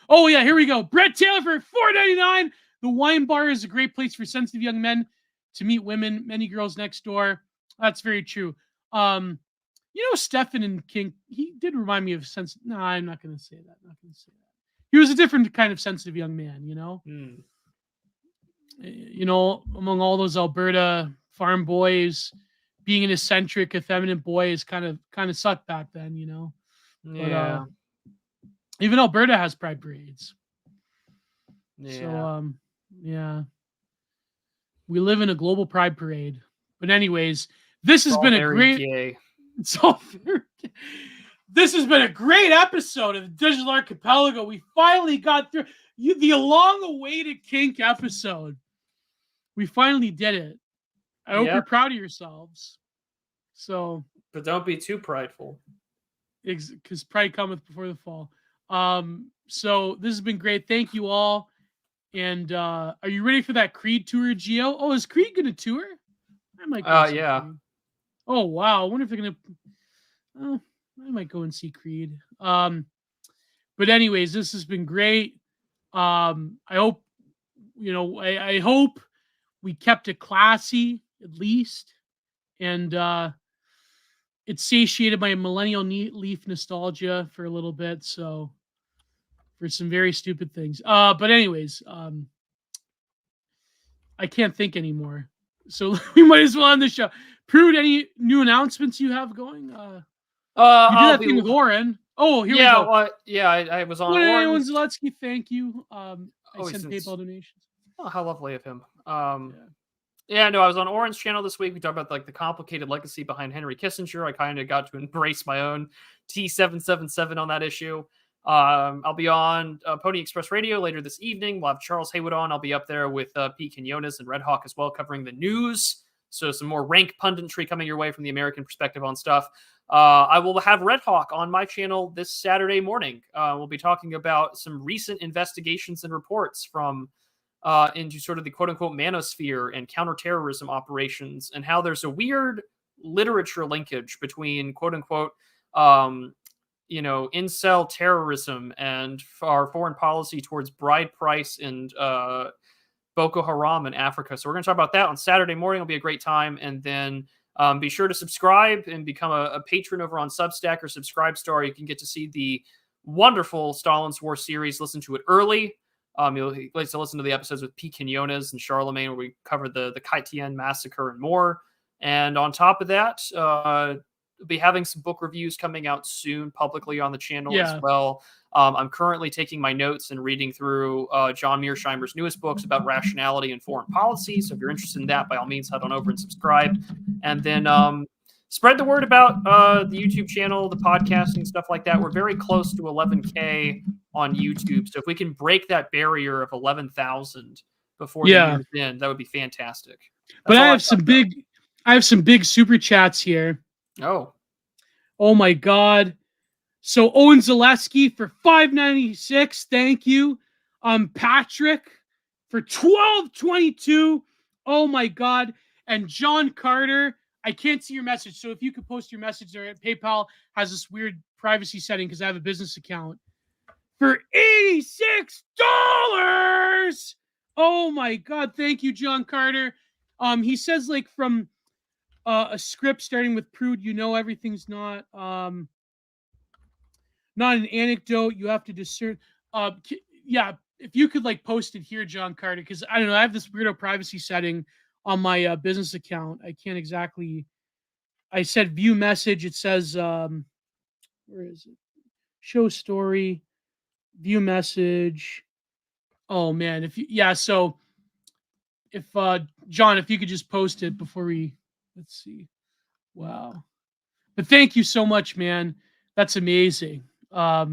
Oh yeah, here we go. Brett Taylor for $4.99. The wine bar is a great place for sensitive young men to meet women, many girls next door. That's very true. Stefan and KinK, he did remind me of No, I'm not going to say that. He was a different kind of sensitive young man, Among all those Alberta farm boys, being an eccentric, effeminate boy is kind of sucked back then, Yeah. But, even Alberta has pride parades. Yeah. So, we live in a global pride parade. But anyways, this has been a great. Gay. This has been a great episode of the Digital Archipelago. We finally got through the long-awaited KinK episode. We finally did it. I hope you're proud of yourselves. So, but don't be too prideful, because pride cometh before the fall. So this has been great. Thank you all. And are you ready for that Creed tour, Gio? Oh, is Creed gonna tour? I might go see Creed. Oh wow. I wonder if they're gonna I might go and see Creed. But anyways, this has been great. I hope I hope we kept it classy at least. And it satiated my millennial leaf nostalgia for a little bit, so for some very stupid things. But anyways, I can't think anymore. So we might as well end the show. Prude, any new announcements you have going? You did that thing with Oren. Oh, here we go. I was on Oren. Zelensky, thank you. I sent PayPal donations. Oh, how lovely of him. I was on Oren's channel this week. We talked about like the complicated legacy behind Henry Kissinger. I kind of got to embrace my own T777 on that issue. I'll be on Pony Express Radio later this evening. We'll have Charles Haywood on. I'll be up there with Pete Quinones and Red Hawk as well, covering the news. So some more rank punditry coming your way from the American perspective on stuff. I will have Red Hawk on my channel this Saturday morning. We'll be talking about some recent investigations and reports from into sort of the quote-unquote manosphere and counterterrorism operations, and how there's a weird literature linkage between quote-unquote incel terrorism and our foreign policy towards bride price and Boko Haram in Africa. So we're going to talk about that on Saturday morning. It'll be a great time. And then be sure to subscribe and become a patron over on Substack or Subscribestar. You can get to see the wonderful Stalin's War series. Listen to it early. You'll like to listen to the episodes with P. Quinones and Charlemagne, where we cover the Kaitian massacre and more. And on top of that, we'll be having some book reviews coming out soon publicly on the channel as well. I'm currently taking my notes and reading through John Mearsheimer's newest books about rationality and foreign policy. So if you're interested in that, by all means, head on over and subscribe. And then spread the word about the YouTube channel, the podcasting, stuff like that. We're very close to 11K on YouTube. So if we can break that barrier of 11,000 before the year's end, that would be fantastic. But I have some big super chats here. Oh my God. So Owen Zaleski for $5.96. Thank you. Patrick for $12.22. Oh my God. And John Carter, I can't see your message. So if you could post your message there, PayPal has this weird privacy setting because I have a business account, for $86. Oh my God. Thank you, John Carter. He says, like, from a script starting with Prude, everything's not an anecdote. You have to discern. If you could like post it here, John Carter, because I don't know, I have this weirdo privacy setting on my business account. I can't exactly. I said view message. It says where is it? Show story, view message. Oh man, so if John, if you could just post it before we, let's see. Wow. But thank you so much, man. That's amazing. Yeah.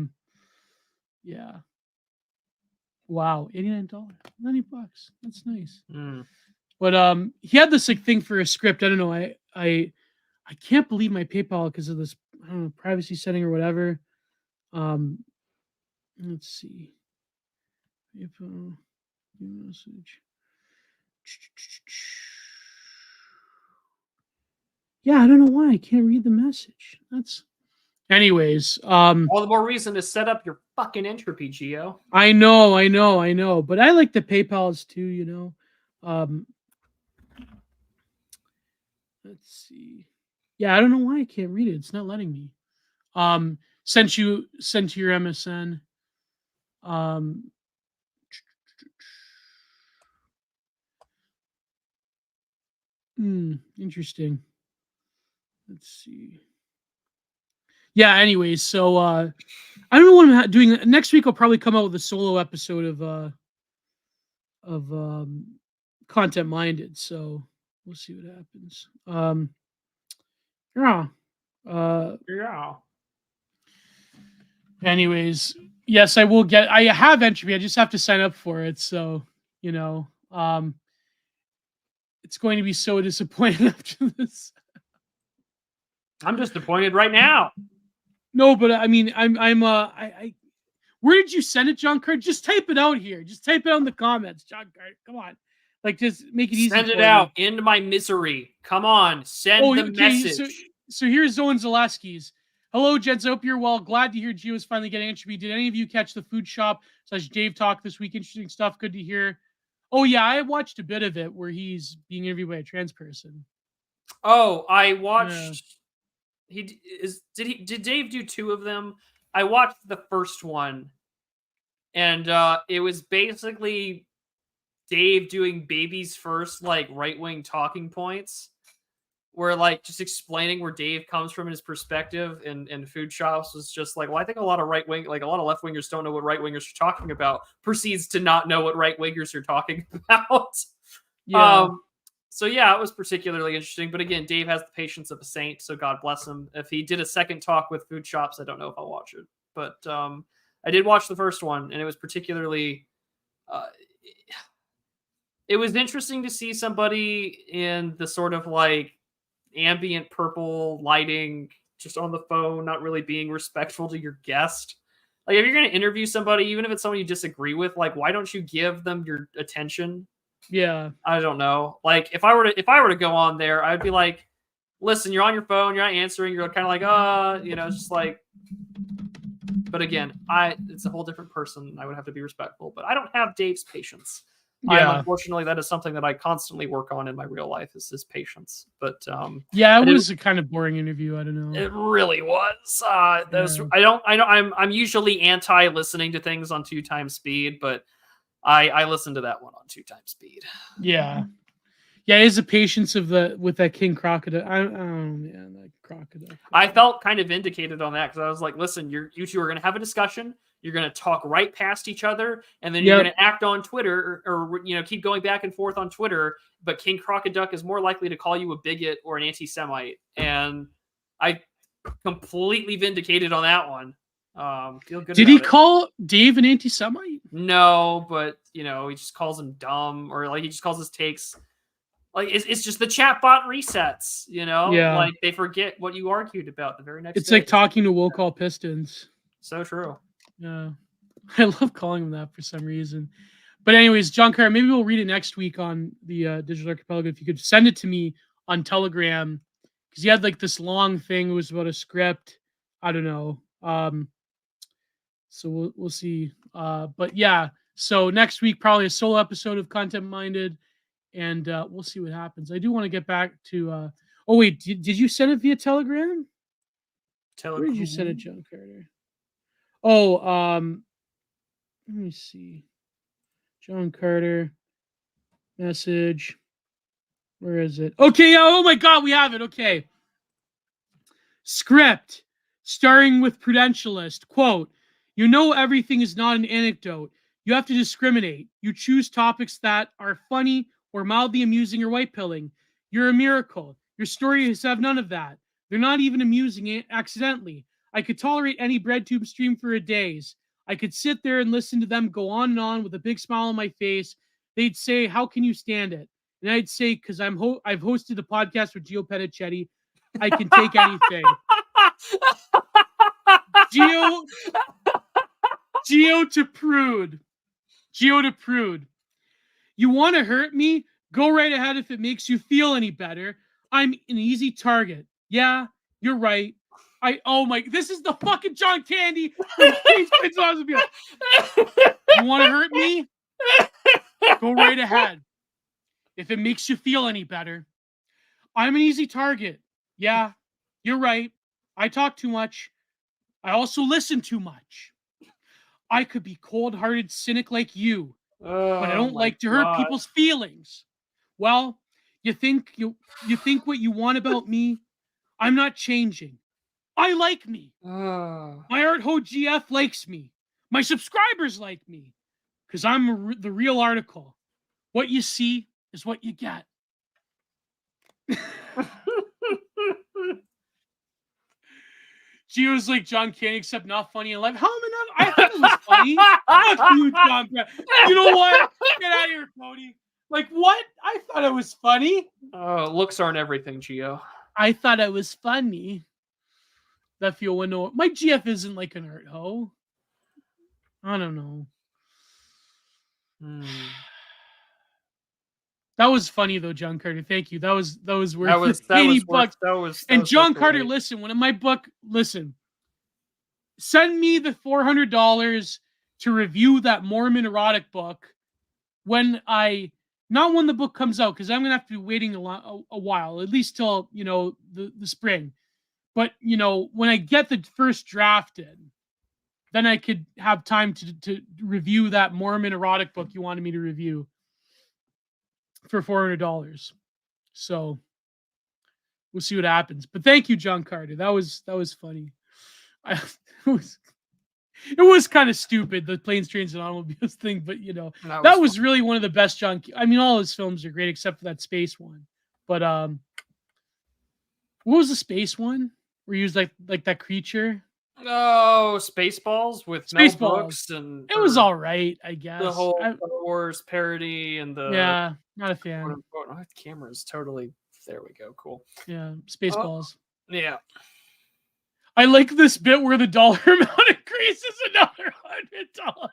Wow, $89, $90. That's nice. But he had this like thing for a script. I don't know. I can't believe my PayPal because of this, I don't know, privacy setting or whatever. Let's see. PayPal message. Yeah, I don't know why I can't read the message. Anyways, all the more reason to set up your fucking entropy, Gio. I know, but I like the PayPal's too, let's see. Yeah, I don't know why I can't read it. It's not letting me. Sent to your MSN. Interesting. Let's see. Yeah, anyways, so I don't know what I'm doing. Next week I'll probably come out with a solo episode of Content Minded. So we'll see what happens. Anyways, yes, I have entropy. I just have to sign up for it. So, it's going to be so disappointing after this. I'm disappointed right now. No, but I mean, where did you send it, John Carter? Just type it out here. Just type it out in the comments, John Carter. Come on. Like, just make it easy. Send it out. End my misery. Come on. Send the message. So here's Owen Zaleski's. Hello, gents. I hope you're well. Glad to hear Gio is finally getting entropy. Did any of you catch the Food Shop / Dave Talk this week? Interesting stuff. Good to hear. Oh, yeah. I watched a bit of it where he's being interviewed by a trans person. Oh, I watched... Yeah. Did Dave do 2 of them? I watched the first one, and it was basically Dave doing babies first, like right-wing talking points, where like just explaining where Dave comes from in his perspective, and Food Shops was just like, well, I think a lot of left-wingers don't know what right-wingers are talking about, proceeds to not know what right-wingers are talking about. Yeah. So yeah, it was particularly interesting. But again, Dave has the patience of a saint, so God bless him. If he did a second talk with Food Shops, I don't know if I'll watch it. But I did watch the first one, and it was particularly... it was interesting to see somebody in the sort of like ambient purple lighting just on the phone, not really being respectful to your guest. Like, if you're going to interview somebody, even if it's someone you disagree with, like, why don't you give them your attention? Yeah. I don't know. Like, if I were to go on there, I'd be like, listen, you're on your phone, you're not answering, you're kind of like, just like. But again, it's a whole different person. I would have to be respectful, but I don't have Dave's patience. Yeah. Unfortunately, that is something that I constantly work on in my real life is his patience. But yeah, it was a kind of boring interview. I don't know. It really was. I know I'm usually anti listening to things on 2x speed, but I listened to that one on 2x speed. Yeah. Yeah, it is the patience with that King Crocodile. Oh man, that crocodile. I felt kind of vindicated on that because I was like, listen, you two are going to have a discussion. You're going to talk right past each other, and then you're going to act on Twitter or keep going back and forth on Twitter. But King Crocoduck is more likely to call you a bigot or an anti-Semite, and I completely vindicated on that one. Feel good. Did he call Dave an anti-Semite? No, but he just calls him dumb, or like he just calls his takes. Like, it's just the chatbot resets, Yeah. Like, they forget what you argued about the very next day. It's like talking to Will Call Pistons. So true. Yeah. I love calling him that for some reason. But anyways, John Carter, maybe we'll read it next week on the Digital Archipelago. If you could send it to me on Telegram, because he had like this long thing. It was about a script. I don't know. So we'll see. But yeah, so next week, probably a solo episode of Content Minded. And we'll see what happens. I do want to get back to. Oh wait, did you send it via Telegram? Where did you send it, John Carter? Oh, let me see. John Carter message. Where is it? Okay. Oh my God, we have it. Okay. Script starring with Prudentialist. Quote: everything is not an anecdote. You have to discriminate. You choose topics that are funny or mildly amusing or white pilling. You're a miracle. Your stories have none of that. They're not even amusing accidentally. I could tolerate any BreadTube stream for a days. I could sit there and listen to them go on and on with a big smile on my face. They'd say, "How can you stand it?" And I'd say, "Because I've hosted a podcast with Gio Petticetti. I can take anything." Gio to Prude. Gio to Prude. You want to hurt me? Go right ahead if it makes you feel any better. I'm an easy target. Yeah, you're right. This is the fucking John Candy from James Quincy. You want to hurt me? Go right ahead. If it makes you feel any better. I'm an easy target. Yeah, you're right. I talk too much. I also listen too much. I could be cold-hearted cynic like you. But I don't like to hurt people's feelings. Well, you think what you want about me? I'm not changing. I like me. My Art Ho GF likes me. My subscribers like me. Because I'm the real article. What you see is what you get. Gio's like John Candy, except not funny in life. How am I not? I thought it was funny. Fuck you, John. You know what? Get out of here, Cody. Like, what? I thought it was funny. Looks aren't everything, Gio. I thought it was funny. That feel window. My GF isn't like an art ho. I don't know. That was funny though, John Carter. Thank you. That was worth $80. And John Carter, listen, when in my book, send me the $400 to review that Mormon erotic book not when the book comes out, because I'm gonna have to be waiting a while, at least till the spring. But when I get the first draft in, then I could have time to review that Mormon erotic book you wanted me to review for $400. So we'll see what happens. But thank you, John Carter. That was funny. It was kind of stupid, the planes, trains, and automobiles thing, but that was really one of the best John. I mean, all his films are great except for that space one. But what was the space one where he was like that creature? Oh, Spaceballs with Mel Brooks, and it was all right, I guess. The whole Star Wars parody and the not a fan. The camera's totally there. We go, cool. Yeah, Spaceballs. Yeah. I like this bit where the dollar amount increases another $100.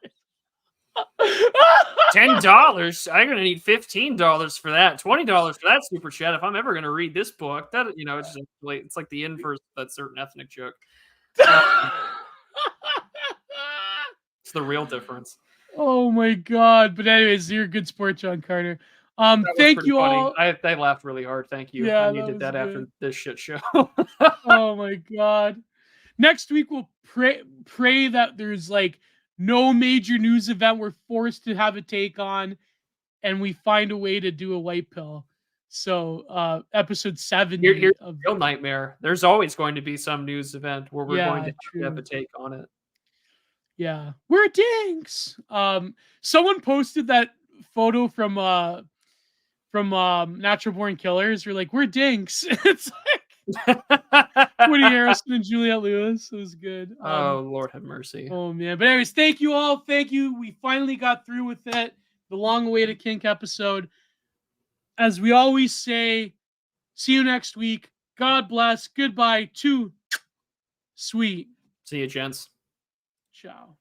$10. I'm gonna need $15 for that. $20 for that super chat if I'm ever gonna read this book. That it's just it's like the inverse of that certain ethnic joke. It's the real difference. Oh my god! But anyways, you're a good sport, John Carter. Thank you funny. all. I laughed really hard. Thank you. Yeah, I that needed was that after good. this shit show. Oh my god! Next week we'll pray that there's like no major news event we're forced to have a take on, and we find a way to do a white pill. So episode 70 Here's of real nightmare. There's always going to be some news event where we're going to have a take on it. Yeah, we're dinks. Someone posted that photo from Natural Born Killers. We're like, we're dinks. It's like Woody Harrelson and Juliette Lewis. It was good. Oh, Lord have mercy. Oh man. But anyways, thank you all. Thank you. We finally got through with it. The long-awaited KinK episode. As we always say, see you next week. God bless. Goodbye. Too sweet. See you, gents. Ciao.